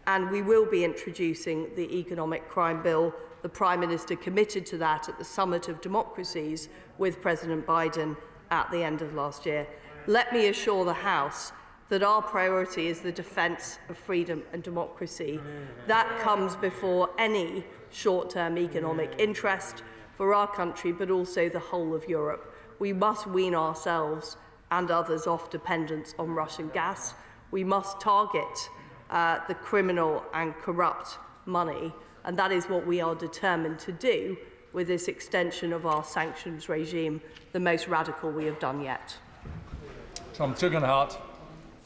And we will be introducing the Economic Crime Bill. The Prime Minister committed to that at the Summit of Democracies with President Biden at the end of last year. Let me assure the House that our priority is the defence of freedom and democracy. That comes before any short-term economic interest for our country, but also the whole of Europe. We must wean ourselves and others off dependence on Russian gas. We must target the criminal and corrupt money, and that is what we are determined to do with this extension of our sanctions regime, the most radical we have done yet. Tom Tugendhat.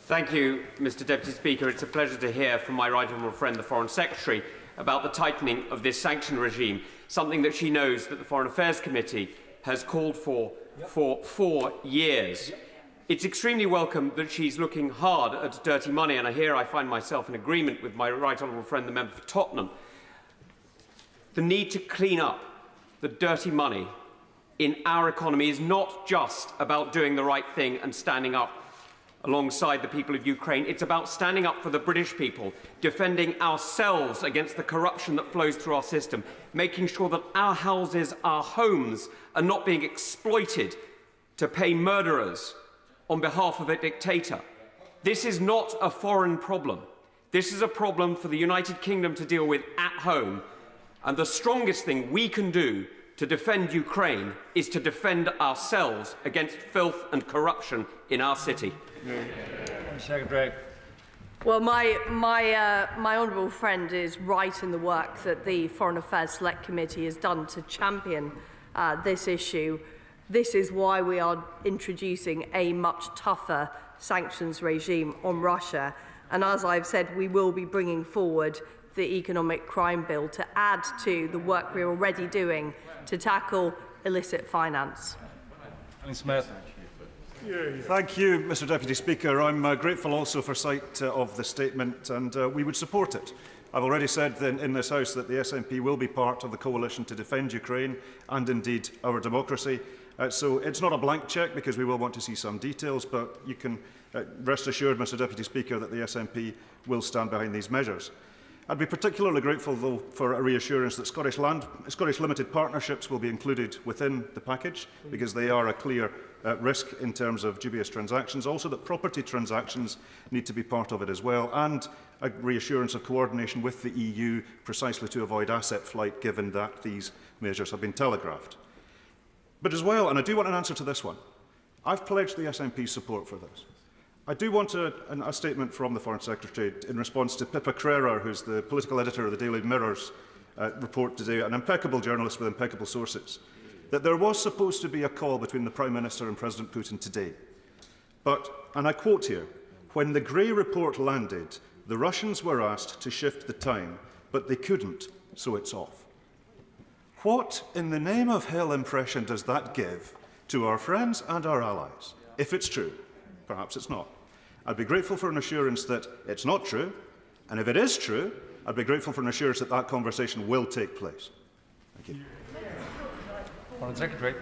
Thank you, Mr Deputy Speaker. It's a pleasure to hear from my right honourable friend, the Foreign Secretary, about the tightening of this sanction regime, something that she knows that the Foreign Affairs Committee has called for 4 years. It's extremely welcome that she's looking hard at dirty money, and I find myself in agreement with my right honourable friend, the member for Tottenham. The need to clean up the dirty money in our economy is not just about doing the right thing and standing up alongside the people of Ukraine. It's about standing up for the British people, defending ourselves against the corruption that flows through our system, making sure that our houses, our homes, are not being exploited to pay murderers on behalf of a dictator. This is not a foreign problem. This is a problem for the United Kingdom to deal with at home. And the strongest thing we can do to defend Ukraine is to defend ourselves against filth and corruption in our city. Secretary. Well, my honourable friend is right in the work that the Foreign Affairs Select Committee has done to champion this issue. This is why we are introducing a much tougher sanctions regime on Russia. And as I've said, we will be bringing forward the Economic Crime Bill to add to the work we're already doing to tackle illicit finance. Alan Smith. Thank you, Mr Deputy Speaker. I'm grateful also for sight of the statement, and we would support it. I've already said in this House that the SNP will be part of the coalition to defend Ukraine and indeed our democracy. So it's not a blank cheque, because we will want to see some details, but you can rest assured, Mr Deputy Speaker, that the SNP will stand behind these measures. I'd be particularly grateful, though, for a reassurance that Scottish limited partnerships will be included within the package, because they are a clear risk in terms of dubious transactions. Also, that property transactions need to be part of it as well, and a reassurance of coordination with the EU precisely to avoid asset flight, given that these measures have been telegraphed. But as well, and I do want an answer to this one, I've pledged the SNP's support for this. I do want a statement from the Foreign Secretary in response to Pippa Crerar, who's the political editor of the Daily Mirror's report today, an impeccable journalist with impeccable sources, that there was supposed to be a call between the Prime Minister and President Putin today. But, and I quote here, when the Grey report landed, the Russians were asked to shift the time, but they couldn't, so it's off. What in the name of hell impression does that give to our friends and our allies? If it's true, perhaps it's not. I'd be grateful for an assurance that it's not true, and if it is true, I'd be grateful for an assurance that that conversation will take place. Thank you. Foreign Secretary.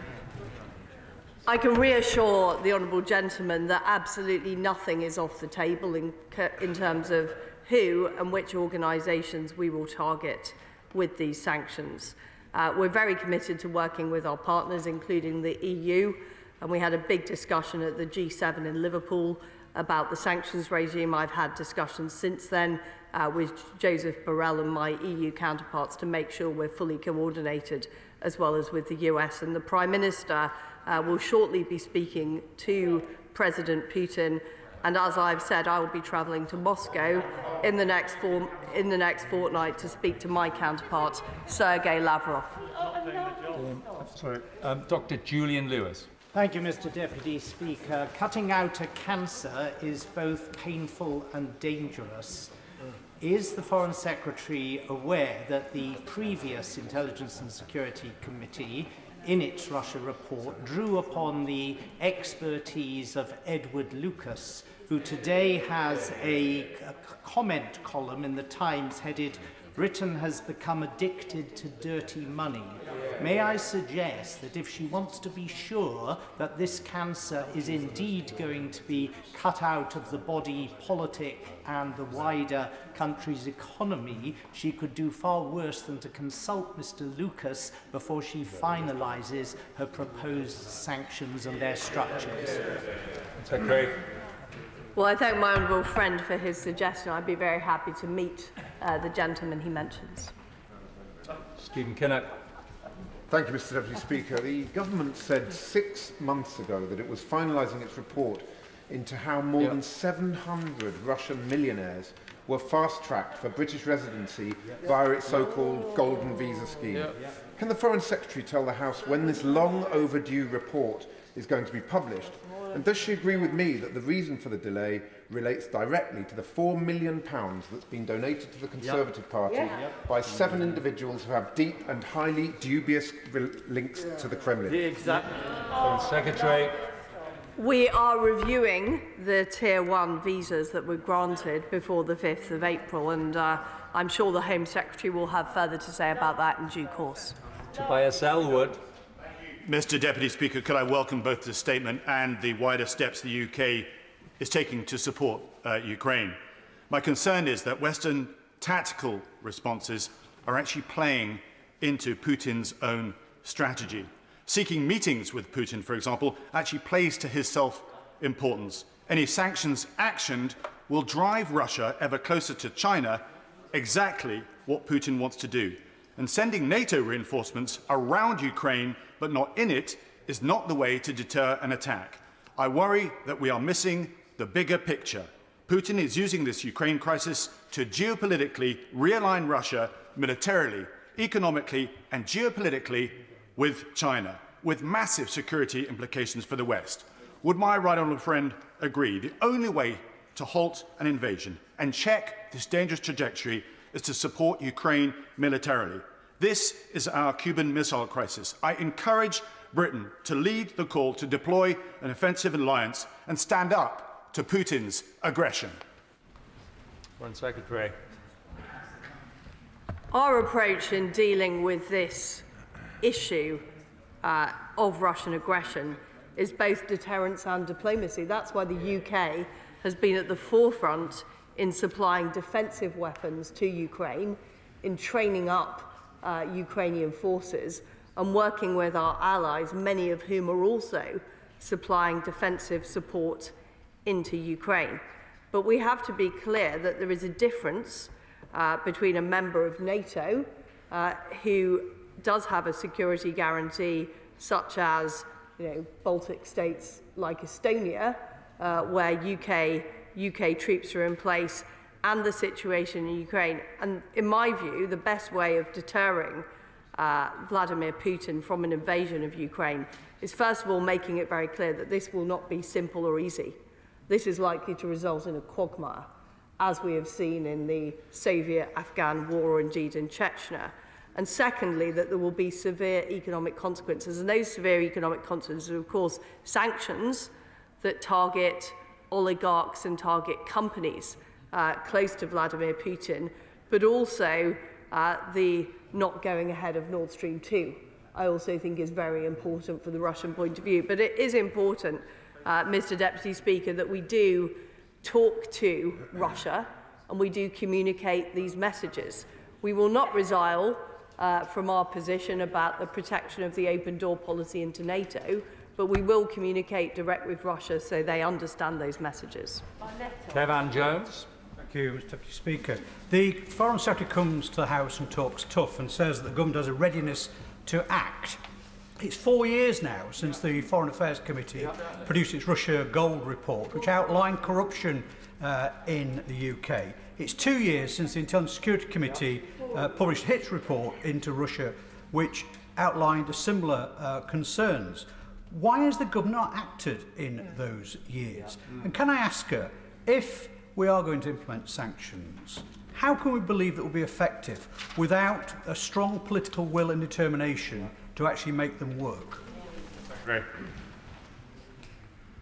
I can reassure the honourable gentleman that absolutely nothing is off the table in terms of who and which organisations we will target with these sanctions. We're very committed to working with our partners, including the EU, and we had a big discussion at the G7 in Liverpool about the sanctions regime. I've had discussions since then with Joseph Borrell and my EU counterparts to make sure we're fully coordinated as well as with the US. And the Prime Minister will shortly be speaking to President Putin. And as I've said, I will be travelling to Moscow in the next fortnight to speak to my counterpart, Sergei Lavrov. Dr. Julian Lewis. Thank you, Mr. Deputy Speaker. Cutting out a cancer is both painful and dangerous. Is the Foreign Secretary aware that the previous Intelligence and Security Committee, in its Russia report, drew upon the expertise of Edward Lucas, who today has a comment column in the Times headed, "Britain has become addicted to dirty money"? May I suggest that if she wants to be sure that this cancer is indeed going to be cut out of the body politic and the wider country's economy, she could do far worse than to consult Mr. Lucas before she finalises her proposed sanctions and their structures? Secretary. Well, I thank my honourable friend for his suggestion. I'd be very happy to meet the gentleman he mentions. Stephen Kinnock. Thank you, Mr. Deputy Speaker. The government said 6 months ago that it was finalising its report into how more than 700 Russian millionaires were fast-tracked for British residency via its so-called golden visa scheme. Can the Foreign Secretary tell the House when this long overdue report is going to be published? And does she agree with me that the reason for the delay relates directly to the £4 million that's been donated to the Conservative Party by 7 individuals who have deep and highly dubious links to the Kremlin? Secretary. We are reviewing the Tier 1 visas that were granted before the 5th of April, and I'm sure the Home Secretary will have further to say about that in due course. Tobias Ellwood. Mr. Deputy Speaker, could I welcome both the statement and the wider steps the UK is taking to support Ukraine? My concern is that Western tactical responses are actually playing into Putin's own strategy. Seeking meetings with Putin, for example, actually plays to his self-importance. Any sanctions actioned will drive Russia ever closer to China, exactly what Putin wants to do. And sending NATO reinforcements around Ukraine, but not in it, is not the way to deter an attack. I worry that we are missing the bigger picture. Putin is using this Ukraine crisis to geopolitically realign Russia militarily, economically and geopolitically with China, with massive security implications for the West. Would my right honourable friend agree the only way to halt an invasion and check this dangerous trajectory is to support Ukraine militarily? This is our Cuban Missile Crisis. I encourage Britain to lead the call to deploy an offensive alliance and stand up to Putin's aggression. Foreign Secretary. Our approach in dealing with this issue of Russian aggression is both deterrence and diplomacy. That's why the UK has been at the forefront in supplying defensive weapons to Ukraine, in training up Ukrainian forces, and working with our allies, many of whom are also supplying defensive support into Ukraine. But we have to be clear that there is a difference between a member of NATO who does have a security guarantee, such as Baltic states like Estonia, where UK troops are in place, and the situation in Ukraine. And in my view, the best way of deterring Vladimir Putin from an invasion of Ukraine is, first of all, making it very clear that this will not be simple or easy. This is likely to result in a quagmire, as we have seen in the Soviet-Afghan war, or indeed in Chechnya. And secondly, that there will be severe economic consequences. And those severe economic consequences are, of course, sanctions that target oligarchs and target companies close to Vladimir Putin, but also the not going ahead of Nord Stream 2, I also think is very important for the Russian point of view. But it is important, Mr. Deputy Speaker, that we do talk to Russia and we do communicate these messages. We will not resile from our position about the protection of the open door policy into NATO, but we will communicate direct with Russia so they understand those messages. Kevan Jones. Thank you, Mr. Deputy Speaker. The Foreign Secretary comes to the House and talks tough and says that the government has a readiness to act. It's 4 years now since the Foreign Affairs Committee produced its Russia Gold report, which outlined corruption in the UK. It's 2 years since the Intelligence Security Committee published its report into Russia, which outlined similar concerns. Why has the government not acted in those years? And can I ask her, if we are going to implement sanctions, how can we believe that will be effective without a strong political will and determination to actually make them work? Great.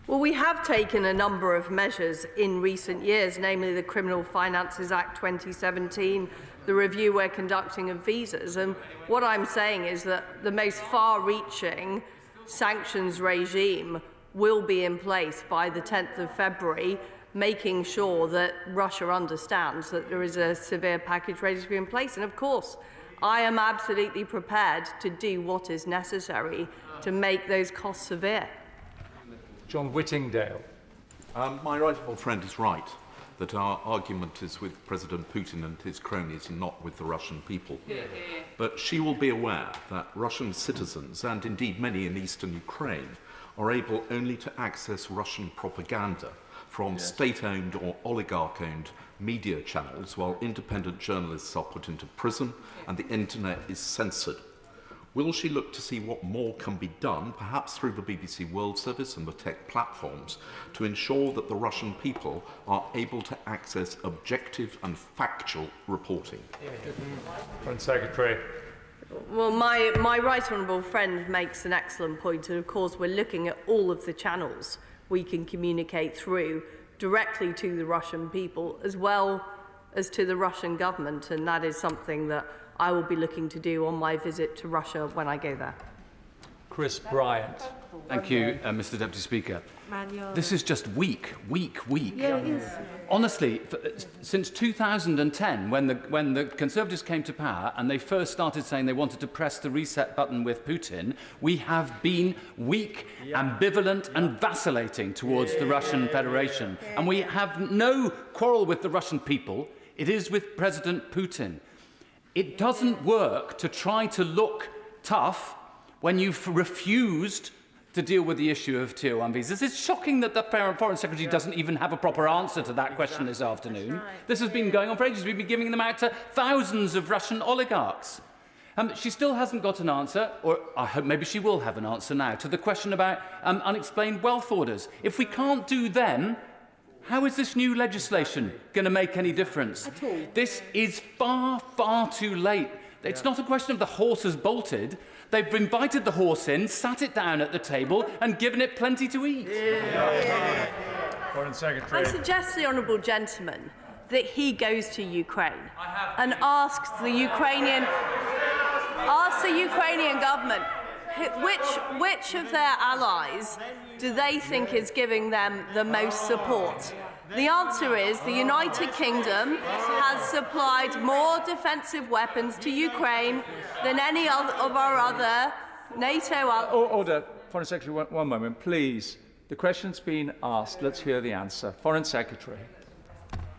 Well, we have taken a number of measures in recent years, namely the Criminal Finances Act 2017, the review we're conducting of visas. And what I'm saying is that the most far-reaching sanctions regime will be in place by the 10th of February, making sure that Russia understands that there is a severe package ready to be in place. And of course, I am absolutely prepared to do what is necessary to make those costs severe. John Whittingdale. My right honourable friend is right that our argument is with President Putin and his cronies and not with the Russian people. But she will be aware that Russian citizens, and indeed many in eastern Ukraine, are able only to access Russian propaganda from state-owned or oligarch-owned media channels, while independent journalists are put into prison and the internet is censored. Will she look to see what more can be done, perhaps through the BBC World Service and the tech platforms, to ensure that the Russian people are able to access objective and factual reporting? Foreign Secretary. Well, my right honourable friend makes an excellent point, and of course we're looking at all of the channels we can communicate through directly to the Russian people as well as to the Russian government, and that is something that I will be looking to do on my visit to Russia when I go there. Chris Bryant. Thank you, Mr. Deputy Speaker. This is just weak. Yeah, it is. Honestly, since 2010, when the Conservatives came to power and they first started saying they wanted to press the reset button with Putin, we have been weak, ambivalent and vacillating towards the Russian Federation. And we have no quarrel with the Russian people. It is with President Putin. It doesn't work to try to look tough when you've refused to deal with the issue of Tier 1 visas. It's shocking that the Foreign Secretary doesn't even have a proper answer to that question this afternoon. This has been going on for ages. We've been giving them out to thousands of Russian oligarchs. She still hasn't got an answer, or I hope maybe she will have an answer now, to the question about unexplained wealth orders. If we can't do them, how is this new legislation going to make any difference? This is far, far too late. It's not a question of the horse has bolted. They've invited the horse in, sat it down at the table and given it plenty to eat. Foreign Secretary. I suggest to the honourable gentleman that he goes to Ukraine and asks the Ukrainian government which of their allies do they think is giving them the most support. The answer is the United Kingdom has supplied more defensive weapons to Ukraine than any of our other NATO allies. Order. Foreign Secretary, one moment, please. The question's been asked. Let's hear the answer. Foreign Secretary.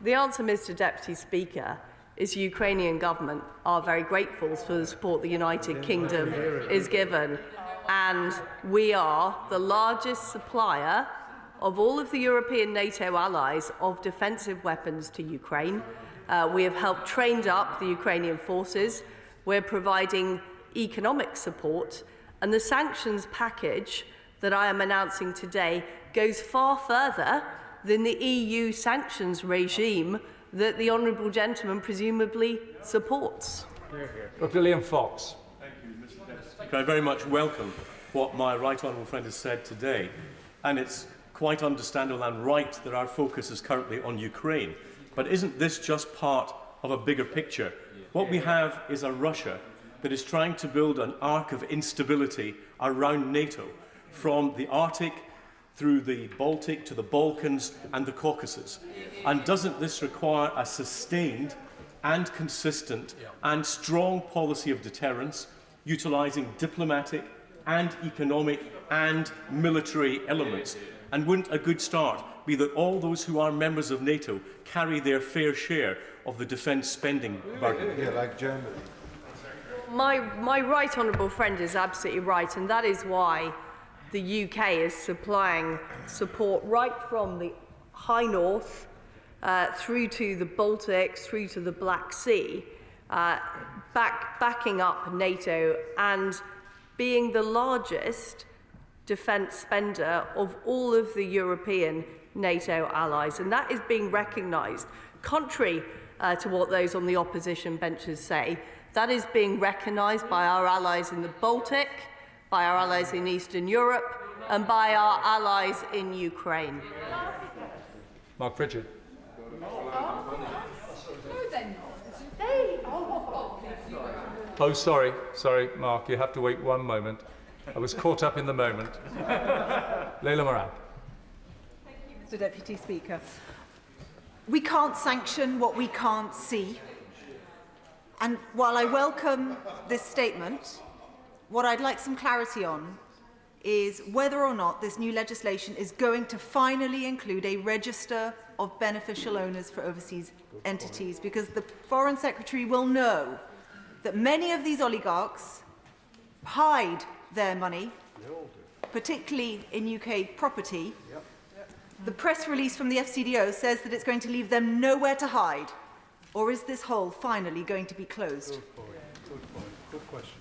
The answer, Mr. Deputy Speaker, is the Ukrainian government are very grateful for the support the United Kingdom is given. And we are the largest supplier of all of the European NATO allies of defensive weapons to Ukraine. We have helped train up the Ukrainian forces. We're providing economic support. And the sanctions package that I am announcing today goes far further than the EU sanctions regime that the honourable gentleman presumably supports. Dr. Liam Fox. Thank you, Mr. Deputy Speaker. I very much welcome what my right honourable friend has said today, and it's quite understandable and right that our focus is currently on Ukraine. But isn't this just part of a bigger picture? What we have is a Russia that is trying to build an arc of instability around NATO, from the Arctic through the Baltic to the Balkans and the Caucasus. And doesn't this require a sustained and consistent and strong policy of deterrence, utilising diplomatic and economic and military elements? And wouldn't a good start be that all those who are members of NATO carry their fair share of the defence spending burden? Yeah, like Germany. My right honourable friend is absolutely right, and that is why the UK is supplying support right from the High North through to the Baltics, through to the Black Sea, backing up NATO and being the largest defence spender of all of the European NATO allies. And that is being recognised, contrary to what those on the opposition benches say. That is being recognised by our allies in the Baltic, by our allies in Eastern Europe, and by our allies in Ukraine. Mark Pritchard. Oh, sorry, Mark, you have to wait one moment. I was caught up in the moment. Leila Moran. Thank you, Mr. Deputy Speaker. We can't sanction what we can't see. And while I welcome this statement, what I'd like some clarity on is whether or not this new legislation is going to finally include a register of beneficial owners for overseas entities, because the Foreign Secretary will know that many of these oligarchs hide their money, particularly in UK property. The press release from the FCDO says that it's going to leave them nowhere to hide. Or is this hole finally going to be closed? Good question.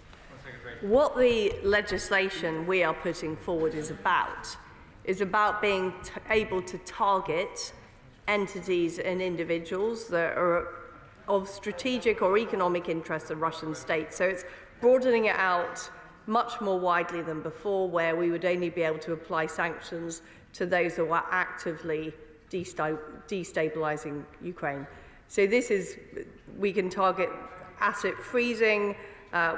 What the legislation we are putting forward is about being able to target entities and individuals that are of strategic or economic interest of Russian state. So it's broadening it out much more widely than before, where we would only be able to apply sanctions to those who are actively destabilizing Ukraine. So this is, we can target asset freezing,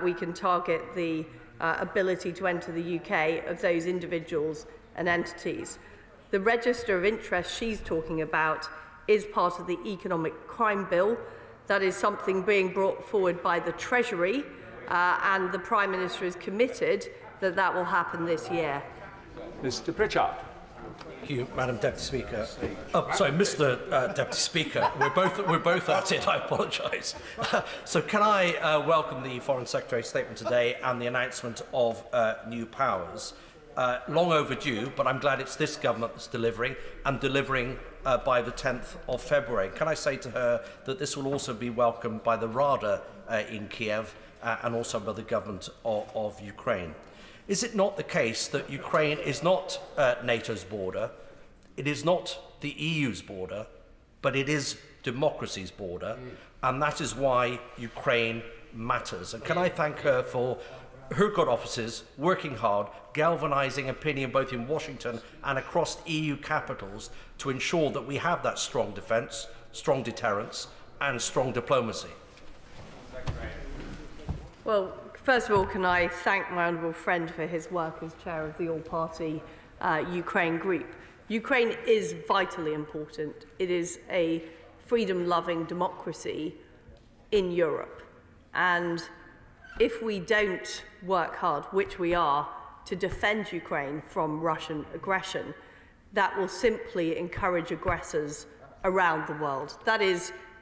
we can target the ability to enter the UK of those individuals and entities. The register of interest she's talking about is part of the economic crime bill. That is something being brought forward by the Treasury, and the Prime Minister is committed that that will happen this year. Mr. Pritchard. Thank you, Madam Deputy Speaker. Mr. Deputy Speaker, we're both at it. I apologise. So, can I welcome the Foreign Secretary's statement today and the announcement of new powers? Long overdue, but I'm glad it's this government that's delivering, and delivering by the 10th of February. Can I say to her that this will also be welcomed by the Rada in Kiev and also by the government of Ukraine? Is it not the case that Ukraine is not NATO's border, it is not the EU's border, but it is democracy's border, and that is why Ukraine matters? And can I thank her for her good offices working hard, galvanising opinion both in Washington and across EU capitals to ensure that we have that strong defence, strong deterrence and strong diplomacy? Well, first of all, can I thank my honourable friend for his work as chair of the all-party Ukraine group. Ukraine is vitally important. It is a freedom-loving democracy in Europe. And if we don't work hard, which we are, to defend Ukraine from Russian aggression, that will simply encourage aggressors around the world.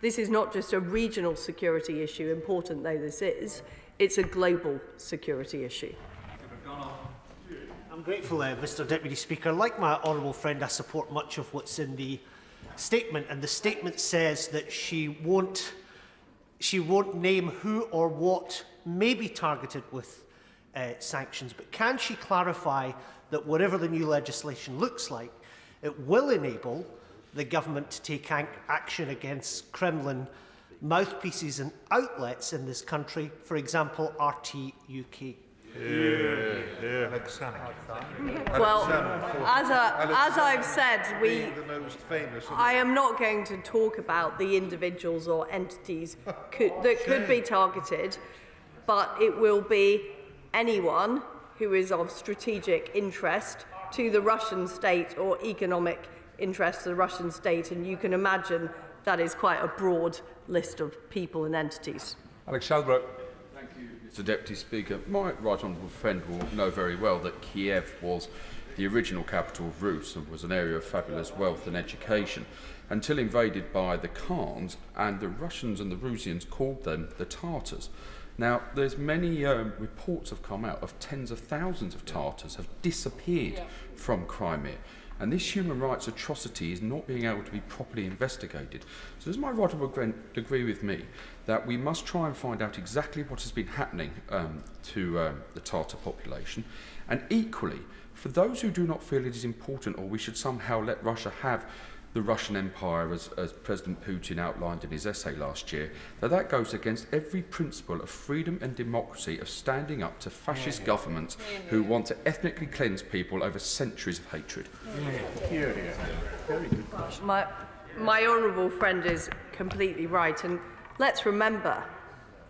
This is not just a regional security issue, important though this is, it's a global security issue. I'm grateful, Mr. Deputy Speaker. Like my honourable friend, I support much of what's in the statement, and the statement says that she won't name who or what may be targeted with sanctions, but can she clarify that whatever the new legislation looks like, it will enable the government to take action against Kremlin mouthpieces and outlets in this country, for example, RT UK? Well, as I've said, I am not going to talk about the individuals or entities that could be targeted, but it will be anyone who is of strategic interest to the Russian state or economic interest to the Russian state, and you can imagine that is quite a broad list of people and entities. Alex Shelbrooke. Thank you, Mr. Deputy Speaker. My right honourable friend will know very well that Kiev was the original capital of Rus and was an area of fabulous wealth and education until invaded by the Khans, and the Russians and the Rusians called them the Tartars. Now, there's many reports have come out of tens of thousands of Tatars have disappeared from Crimea, and this human rights atrocity is not being able to be properly investigated. So does my right honourable friend agree with me that we must try and find out exactly what has been happening to the Tatar population, and equally, for those who do not feel it is important or we should somehow let Russia have the Russian Empire, as President Putin outlined in his essay last year, that goes against every principle of freedom and democracy, of standing up to fascist governments who want to ethnically cleanse people over centuries of hatred. Very good question. My honourable friend is completely right, and let's remember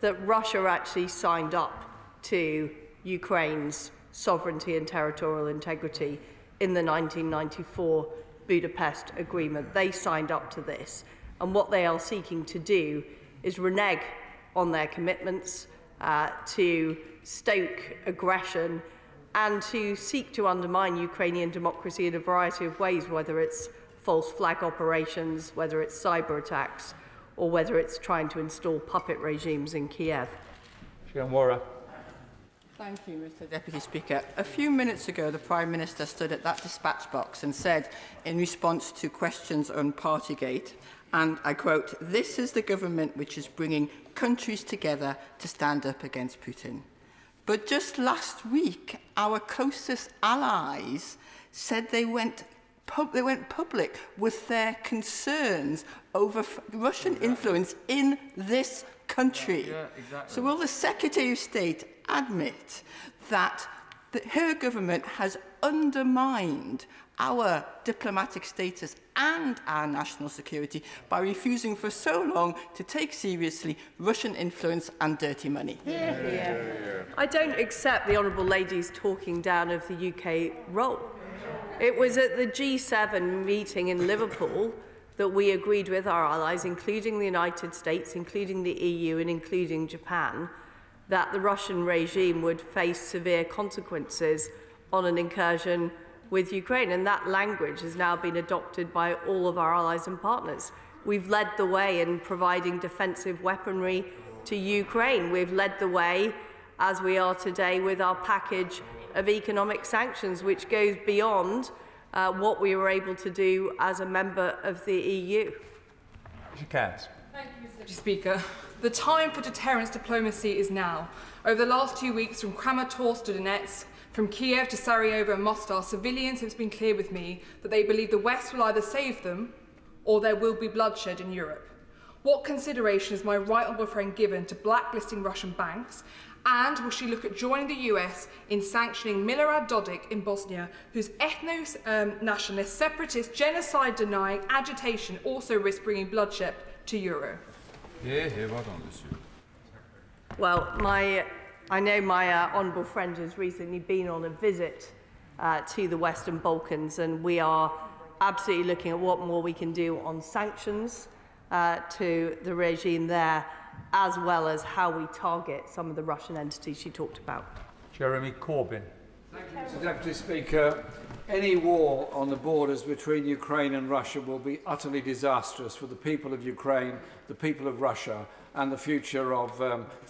that Russia actually signed up to Ukraine's sovereignty and territorial integrity in the 1994 Budapest Agreement. They signed up to this, and what they are seeking to do is renege on their commitments, to stoke aggression and to seek to undermine Ukrainian democracy in a variety of ways, whether it's false flag operations, whether it's cyber attacks, or whether it's trying to install puppet regimes in Kiev. Thank you, Mr. Deputy Speaker. A few minutes ago, the Prime Minister stood at that dispatch box and said, in response to questions on Partygate, and I quote, "This is the government which is bringing countries together to stand up against Putin." But just last week, our closest allies said they went public with their concerns over Russian influence in this country. So will the Secretary of State admit that her government has undermined our diplomatic status and our national security by refusing for so long to take seriously Russian influence and dirty money? I don't accept the honourable lady's talking down of the UK role. It was at the G7 meeting in Liverpool that we agreed with our allies, including the United States, including the EU and including Japan, that the Russian regime would face severe consequences on an incursion with Ukraine. And that language has now been adopted by all of our allies and partners. We've led the way in providing defensive weaponry to Ukraine. We've led the way, as we are today, with our package of economic sanctions, which goes beyond what we were able to do as a member of the EU. Thank you, Mr. Speaker. The time for deterrence diplomacy is now. Over the last 2 weeks, from Kramatorsk to Donetsk, from Kiev to Sarajevo and Mostar, civilians have been clear with me that they believe the West will either save them or there will be bloodshed in Europe. What consideration is my right honourable friend given to blacklisting Russian banks? And will she look at joining the US in sanctioning Milorad Dodik in Bosnia, whose ethno-nationalist, separatist, genocide-denying agitation also risks bringing bloodshed to Europe? Well, I know my honourable friend has recently been on a visit to the Western Balkans, and we are absolutely looking at what more we can do on sanctions to the regime there, as well as how we target some of the Russian entities she talked about. Jeremy Corbyn. Thank you, Mr. Deputy Speaker. Any war on the borders between Ukraine and Russia will be utterly disastrous for the people of Ukraine, the people of Russia, and the future of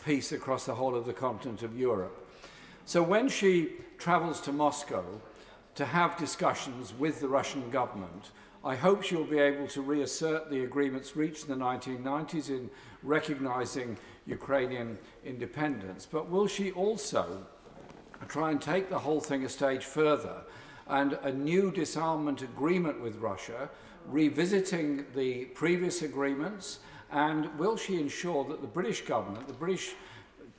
peace across the whole of the continent of Europe. So when she travels to Moscow to have discussions with the Russian government, I hope she'll be able to reassert the agreements reached in the 1990s in recognising Ukrainian independence. But will she also try and take the whole thing a stage further and a new disarmament agreement with Russia, revisiting the previous agreements, and will she ensure that the British government, the British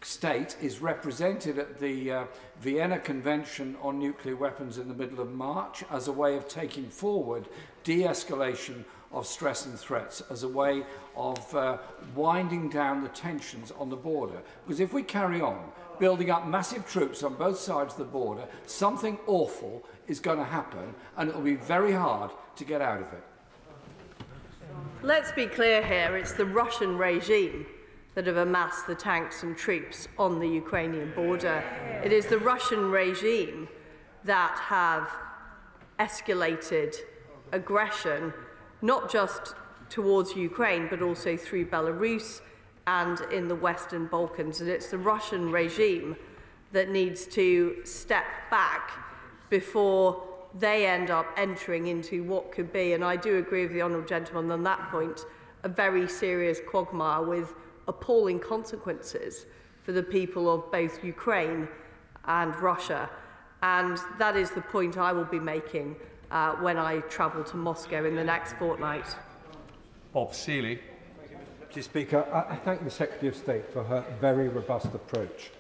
state, is represented at the Vienna Convention on Nuclear Weapons in the middle of March as a way of taking forward de-escalation of stress and threats, as a way of winding down the tensions on the border? Because if we carry on building up massive troops on both sides of the border, something awful is going to happen, and it will be very hard to get out of it. Let's be clear here, it's the Russian regime that have amassed the tanks and troops on the Ukrainian border. It is the Russian regime that have escalated aggression, not just towards Ukraine, but also through Belarus, and in the Western Balkans. And it's the Russian regime that needs to step back before they end up entering into what could be, and I do agree with the honourable gentleman on that point, a very serious quagmire with appalling consequences for the people of both Ukraine and Russia. And that is the point I will be making when I travel to Moscow in the next fortnight. Bob Seeley. Mr. Speaker, I thank the Secretary of State for her very robust approach.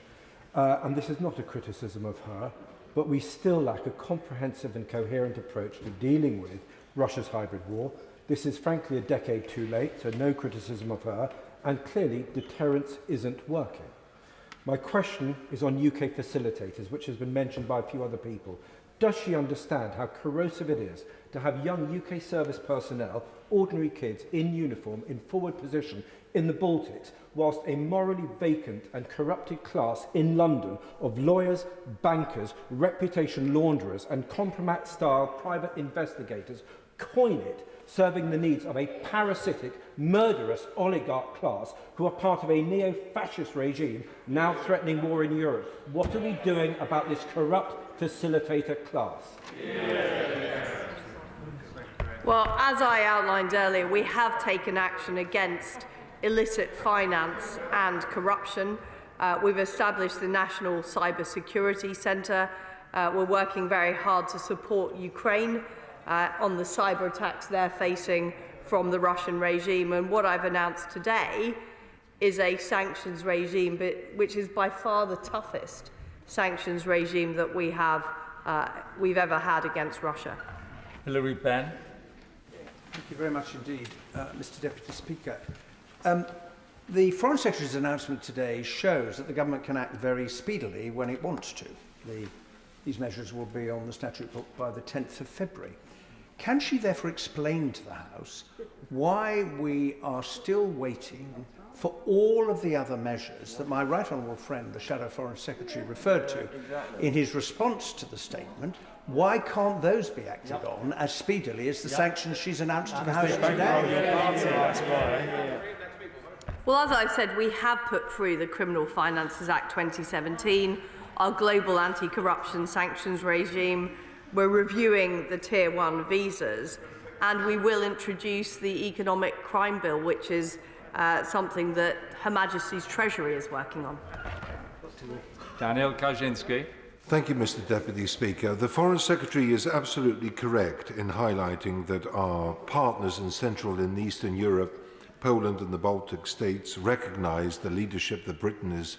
And this is not a criticism of her, but we still lack a comprehensive and coherent approach to dealing with Russia's hybrid war. This is frankly a decade too late, so no criticism of her, and clearly deterrence isn't working. My question is on UK facilitators, which has been mentioned by a few other people. Does she understand how corrosive it is to have young UK service personnel, ordinary kids in uniform, in forward position in the Baltics, whilst a morally vacant and corrupted class in London of lawyers, bankers, reputation launderers and compromat-style private investigators coin it, serving the needs of a parasitic, murderous oligarch class who are part of a neo-fascist regime now threatening war in Europe? What are we doing about this corrupt facilitator class? Well, as I outlined earlier, we have taken action against illicit finance and corruption. We've established the National Cyber Security Centre. We're working very hard to support Ukraine on the cyber attacks they're facing from the Russian regime. And what I've announced today is a sanctions regime, which is by far the toughest sanctions regime that we've ever had against Russia. Hilary Benn. Thank you very much indeed, Mr. Deputy Speaker. The Foreign Secretary's announcement today shows that the government can act very speedily when it wants to. These measures will be on the statute book by the 10th of February. Can she therefore explain to the House why we are still waiting for all of the other measures that my right honourable friend, the Shadow Foreign Secretary, referred to in his response to the statement? Why can't those be acted on as speedily as the sanctions she's announced to the House today? Well, as I've said, we have put through the Criminal Finances Act 2017, our global anti-corruption sanctions regime. We're reviewing the Tier 1 visas, and we will introduce the Economic Crime Bill, which is something that Her Majesty's Treasury is working on. Daniel Kaczynski. Thank you, Mr. Deputy Speaker. The Foreign Secretary is absolutely correct in highlighting that our partners in Central and Eastern Europe, Poland and the Baltic states, recognise the leadership that Britain is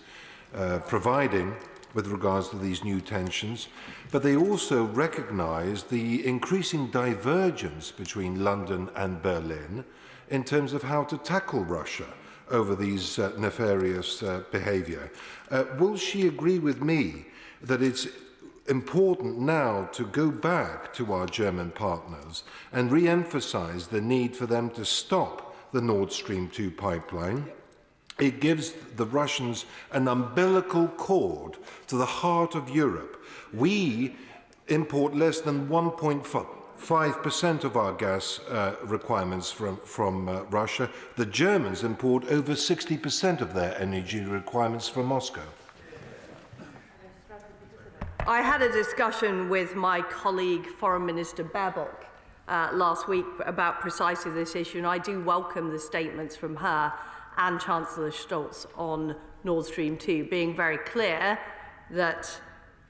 providing with regards to these new tensions, but they also recognise the increasing divergence between London and Berlin in terms of how to tackle Russia over these nefarious behaviour. Will she agree with me that it's important now to go back to our German partners and re-emphasise the need for them to stop the Nord Stream 2 pipeline? It gives the Russians an umbilical cord to the heart of Europe. We import less than 1.5% of our gas requirements from Russia. The Germans import over 60% of their energy requirements from Moscow. I had a discussion with my colleague, Foreign Minister Baerbock, last week about precisely this issue, and I do welcome the statements from her and Chancellor Stolz on Nord Stream 2, being very clear that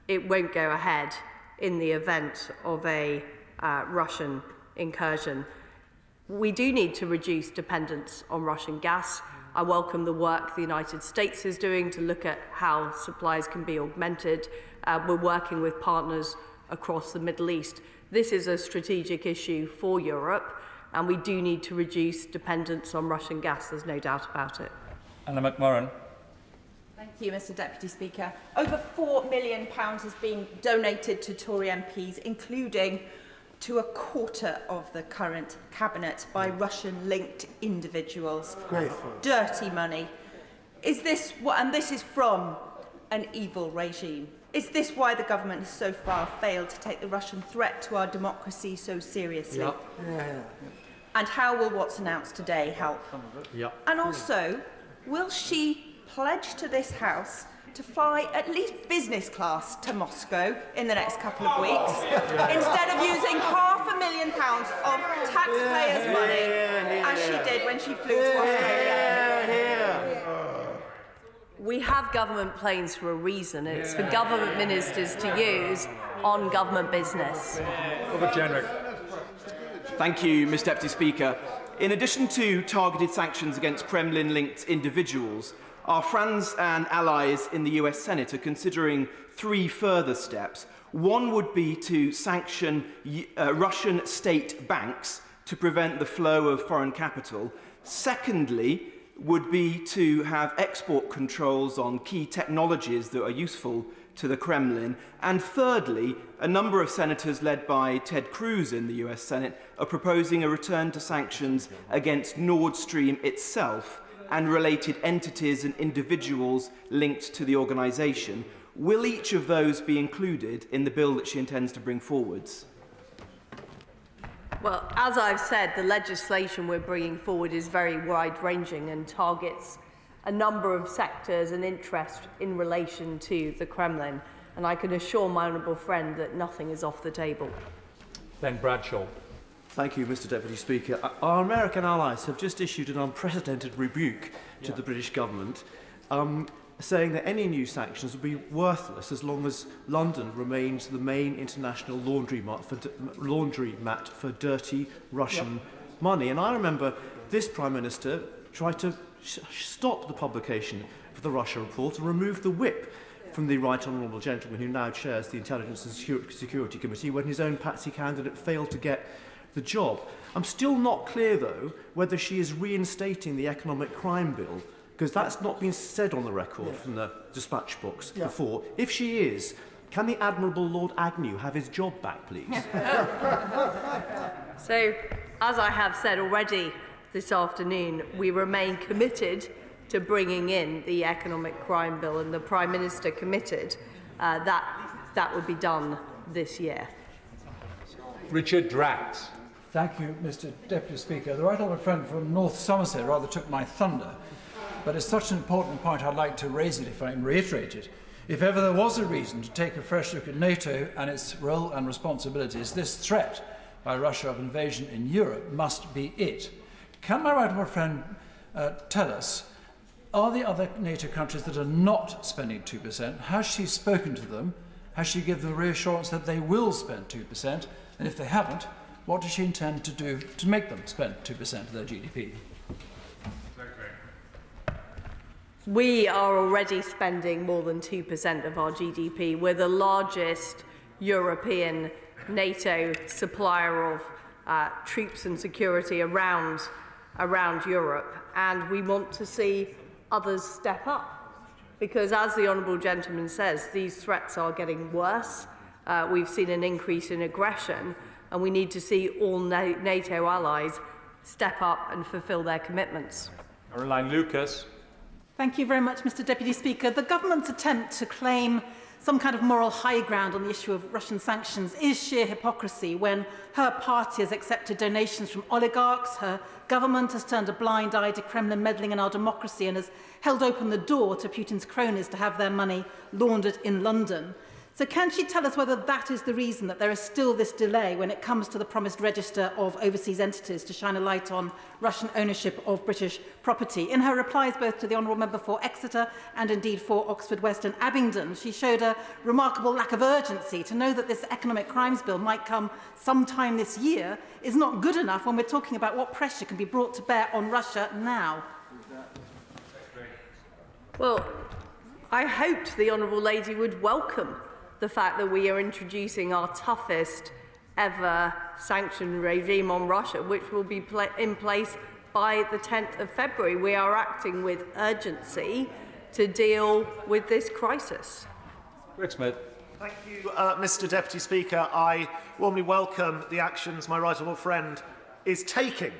it won't go ahead in the event of a Russian incursion. We do need to reduce dependence on Russian gas. I welcome the work the United States is doing to look at how supplies can be augmented. We're working with partners across the Middle East. This is a strategic issue for Europe, and we do need to reduce dependence on Russian gas. There's no doubt about it. Anna McMorran. Thank you, Mr. Deputy Speaker. Over £4 million has been donated to Tory MPs, including to a quarter of the current cabinet by Russian-linked individuals. Grateful. Dirty money. Is this and this is from an evil regime? Is this why the government has so far failed to take the Russian threat to our democracy so seriously? Yeah. And how will what's announced today help? Yep. And also, will she pledge to this House to fly at least business class to Moscow in the next couple of weeks, instead of using £500,000 of taxpayers' money, as she did when she flew to Australia? We have government planes for a reason. It's for government ministers to use on government business. Thank you, Mr. Deputy Speaker. In addition to targeted sanctions against Kremlin-linked individuals, our friends and allies in the US Senate are considering 3 further steps. One would be to sanction Russian state banks to prevent the flow of foreign capital. Secondly, would be to have export controls on key technologies that are useful to the Kremlin. And thirdly, a number of senators led by Ted Cruz in the US Senate are proposing a return to sanctions against Nord Stream itself and related entities and individuals linked to the organisation. Will each of those be included in the bill that she intends to bring forwards? Well, as I've said, the legislation we're bringing forward is very wide-ranging and targets a number of sectors and interests in relation to the Kremlin. And I can assure my honourable friend that nothing is off the table. Ben Bradshaw. Thank you, Mr. Deputy Speaker. Our American allies have just issued an unprecedented rebuke to the British government, saying that any new sanctions will be worthless as long as London remains the main international laundromat for dirty Russian money. And I remember this Prime Minister tried to stop the publication of the Russia report and remove the whip from the Right Honourable Gentleman who now chairs the Intelligence and Security Committee when his own patsy candidate failed to get the job. I'm still not clear, though, whether she is reinstating the economic crime bill, because that's not been said on the record from the dispatch box before. If she is, can the Admirable Lord Agnew have his job back, please? So, as I have said already this afternoon, we remain committed to bringing in the economic crime bill, and the Prime Minister committed that would be done this year. Richard Drax. Thank you, Mr. Deputy Speaker. The right honourable friend from North Somerset rather took my thunder, but it's such an important point I'd like to raise it if I can reiterate it. If ever there was a reason to take a fresh look at NATO and its role and responsibilities, this threat by Russia of invasion in Europe must be it. Can my right honourable friend tell us, are the other NATO countries that are not spending 2%, has she spoken to them? Has she given the reassurance that they will spend 2%? And if they haven't, what does she intend to do to make them spend 2% of their GDP? We are already spending more than 2% of our GDP. We're the largest European NATO supplier of troops and security around Europe, and we want to see others step up. Because as the Honourable Gentleman says, these threats are getting worse. We've seen an increase in aggression, and we need to see all NATO allies step up and fulfil their commitments. Caroline Lucas. Thank you very much, Mr. Deputy Speaker. The government's attempt to claim some kind of moral high ground on the issue of Russian sanctions is sheer hypocrisy when her party has accepted donations from oligarchs, her government has turned a blind eye to Kremlin meddling in our democracy and has held open the door to Putin's cronies to have their money laundered in London. So can she tell us whether that is the reason that there is still this delay when it comes to the promised register of overseas entities to shine a light on Russian ownership of British property? In her replies both to the Honourable Member for Exeter and indeed for Oxford West and Abingdon, she showed a remarkable lack of urgency. To know that this economic crimes bill might come sometime this year is not good enough when we're talking about what pressure can be brought to bear on Russia now. Well, I hoped the Honourable Lady would welcome the fact that we are introducing our toughest ever sanction regime on Russia, which will be in place by the 10th of February. We are acting with urgency to deal with this crisis. Rick Smith. Thank you, Mr. Deputy Speaker. I warmly welcome the actions my right honourable friend is taking.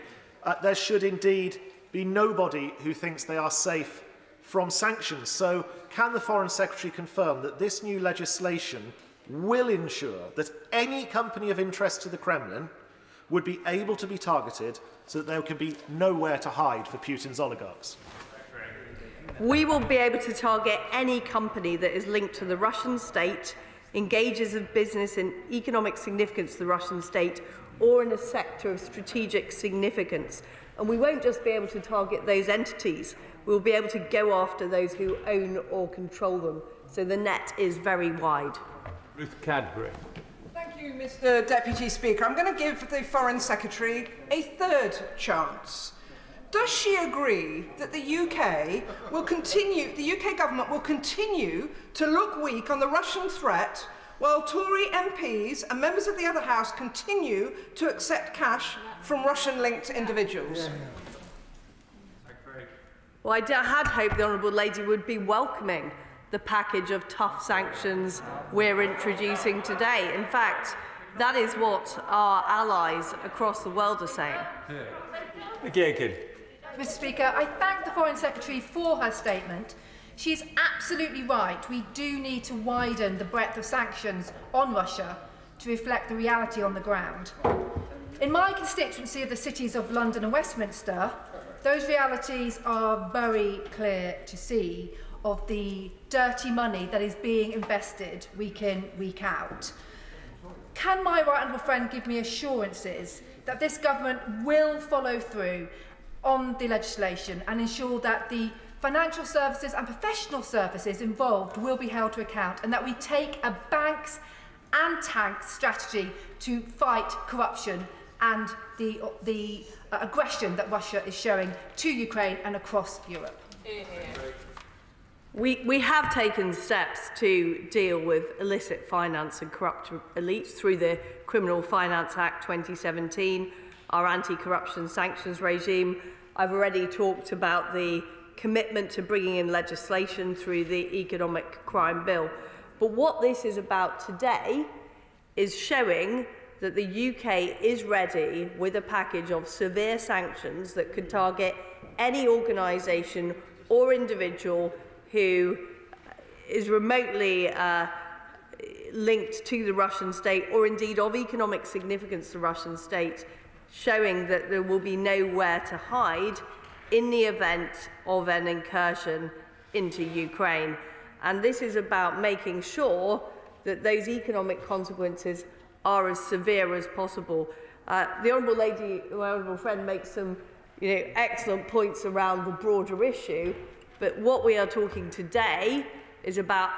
There should indeed be nobody who thinks they are safe from sanctions. So can the Foreign Secretary confirm that this new legislation will ensure that any company of interest to the Kremlin would be able to be targeted so that there can be nowhere to hide for Putin's oligarchs? We will be able to target any company that is linked to the Russian state, engages in business in economic significance to the Russian state, or in a sector of strategic significance. And we won't just be able to target those entities, we'll be able to go after those who own or control them. So the net is very wide. Ruth Cadbury. Thank you, Mr. Deputy Speaker. I'm going to give the Foreign Secretary a third chance. Does she agree that the UK government will continue to look weak on the Russian threat while Tory MPs and members of the other House continue to accept cash from Russian-linked individuals? Well, I had hoped the Honourable Lady would be welcoming the package of tough sanctions we're introducing today. In fact, that is what our allies across the world are saying. McGeoghegan. Mr. Speaker, I thank the Foreign Secretary for her statement. She is absolutely right. We do need to widen the breadth of sanctions on Russia to reflect the reality on the ground. In my constituency of the cities of London and Westminster, those realities are very clear to see of the dirty money that is being invested week in, week out. Can my right honourable friend give me assurances that this government will follow through on the legislation and ensure that the financial services and professional services involved will be held to account, and that we take a banks and tanks strategy to fight corruption and the aggression that Russia is showing to Ukraine and across Europe? We have taken steps to deal with illicit finance and corrupt elites through the Criminal Finance Act 2017, our anti-corruption sanctions regime. I've already talked about the commitment to bringing in legislation through the Economic Crime Bill. But what this is about today is showing that the UK is ready with a package of severe sanctions that could target any organisation or individual who is remotely linked to the Russian state, or indeed of economic significance to the Russian state, showing that there will be nowhere to hide in the event of an incursion into Ukraine. And this is about making sure that those economic consequences are as severe as possible. The Honourable Lady, my honourable friend, makes some excellent points around the broader issue, but what we are talking today is about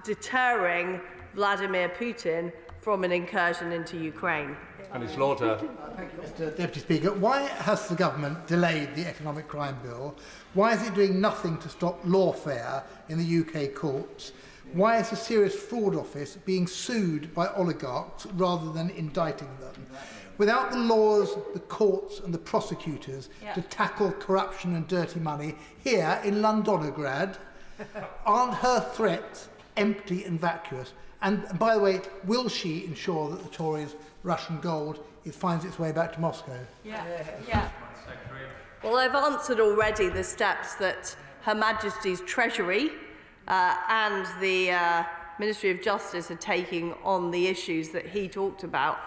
deterring Vladimir Putin from an incursion into Ukraine. And it's Lauder. Thank you, Mr. Deputy Speaker. Why has the government delayed the Economic Crime Bill? Why is it doing nothing to stop lawfare in the UK courts? Why is the Serious Fraud Office being sued by oligarchs rather than indicting them? Without the laws, the courts and the prosecutors to tackle corruption and dirty money here in Londonograd, aren't her threats empty and vacuous? And by the way, will she ensure that the Tories' Russian gold finds its way back to Moscow? Well, I've answered already the steps that Her Majesty's Treasury and the Ministry of Justice are taking on the issues that he talked about.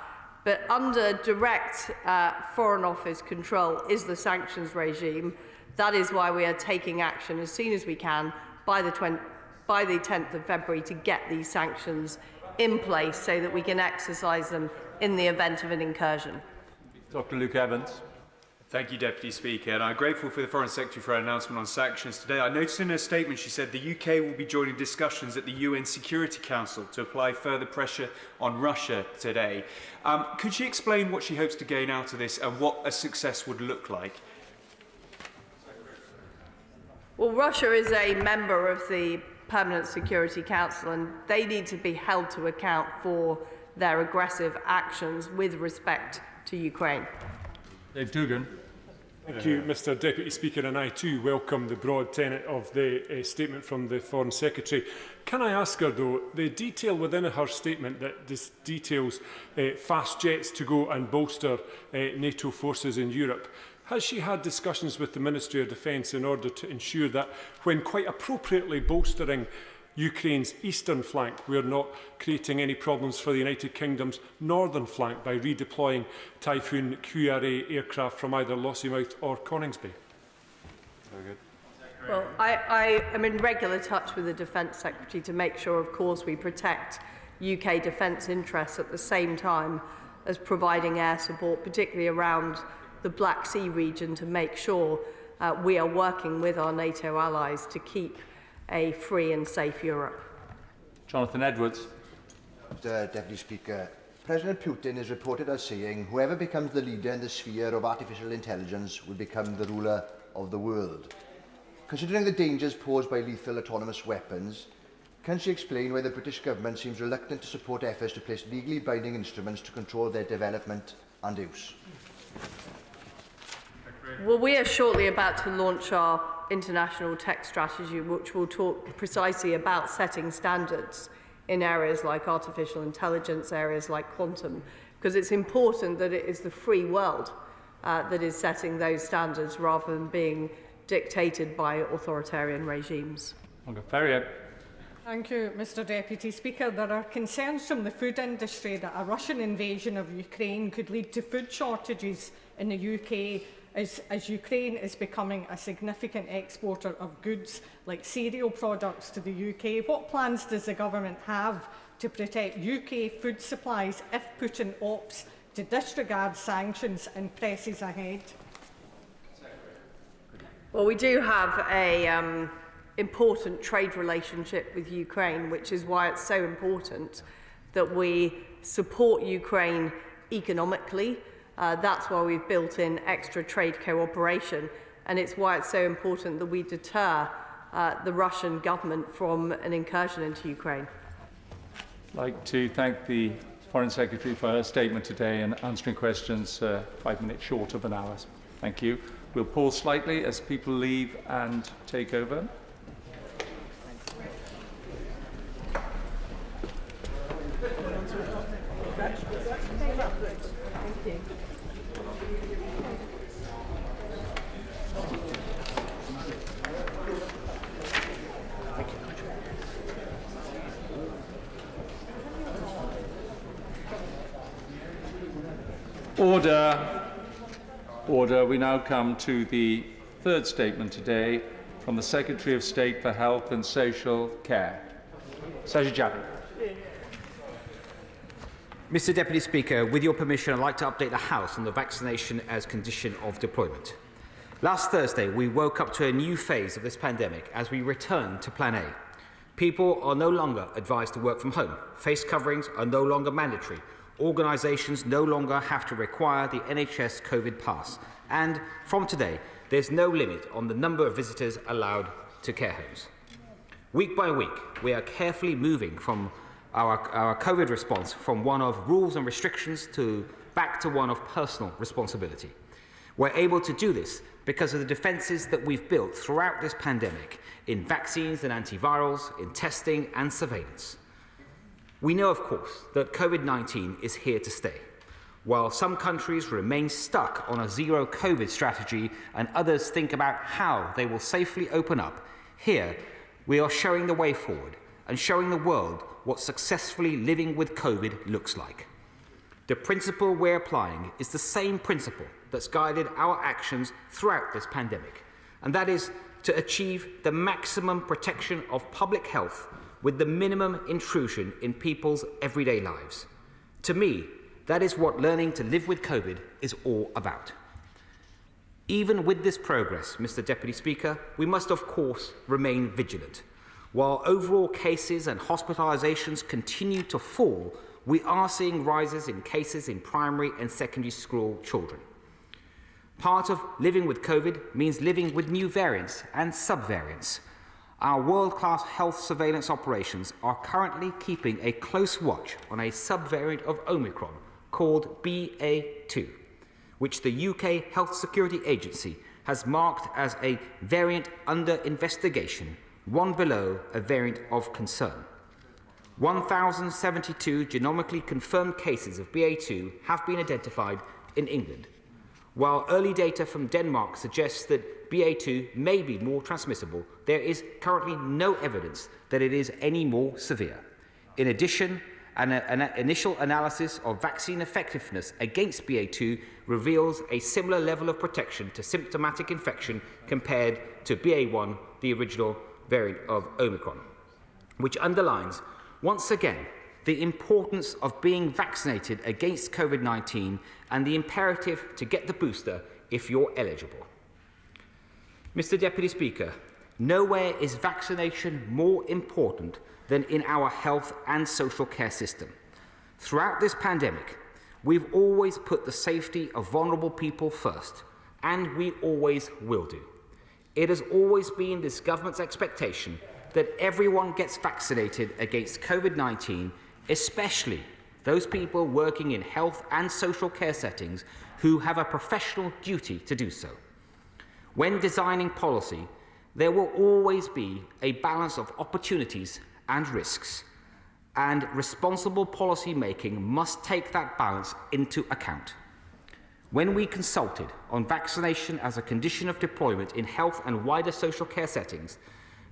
But under direct Foreign Office control is the sanctions regime. That is why we are taking action as soon as we can by the 10th of February to get these sanctions in place so that we can exercise them in the event of an incursion. Dr. Luke Evans. Thank you, Deputy Speaker. And I'm grateful for the Foreign Secretary for her announcement on sanctions today. I noticed in her statement she said the UK will be joining discussions at the UN Security Council to apply further pressure on Russia today. Could she explain what she hopes to gain out of this and what a success would look like? Well, Russia is a member of the Permanent Security Council, and they need to be held to account for their aggressive actions with respect to Ukraine. Dave Dugan. Thank you, Mr. Deputy Speaker, and I too welcome the broad tenet of the statement from the Foreign Secretary. Can I ask her, though, the detail within her statement that this details fast jets to go and bolster NATO forces in Europe, has she had discussions with the Ministry of Defence in order to ensure that when quite appropriately bolstering Ukraine's eastern flank, we are not creating any problems for the United Kingdom's northern flank by redeploying Typhoon QRA aircraft from either Lossiemouth or Coningsby? Very good. Well, I am in regular touch with the Defence Secretary to make sure, of course, we protect UK defence interests at the same time as providing air support, particularly around the Black Sea region, to make sure we are working with our NATO allies to keep a free and safe Europe. Jonathan Edwards. Mr. Deputy Speaker, President Putin is reported as saying, whoever becomes the leader in the sphere of artificial intelligence will become the ruler of the world. Considering the dangers posed by lethal autonomous weapons, can she explain why the British government seems reluctant to support efforts to place legally binding instruments to control their development and use? Well, we are shortly about to launch our international tech strategy, which will talk precisely about setting standards in areas like artificial intelligence, areas like quantum, because it's important that it is the free world that is setting those standards rather than being dictated by authoritarian regimes. Thank you, Mr. Deputy Speaker. There are concerns from the food industry that a Russian invasion of Ukraine could lead to food shortages in the UK as Ukraine is becoming a significant exporter of goods like cereal products to the UK. What plans does the government have to protect UK food supplies if Putin opts to disregard sanctions and presses ahead? Well, we do have a important trade relationship with Ukraine, which is why it's so important that we support Ukraine economically. That's why we've built in extra trade cooperation, and it's why it's so important that we deter the Russian government from an incursion into Ukraine. I'd like to thank the Foreign Secretary for her statement today and answering questions 5 minutes short of an hour. Thank you. We'll pause slightly as people leave and take over. Order. Order. We now come to the third statement today from the Secretary of State for Health and Social Care. Sajid Javid. Mr. Deputy Speaker, with your permission, I'd like to update the House on the vaccination as condition of deployment. Last Thursday, we woke up to a new phase of this pandemic as we return to Plan A. People are no longer advised to work from home. Face coverings are no longer mandatory. Organisations no longer have to require the NHS COVID pass. And from today, there's no limit on the number of visitors allowed to care homes. Week by week, we are carefully moving from our COVID response from one of rules and restrictions back to one of personal responsibility. We're able to do this because of the defences that we've built throughout this pandemic in vaccines and antivirals, in testing and surveillance. We know, of course, that COVID-19 is here to stay. While some countries remain stuck on a zero COVID strategy and others think about how they will safely open up, here we are showing the way forward and showing the world what successfully living with COVID looks like. The principle we're applying is the same principle that's guided our actions throughout this pandemic, and that is to achieve the maximum protection of public health with the minimum intrusion in people's everyday lives. To me, that is what learning to live with COVID is all about. Even with this progress, Mr. Deputy Speaker, we must of course remain vigilant. While overall cases and hospitalisations continue to fall, we are seeing rises in cases in primary and secondary school children. Part of living with COVID means living with new variants and subvariants. Our world-class health surveillance operations are currently keeping a close watch on a subvariant of Omicron called BA2, which the UK Health Security Agency has marked as a variant under investigation, one below a variant of concern. 1,072 genomically confirmed cases of BA2 have been identified in England, while early data from Denmark suggests that BA2 may be more transmissible. There is currently no evidence that it is any more severe. In addition, an initial analysis of vaccine effectiveness against BA2 reveals a similar level of protection to symptomatic infection compared to BA1, the original variant of Omicron, which underlines once again the importance of being vaccinated against COVID-19 and the imperative to get the booster if you're eligible. Mr. Deputy Speaker, nowhere is vaccination more important than in our health and social care system. Throughout this pandemic, we've always put the safety of vulnerable people first, and we always will do. It has always been this government's expectation that everyone gets vaccinated against COVID-19, especially those people working in health and social care settings who have a professional duty to do so. When designing policy, there will always be a balance of opportunities and risks, and responsible policy making must take that balance into account. When we consulted on vaccination as a condition of deployment in health and wider social care settings,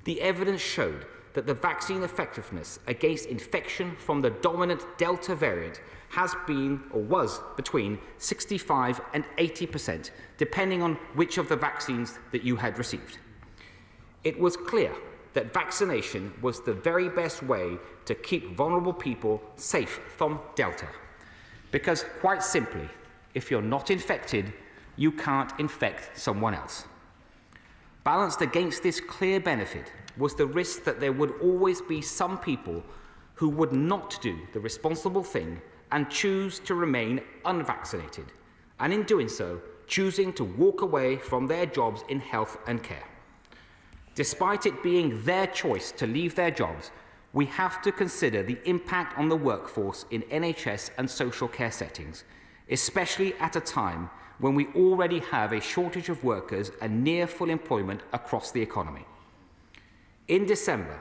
the evidence showed that the vaccine effectiveness against infection from the dominant Delta variant has been or was between 65 and 80%, depending on which of the vaccines that you had received. It was clear that vaccination was the very best way to keep vulnerable people safe from Delta. Because quite simply, if you're not infected, you can't infect someone else. Balanced against this clear benefit was the risk that there would always be some people who would not do the responsible thing and choose to remain unvaccinated, and in doing so, choosing to walk away from their jobs in health and care. Despite it being their choice to leave their jobs, we have to consider the impact on the workforce in NHS and social care settings, especially at a time when we already have a shortage of workers and near full employment across the economy. In December,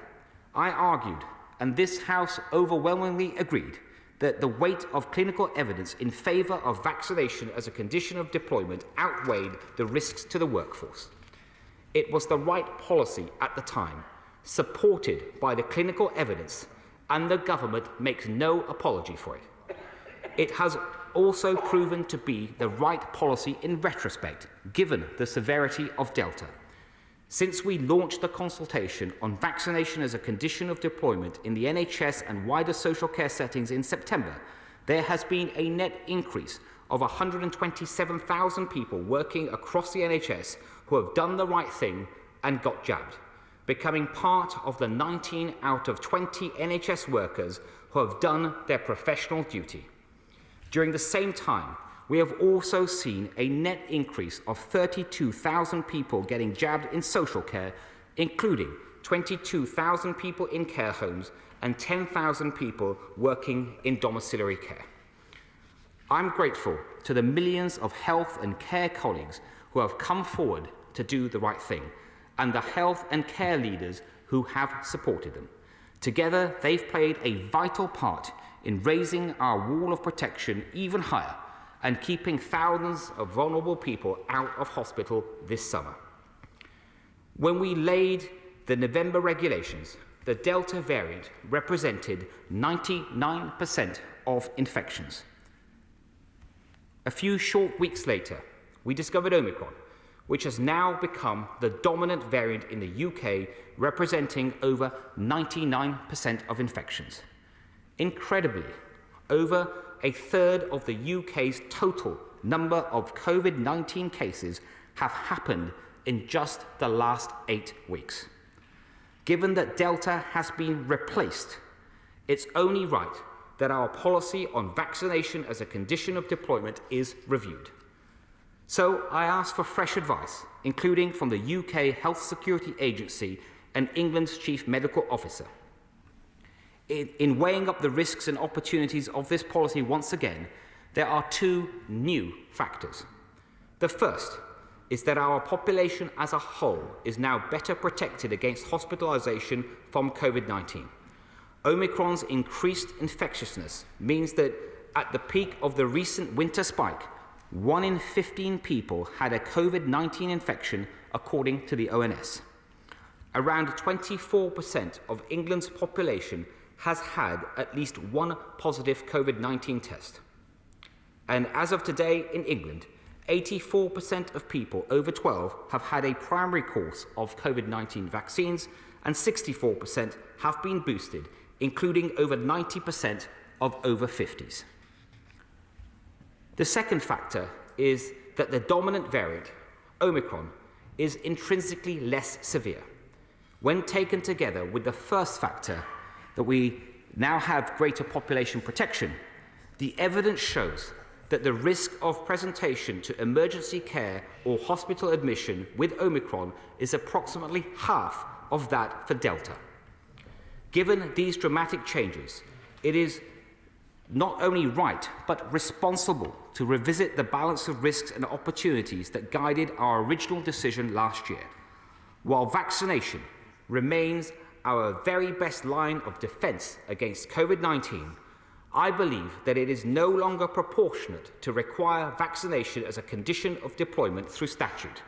I argued, and this House overwhelmingly agreed, that the weight of clinical evidence in favour of vaccination as a condition of deployment outweighed the risks to the workforce. It was the right policy at the time, supported by the clinical evidence, and the government makes no apology for it. It has also proven to be the right policy in retrospect, given the severity of Delta. Since we launched the consultation on vaccination as a condition of deployment in the NHS and wider social care settings in September, there has been a net increase of 127,000 people working across the NHS who have done the right thing and got jabbed, becoming part of the 19 out of 20 NHS workers who have done their professional duty. During the same time, we have also seen a net increase of 32,000 people getting jabbed in social care, including 22,000 people in care homes and 10,000 people working in domiciliary care. I'm grateful to the millions of health and care colleagues who have come forward to do the right thing, and the health and care leaders who have supported them. Together, they've played a vital part in raising our wall of protection even higher and keeping thousands of vulnerable people out of hospital this summer. When we laid the November regulations, the Delta variant represented 99% of infections. A few short weeks later, we discovered Omicron, which has now become the dominant variant in the UK, representing over 99% of infections. Incredibly, over a third of the UK's total number of COVID-19 cases have happened in just the last 8 weeks. Given that Delta has been replaced, it's only right that our policy on vaccination as a condition of deployment is reviewed. So I ask for fresh advice, including from the UK Health Security Agency and England's Chief Medical Officer. In weighing up the risks and opportunities of this policy once again, there are two new factors. The first is that our population as a whole is now better protected against hospitalisation from COVID-19. Omicron's increased infectiousness means that at the peak of the recent winter spike, 1 in 15 people had a COVID-19 infection, according to the ONS. Around 24% of England's population has had at least one positive COVID-19 test. And as of today in England, 84% of people over 12 have had a primary course of COVID-19 vaccines, and 64% have been boosted, including over 90% of over 50s. The second factor is that the dominant variant, Omicron, is intrinsically less severe. When taken together with the first factor, that we now have greater population protection, the evidence shows that the risk of presentation to emergency care or hospital admission with Omicron is approximately half of that for Delta. Given these dramatic changes, it is not only right, but responsible to revisit the balance of risks and opportunities that guided our original decision last year. While vaccination remains our very best line of defence against COVID-19, I believe that it is no longer proportionate to require vaccination as a condition of deployment through statute.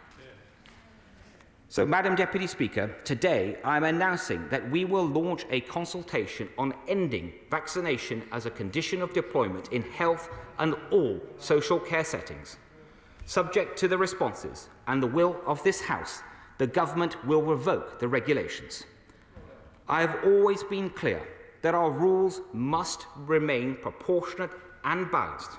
So, Madam Deputy Speaker, today I am announcing that we will launch a consultation on ending vaccination as a condition of deployment in health and all social care settings. Subject to the responses and the will of this House, the Government will revoke the regulations. I have always been clear that our rules must remain proportionate and balanced.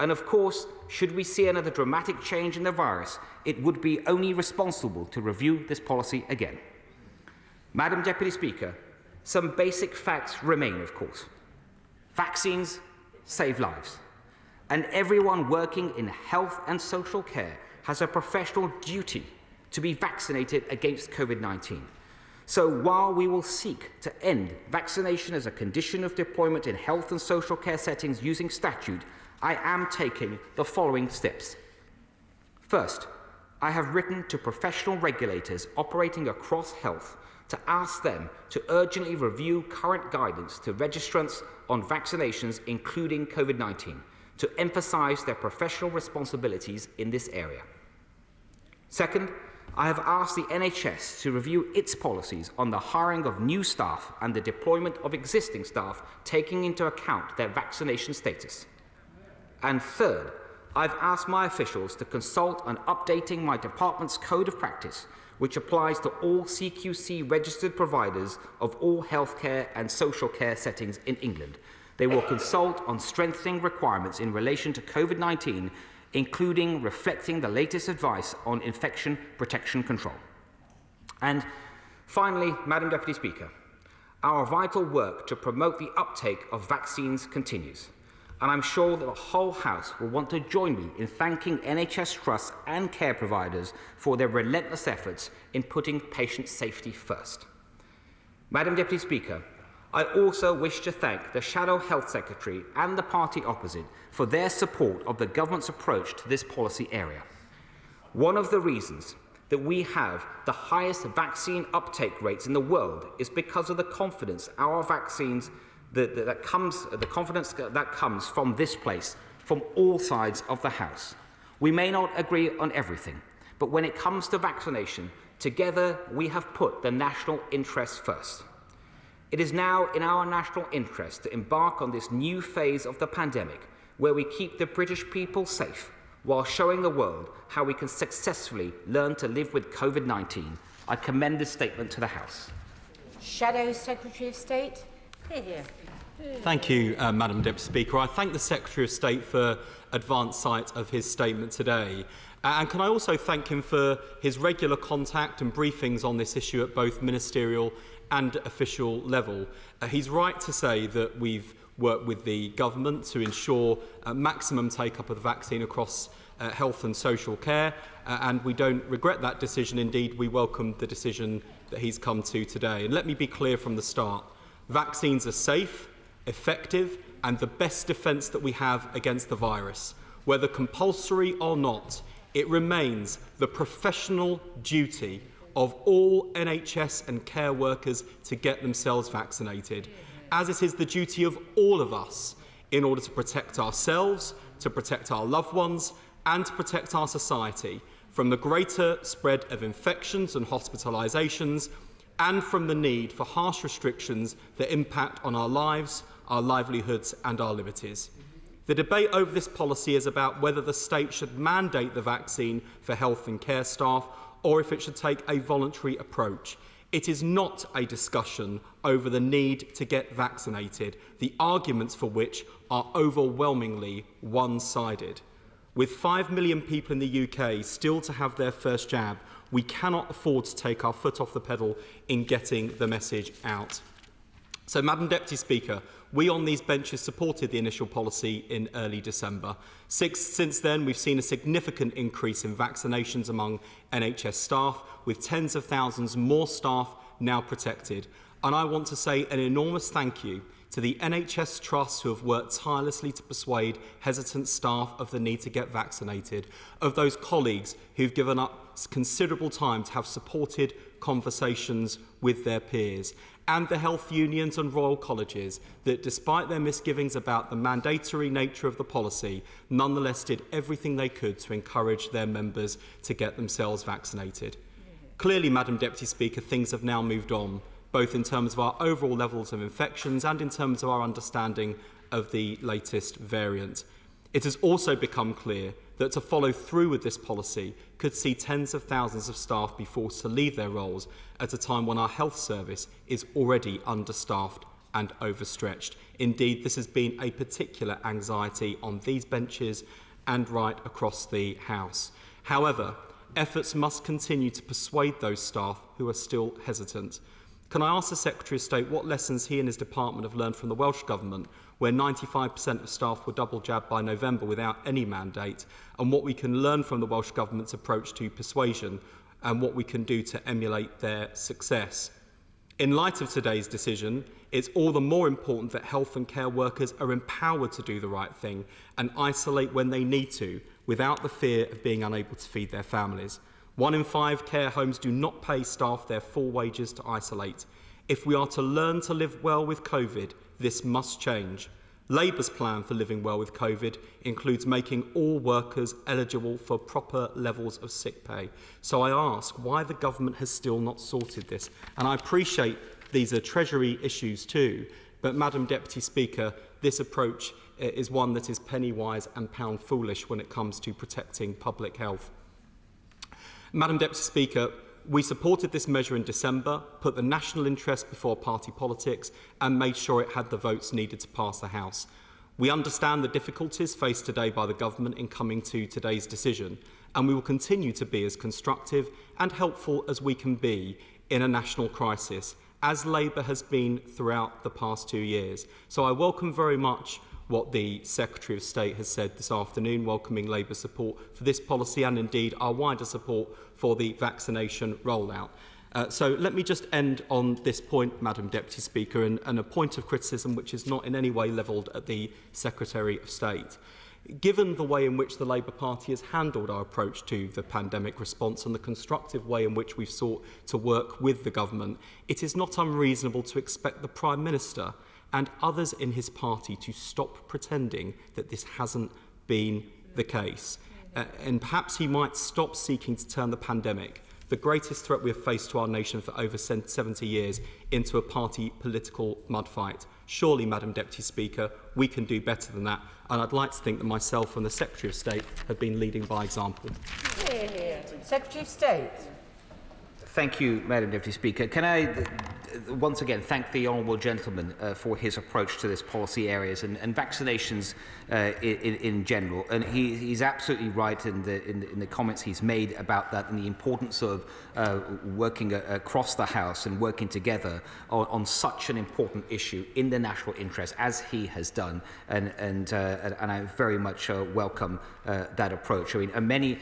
And of course, should we see another dramatic change in the virus, it would be only responsible to review this policy again. Madam Deputy Speaker, some basic facts remain, of course. Vaccines save lives, and everyone working in health and social care has a professional duty to be vaccinated against COVID-19. So while we will seek to end vaccination as a condition of deployment in health and social care settings using statute, I am taking the following steps. First, I have written to professional regulators operating across health to ask them to urgently review current guidance to registrants on vaccinations, including COVID-19, to emphasise their professional responsibilities in this area. Second, I have asked the NHS to review its policies on the hiring of new staff and the deployment of existing staff, taking into account their vaccination status. And third, I've asked my officials to consult on updating my department's code of practice, which applies to all CQC registered providers of all healthcare and social care settings in England. They will consult on strengthening requirements in relation to COVID-19, including reflecting the latest advice on infection protection control. And finally, Madam Deputy Speaker, our vital work to promote the uptake of vaccines continues. And I'm sure that the whole House will want to join me in thanking NHS trusts and care providers for their relentless efforts in putting patient safety first. Madam Deputy Speaker, I also wish to thank the Shadow Health Secretary and the party opposite for their support of the Government's approach to this policy area. One of the reasons that we have the highest vaccine uptake rates in the world is because of the confidence our vaccines that comes from this place, from all sides of the House. We may not agree on everything, but when it comes to vaccination, together we have put the national interest first. It is now in our national interest to embark on this new phase of the pandemic, where we keep the British people safe, while showing the world how we can successfully learn to live with COVID-19. I commend this statement to the House. Shadow Secretary of State. Here. Thank you, Madam Deputy Speaker. I thank the Secretary of State for advance sight of his statement today. And can I also thank him for his regular contact and briefings on this issue at both ministerial and official level. He's right to say that we've worked with the government to ensure maximum take-up of the vaccine across health and social care, and we don't regret that decision. Indeed, we welcome the decision that he's come to today. And let me be clear from the start. Vaccines are safe, effective, and the best defence that we have against the virus. Whether compulsory or not, it remains the professional duty of all NHS and care workers to get themselves vaccinated, as it is the duty of all of us in order to protect ourselves, to protect our loved ones, and to protect our society from the greater spread of infections and hospitalisations, and from the need for harsh restrictions that impact on our lives, our livelihoods and our liberties. The debate over this policy is about whether the state should mandate the vaccine for health and care staff or if it should take a voluntary approach. It is not a discussion over the need to get vaccinated, the arguments for which are overwhelmingly one-sided. With 5 million people in the UK still to have their first jab, we cannot afford to take our foot off the pedal in getting the message out. So, Madam Deputy Speaker, we on these benches supported the initial policy in early December. Since then, we've seen a significant increase in vaccinations among NHS staff, with tens of thousands more staff now protected. And I want to say an enormous thank you to the NHS trusts who have worked tirelessly to persuade hesitant staff of the need to get vaccinated, of those colleagues who've given up considerable time to have supported conversations with their peers, and the health unions and royal colleges that, despite their misgivings about the mandatory nature of the policy, nonetheless did everything they could to encourage their members to get themselves vaccinated. Clearly, Madam Deputy Speaker, things have now moved on, both in terms of our overall levels of infections and in terms of our understanding of the latest variant. It has also become clear that to follow through with this policy could see tens of thousands of staff be forced to leave their roles at a time when our health service is already understaffed and overstretched. Indeed, this has been a particular anxiety on these benches and right across the House. However, efforts must continue to persuade those staff who are still hesitant. Can I ask the Secretary of State what lessons he and his department have learned from the Welsh Government, where 95% of staff were double jabbed by November without any mandate, and what we can learn from the Welsh Government's approach to persuasion and what we can do to emulate their success? In light of today's decision, it's all the more important that health and care workers are empowered to do the right thing and isolate when they need to, without the fear of being unable to feed their families. 1 in 5 care homes do not pay staff their full wages to isolate. If we are to learn to live well with COVID, this must change. Labour's plan for living well with COVID includes making all workers eligible for proper levels of sick pay. So I ask why the government has still not sorted this. And I appreciate these are Treasury issues too, but Madam Deputy Speaker, this approach is one that is penny wise and pound foolish when it comes to protecting public health. Madam Deputy Speaker, we supported this measure in December, put the national interest before party politics and made sure it had the votes needed to pass the House. We understand the difficulties faced today by the government in coming to today's decision, and we will continue to be as constructive and helpful as we can be in a national crisis, as Labour has been throughout the past 2 years. So I welcome very much what the Secretary of State has said this afternoon, welcoming Labour's support for this policy and indeed our wider support for the vaccination rollout. So let me just end on this point, Madam Deputy Speaker, and a point of criticism which is not in any way levelled at the Secretary of State. Given the way in which the Labour Party has handled our approach to the pandemic response and the constructive way in which we've sought to work with the government, it is not unreasonable to expect the Prime Minister and others in his party to stop pretending that this hasn't been the case. And perhaps he might stop seeking to turn the pandemic, the greatest threat we have faced to our nation for over 70 years, into a party political mudfight. Surely, Madam Deputy Speaker, we can do better than that. And I'd like to think that myself and the Secretary of State have been leading by example. Secretary of State. Thank you, Madam Deputy Speaker. Can I once again thank the honourable gentleman for his approach to this policy areas and vaccinations in general. And he's absolutely right in the comments he's made about that and the importance of working across the House and working together on such an important issue in the national interest, as he has done. And I very much welcome that approach. I mean,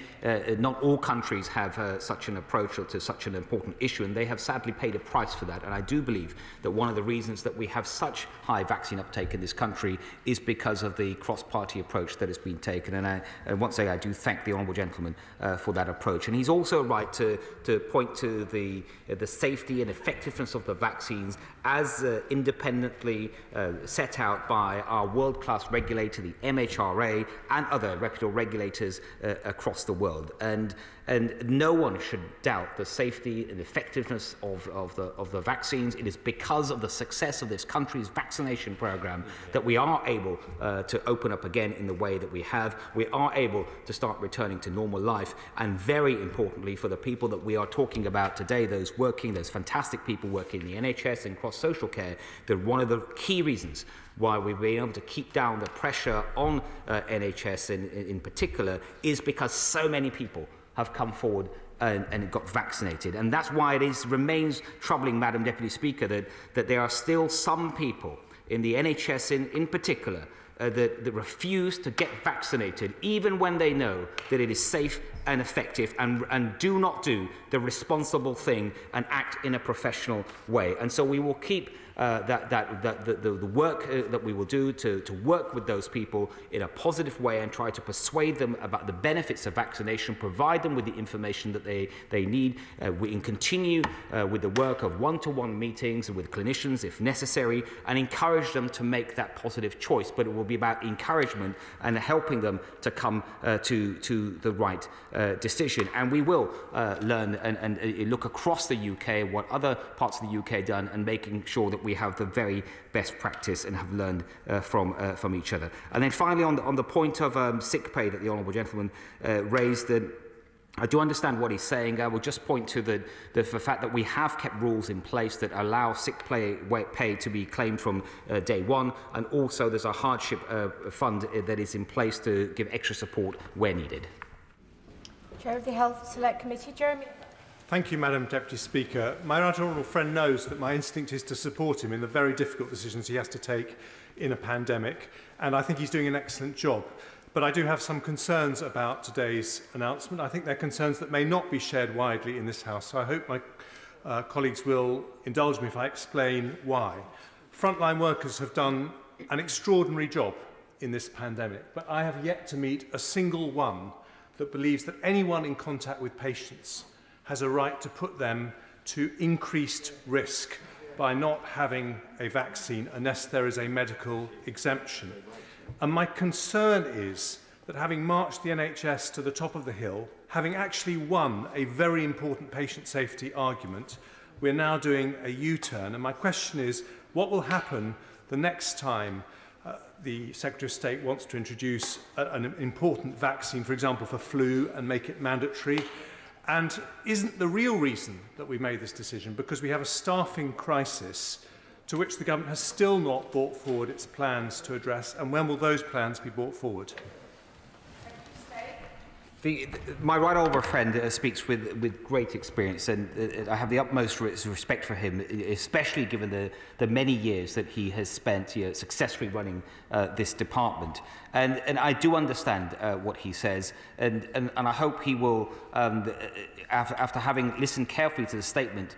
not all countries have such an approach to such an important issue, and they have sadly paid a price for that. And I do believe that one of the reasons that we have such high vaccine uptake in this country is because of the cross-party approach that has been taken. And once again, I do thank the honourable gentleman for that approach. And he's also right to point to the safety and effectiveness of the vaccines as independently set out by our world-class regulator, the MHRA, and other reputable regulators across the world. And And no one should doubt the safety and effectiveness of the vaccines. It is because of the success of this country's vaccination program that we are able to open up again in the way that we have. We are able to start returning to normal life. And very importantly, for the people that we are talking about today, those fantastic people working in the NHS and across social care, that one of the key reasons why we've been able to keep down the pressure on NHS in particular is because so many people have come forward and got vaccinated. And that's why it remains troubling, Madam Deputy Speaker, that there are still some people in the NHS in particular that refuse to get vaccinated, even when they know that it is safe and effective, and do not do the responsible thing and act in a professional way. And so we will keep the work that we will do to work with those people in a positive way and try to persuade them about the benefits of vaccination, provide them with the information that they need. We can continue with the work of one-to-one meetings with clinicians if necessary, and encourage them to make that positive choice. But it will be about encouragement and helping them to come to the right decision. And we will learn and look across the UK what other parts of the UK done, and making sure that we have the very best practice and have learned from each other. And then finally, on the point of sick pay that the honourable gentleman raised, I do understand what he's saying. I will just point to the fact that we have kept rules in place that allow sick pay to be claimed from day one, and also there's a hardship fund that is in place to give extra support where needed. Chair of the Health Select Committee, Jeremy. Thank you, Madam Deputy Speaker. My right honourable friend knows that my instinct is to support him in the very difficult decisions he has to take in a pandemic, and I think he's doing an excellent job. But I do have some concerns about today's announcement. I think they're concerns that may not be shared widely in this House, so I hope my colleagues will indulge me if I explain why. Frontline workers have done an extraordinary job in this pandemic, but I have yet to meet a single one that believes that anyone in contact with patients has a right to put them to increased risk by not having a vaccine unless there is a medical exemption. And my concern is that, having marched the NHS to the top of the hill, having actually won a very important patient safety argument, we're now doing a U-turn. And my question is, what will happen the next time the Secretary of State wants to introduce an important vaccine, for example, for flu, and make it mandatory? And isn't the real reason that we made this decision because we have a staffing crisis to which the government has still not brought forward its plans to address? And when will those plans be brought forward? My right honourable friend speaks with great experience, and I have the utmost respect for him, especially given the many years that he has spent successfully running this department. And I do understand what he says, and I hope he will, after having listened carefully to the statement,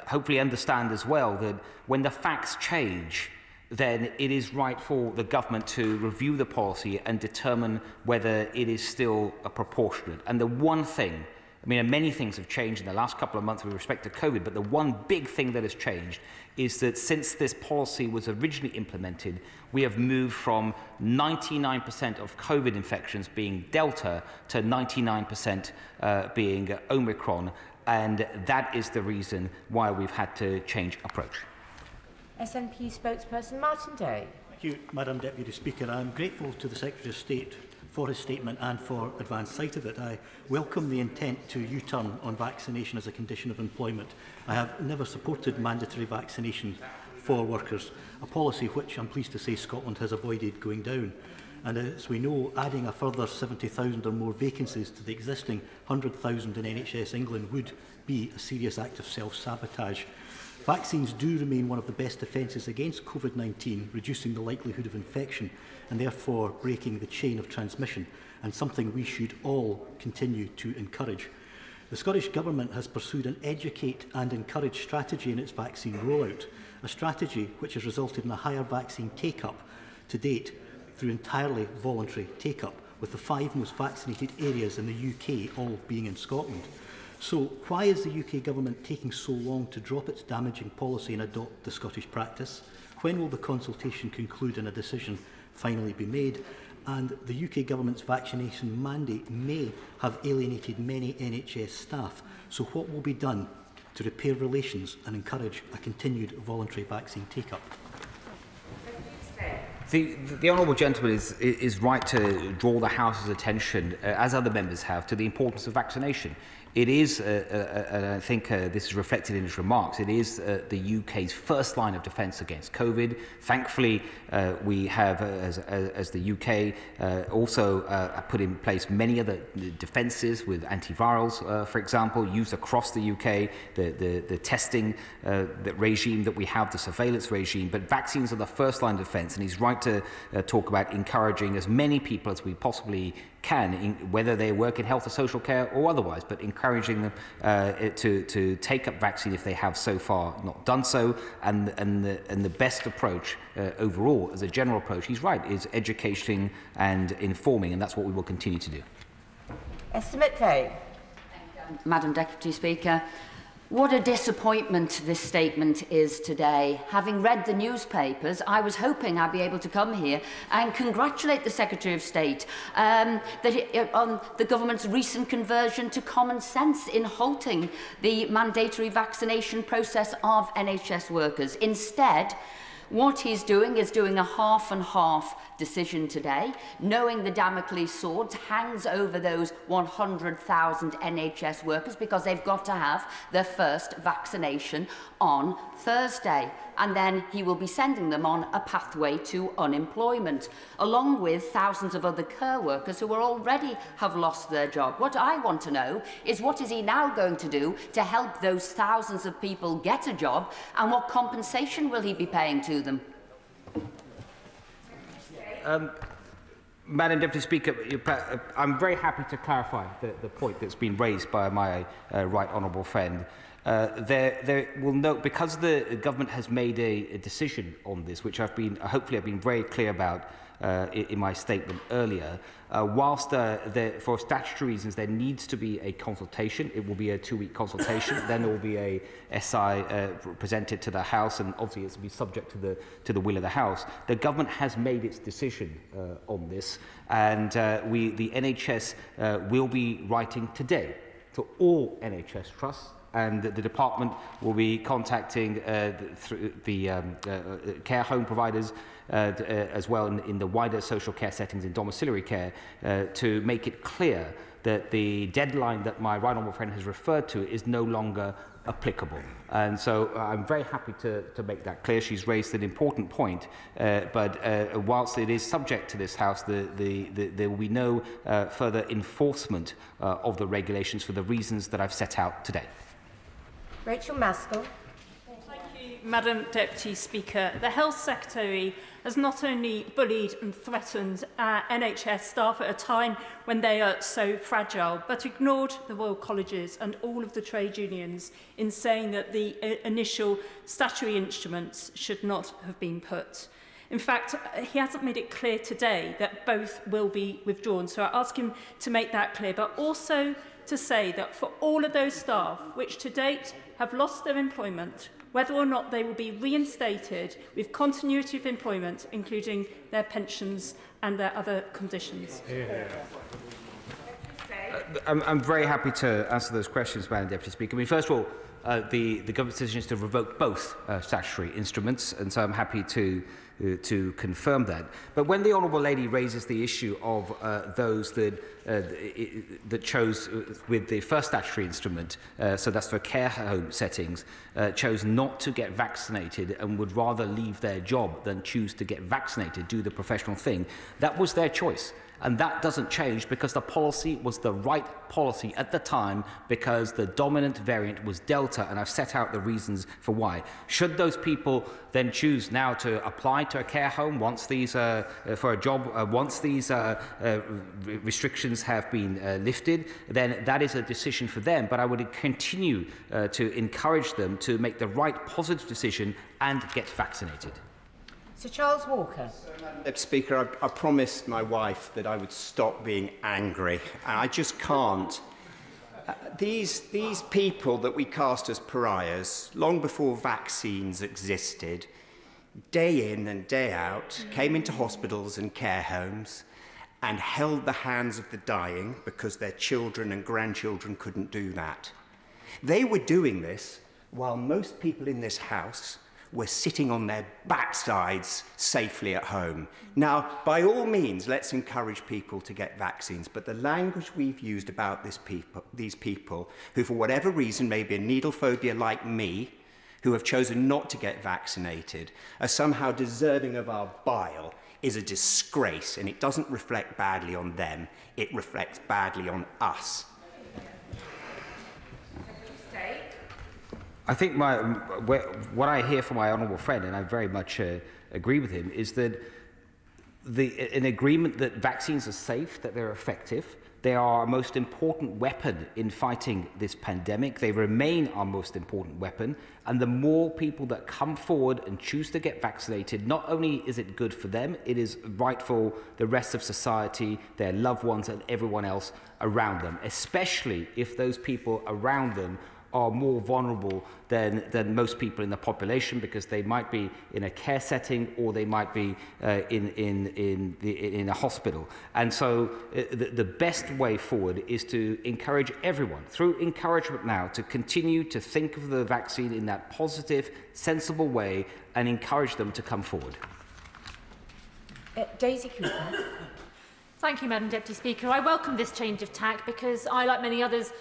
hopefully understand as well that when the facts change, then it is right for the government to review the policy and determine whether it is still proportionate. And the one thing, I mean, many things have changed in the last couple of months with respect to COVID, but the one big thing that has changed is that since this policy was originally implemented, we have moved from 99% of COVID infections being Delta to 99% being Omicron, and that is the reason why we've had to change approach. SNP spokesperson Martin Day. Thank you, Madam Deputy Speaker. I am grateful to the Secretary of State for his statement and for advance sight of it. I welcome the intent to U-turn on vaccination as a condition of employment. I have never supported mandatory vaccination for workers, a policy which I'm pleased to say Scotland has avoided going down. And as we know, adding a further 70,000 or more vacancies to the existing 100,000 in NHS England would be a serious act of self-sabotage. Vaccines do remain one of the best defences against COVID-19, reducing the likelihood of infection and therefore breaking the chain of transmission, and something we should all continue to encourage. The Scottish Government has pursued an educate and encourage strategy in its vaccine rollout, a strategy which has resulted in a higher vaccine take-up to date through entirely voluntary take-up, with the 5 most vaccinated areas in the UK all being in Scotland. So why is the UK Government taking so long to drop its damaging policy and adopt the Scottish practice? When will the consultation conclude and a decision finally be made? and the UK Government's vaccination mandate may have alienated many NHS staff. So what will be done to repair relations and encourage a continued voluntary vaccine take-up? The honourable gentleman is right to draw the House's attention, as other members have, to the importance of vaccination. It is, and I think this is reflected in his remarks, it is the UK's first line of defence against COVID. Thankfully, we have, as the UK, also put in place many other defences with antivirals, for example, used across the UK, the testing regime that we have, the surveillance regime. But vaccines are the first line of defence, and he's right to talk about encouraging as many people as we possibly can, whether they work in health or social care or otherwise, but encouraging them to take up vaccine if they have so far not done so. And the best approach overall, as a general approach, he's right, is educating and informing, and that's what we will continue to do. Esther McVeigh. Madam Deputy Speaker, what a disappointment this statement is today. Having read the newspapers, I was hoping I'd be able to come here and congratulate the Secretary of State on the government's recent conversion to common sense in halting the mandatory vaccination process of NHS workers. Instead, what he's doing is doing a half-and-half decision today, knowing the Damocles sword hangs over those 100,000 NHS workers because they've got to have their first vaccination on Thursday. And then he will be sending them on a pathway to unemployment, along with thousands of other care workers who already have lost their job. What I want to know is what is he now going to do to help those thousands of people get a job, and what compensation will he be paying to them? Madam Deputy Speaker, I'm very happy to clarify the point that's been raised by my right honourable friend. There will note, because the government has made a decision on this, which hopefully I've been very clear about in my statement earlier, whilst for statutory reasons there needs to be a consultation, it will be a 2-week consultation, then there will be a SI presented to the House, and obviously it's to be subject to the will of the House. The government has made its decision on this, and the NHS will be writing today to all NHS trusts, and the department will be contacting the care home providers as well in the wider social care settings in domiciliary care to make it clear that the deadline that my right honourable friend has referred to is no longer applicable. And so I'm very happy to make that clear. She's raised an important point, but whilst it is subject to this House, there will be no further enforcement of the regulations for the reasons that I've set out today. Rachel Maskell. Thank you, Madam Deputy Speaker. The Health Secretary has not only bullied and threatened NHS staff at a time when they are so fragile, but ignored the Royal Colleges and all of the trade unions in saying that the initial statutory instruments should not have been put. In fact, he hasn't made it clear today that both will be withdrawn, so I ask him to make that clear, but also to say that for all of those staff which to date have lost their employment, whether or not they will be reinstated with continuity of employment, including their pensions and their other conditions. I'm very happy to answer those questions, Madam Deputy Speaker. I mean, first of all, the government's decision is to revoke both statutory instruments, and so I'm happy to confirm that. But when the Honourable Lady raises the issue of those that chose with the first statutory instrument, so that's for care home settings, chose not to get vaccinated and would rather leave their job than choose to get vaccinated, do the professional thing, that was their choice. And that doesn't change because the policy was the right policy at the time, because the dominant variant was Delta, and I've set out the reasons for why. Should those people then choose now to apply to a care home once these for a job once these restrictions have been lifted, then that is a decision for them. But I would continue to encourage them to make the right positive decision and get vaccinated. Sir Charles Walker. Madam Speaker, I promised my wife that I would stop being angry, and I just can't. These people that we cast as pariahs, long before vaccines existed, day in and day out, came into hospitals and care homes, and held the hands of the dying because their children and grandchildren couldn't do that. They were doing this while most people in this house were sitting on their backsides safely at home. Now, by all means, let's encourage people to get vaccines, but the language we've used about these people who, for whatever reason, may be a needle phobia like me, who have chosen not to get vaccinated, are somehow deserving of our bile, is a disgrace, and it doesn't reflect badly on them, it reflects badly on us. I think what I hear from my honourable friend, and I very much agree with him, is that an agreement that vaccines are safe, that they're effective, they are our most important weapon in fighting this pandemic. They remain our most important weapon. And the more people that come forward and choose to get vaccinated, not only is it good for them, it is right for the rest of society, their loved ones, and everyone else around them, especially if those people around them are more vulnerable than most people in the population, because they might be in a care setting or they might be in a hospital. And so the best way forward is to encourage everyone, through encouragement now, to continue to think of the vaccine in that positive, sensible way and encourage them to come forward. Daisy Cooper. Thank you, Madam Deputy Speaker. I welcome this change of tack because I, like many others,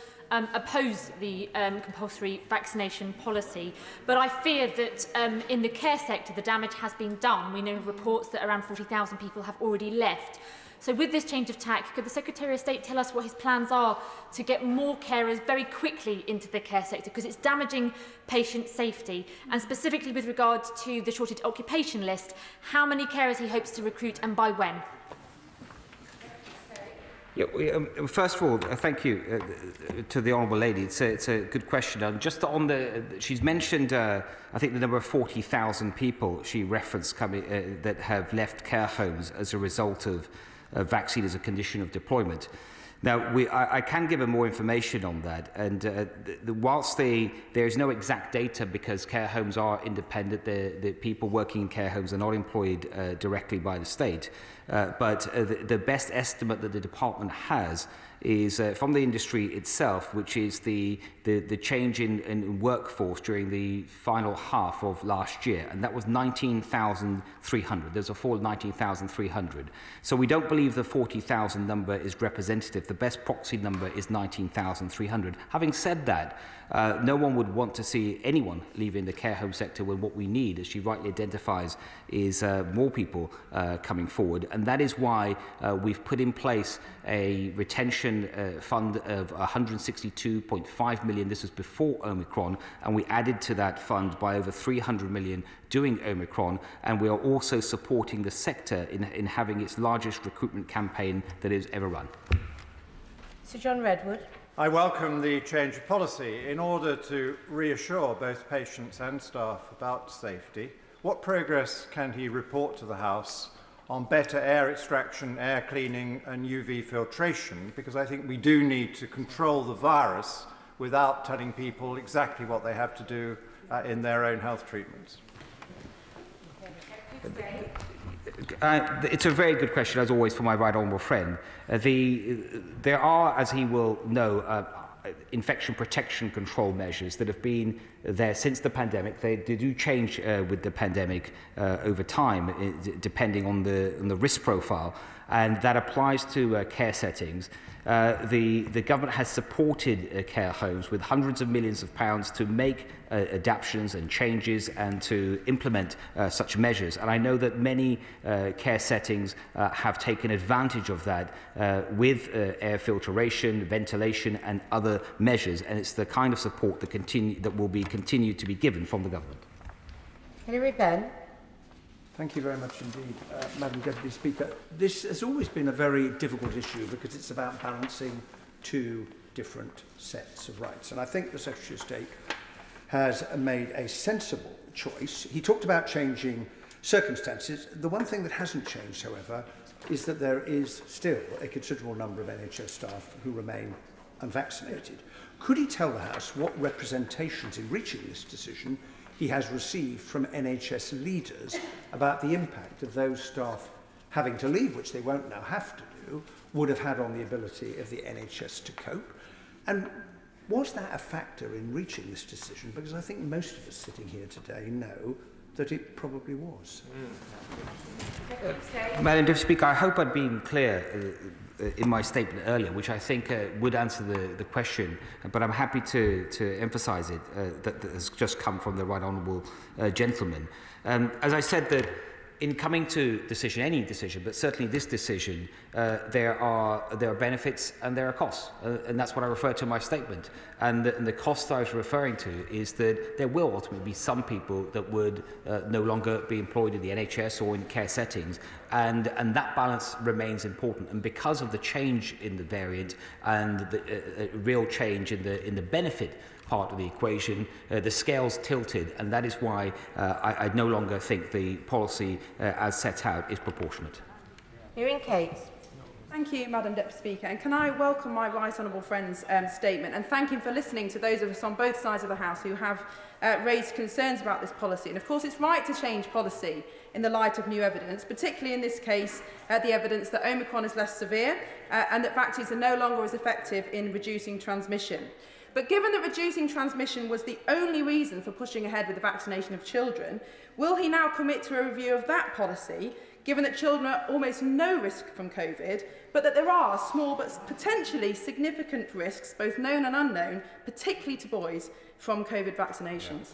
oppose the compulsory vaccination policy. But I fear that in the care sector, the damage has been done. We know reports that around 40,000 people have already left. So with this change of tack, could the Secretary of State tell us what his plans are to get more carers very quickly into the care sector, because it's damaging patient safety? And specifically with regard to the shortage occupation list, how many carers he hopes to recruit and by when? Yeah, first of all, thank you to the honourable lady. It's a good question. Just on she's mentioned, I think, the number of 40,000 people she referenced coming that have left care homes as a result of vaccine as a condition of deployment. Now, I can give her more information on that, and whilst there is no exact data, because care homes are independent, the people working in care homes are not employed directly by the state, but the best estimate that the department has is from the industry itself, which is the change in workforce during the final half of last year, and that was 19,300. There's a fall of 19,300. So we don't believe the 40,000 number is representative. The best proxy number is 19,300. Having said that, no one would want to see anyone leaving the care home sector when what we need, as she rightly identifies, is more people coming forward. And that is why we've put in place a retention fund of 162.5 million. This was before Omicron, and we added to that fund by over 300 million during Omicron. And we are also supporting the sector in having its largest recruitment campaign that it has ever run. Sir John Redwood. I welcome the change of policy. In order to reassure both patients and staff about safety, what progress can he report to the House on better air extraction, air cleaning and UV filtration? Because I think we do need to control the virus without telling people exactly what they have to do in their own health treatments. It's a very good question, as always, for my right honourable friend. There are, as he will know, infection protection control measures that have been there since the pandemic. They do change with the pandemic over time, depending on the risk profile, and that applies to care settings. The government has supported care homes with hundreds of millions of pounds to make adaptations and changes and to implement such measures. And I know that many care settings have taken advantage of that with air filtration, ventilation and other measures. And it's the kind of support that will be continued to be given from the government. Hilary Benn. Thank you very much indeed, Madam Deputy Speaker. This has always been a very difficult issue because it's about balancing two different sets of rights. And I think the Secretary of State has made a sensible choice. He talked about changing circumstances. The one thing that hasn't changed, however, is that there is still a considerable number of NHS staff who remain unvaccinated. Could he tell the House what representations in reaching this decision he has received from NHS leaders about the impact of those staff having to leave, which they won't now have to do, to would have had on the ability of the NHS to cope? And was that a factor in reaching this decision? Because I think most of us sitting here today know that it probably was. Madam Deputy Speaker, I hope I'd been clear in my statement earlier, which I think would answer the question, but I'm happy to emphasise it, that has just come from the Right Honourable Gentleman. As I said, that in coming to decision, any decision, but certainly this decision, there are benefits and there are costs, and that's what I referred to in my statement. And the cost I was referring to is that there will ultimately be some people that would no longer be employed in the NHS or in care settings, and that balance remains important. And because of the change in the variant and the real change in the benefit part of the equation, the scales tilted, and that is why I no longer think the policy as set out is proportionate. Hearing Kate. Thank you, Madam Deputy Speaker. And can I welcome my Right Honourable friend's statement and thank him for listening to those of us on both sides of the House who have raised concerns about this policy. And of course, it's right to change policy in the light of new evidence, particularly in this case, the evidence that Omicron is less severe and that vaccines are no longer as effective in reducing transmission. But given that reducing transmission was the only reason for pushing ahead with the vaccination of children, will he now commit to a review of that policy, given that children are almost no risk from COVID, but that there are small but potentially significant risks, both known and unknown, particularly to boys, from COVID vaccinations?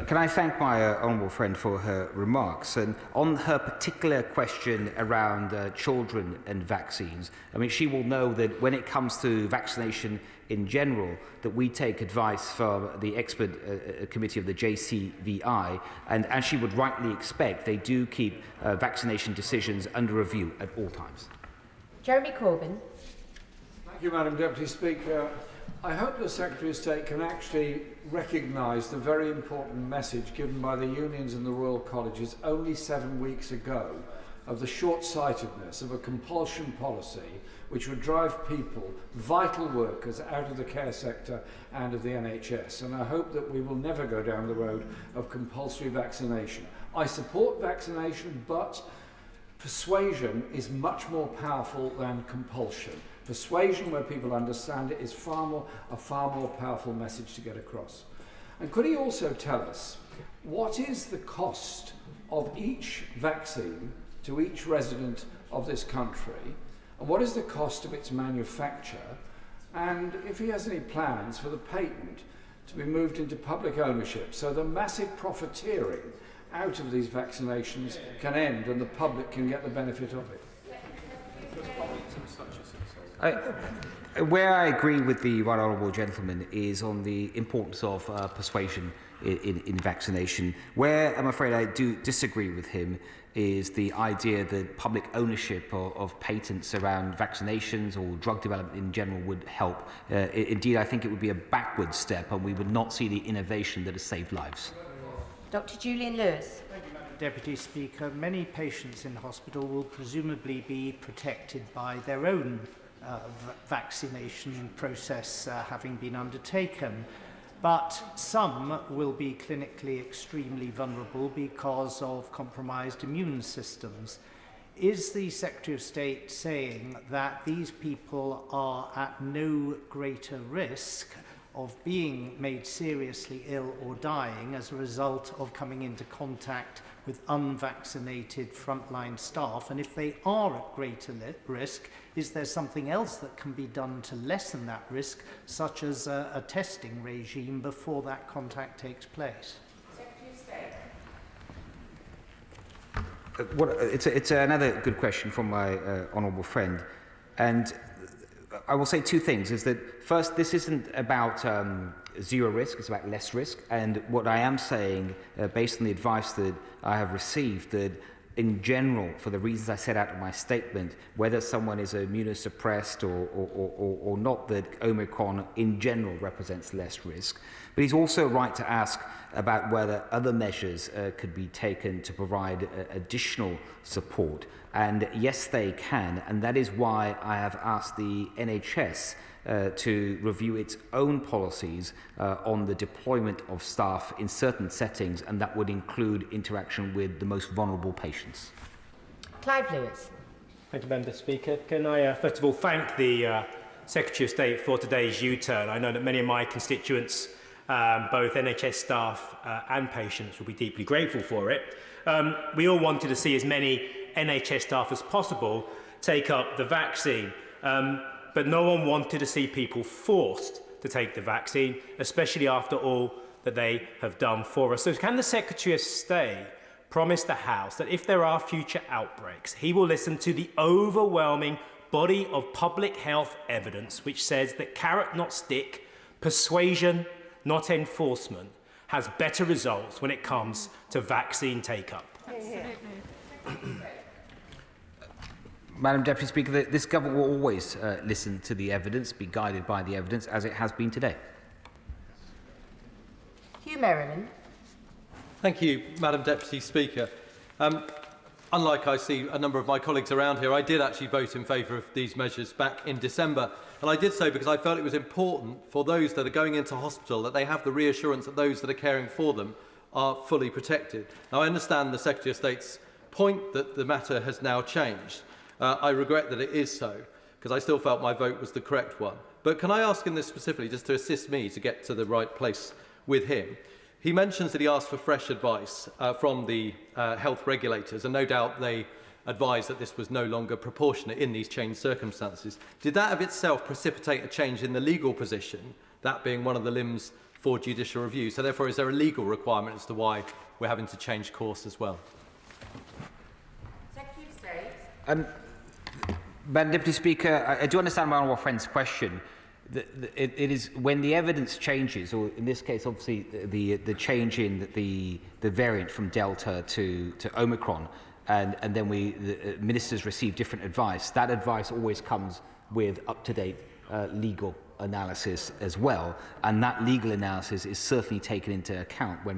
Can I thank my honourable friend for her remarks? And on her particular question around children and vaccines, I mean, she will know that when it comes to vaccination in general, that we take advice from the expert committee of the JCVI, and as she would rightly expect, they do keep vaccination decisions under review at all times. Jeremy Corbyn. Thank you, Madam Deputy Speaker. I hope the Secretary of State can actually recognise the very important message given by the unions and the Royal Colleges only 7 weeks ago of the short-sightedness of a compulsion policy which would drive people, vital workers, out of the care sector and of the NHS. And I hope that we will never go down the road of compulsory vaccination. I support vaccination, but persuasion is much more powerful than compulsion. Persuasion, where people understand it, is a far more powerful message to get across. And could he also tell us what is the cost of each vaccine to each resident of this country, and what is the cost of its manufacture, and if he has any plans for the patent to be moved into public ownership so the massive profiteering out of these vaccinations can end and the public can get the benefit of it. Where I agree with the Right Honourable Gentleman is on the importance of persuasion in vaccination. Where I'm afraid I do disagree with him is the idea that public ownership of patents around vaccinations or drug development in general would help. Indeed, I think it would be a backward step and we would not see the innovation that has saved lives. Dr. Julian Lewis. Deputy Speaker, many patients in hospital will presumably be protected by their own vaccination process having been undertaken, but some will be clinically extremely vulnerable because of compromised immune systems. Is the Secretary of State saying that these people are at no greater risk of being made seriously ill or dying as a result of coming into contact with unvaccinated frontline staff? And if they are at greater risk, is there something else that can be done to lessen that risk, such as a testing regime before that contact takes place? It's another good question from my honourable friend, and I will say two things. Is that first, this isn't about zero risk, it's about less risk, and what I am saying, based on the advice that I have received, that in general, for the reasons I set out in my statement, whether someone is immunosuppressed or not, that Omicron in general represents less risk. But he's also right to ask about whether other measures could be taken to provide additional support. And yes, they can. And that is why I have asked the NHS to review its own policies on the deployment of staff in certain settings, and that would include interaction with the most vulnerable patients. Clive Lewis. Thank you, Madam Speaker. Can I first of all thank the Secretary of State for today's U-turn. I know that many of my constituents, both NHS staff and patients, will be deeply grateful for it. We all wanted to see as many NHS staff as possible take up the vaccine, but no one wanted to see people forced to take the vaccine, especially after all that they have done for us. So can the Secretary of State promise the House that if there are future outbreaks, he will listen to the overwhelming body of public health evidence which says that carrot not stick, persuasion not enforcement, has better results when it comes to vaccine take-up? Madam Deputy Speaker, this government will always listen to the evidence, be guided by the evidence, as it has been today. Hugh Merriman. Thank you, Madam Deputy Speaker. Unlike I see a number of my colleagues around here, I did actually vote in favour of these measures back in December. And I did so because I felt it was important for those that are going into hospital that they have the reassurance that those that are caring for them are fully protected. Now, I understand the Secretary of State's point that the matter has now changed. I regret that it is so, because I still felt my vote was the correct one. But can I ask him this specifically, just to assist me to get to the right place with him? He mentions that he asked for fresh advice from the health regulators, and no doubt they advised that this was no longer proportionate in these changed circumstances. Did that of itself precipitate a change in the legal position, that being one of the limbs for judicial review? So therefore, is there a legal requirement as to why we're having to change course as well? Secretary of State. Madam Deputy Speaker, I do understand my honourable friend's question. It is when the evidence changes, or in this case, obviously, the change in the variant from Delta to Omicron, and then the ministers receive different advice. That advice always comes with up-to-date legal analysis as well, and that legal analysis is certainly taken into account when making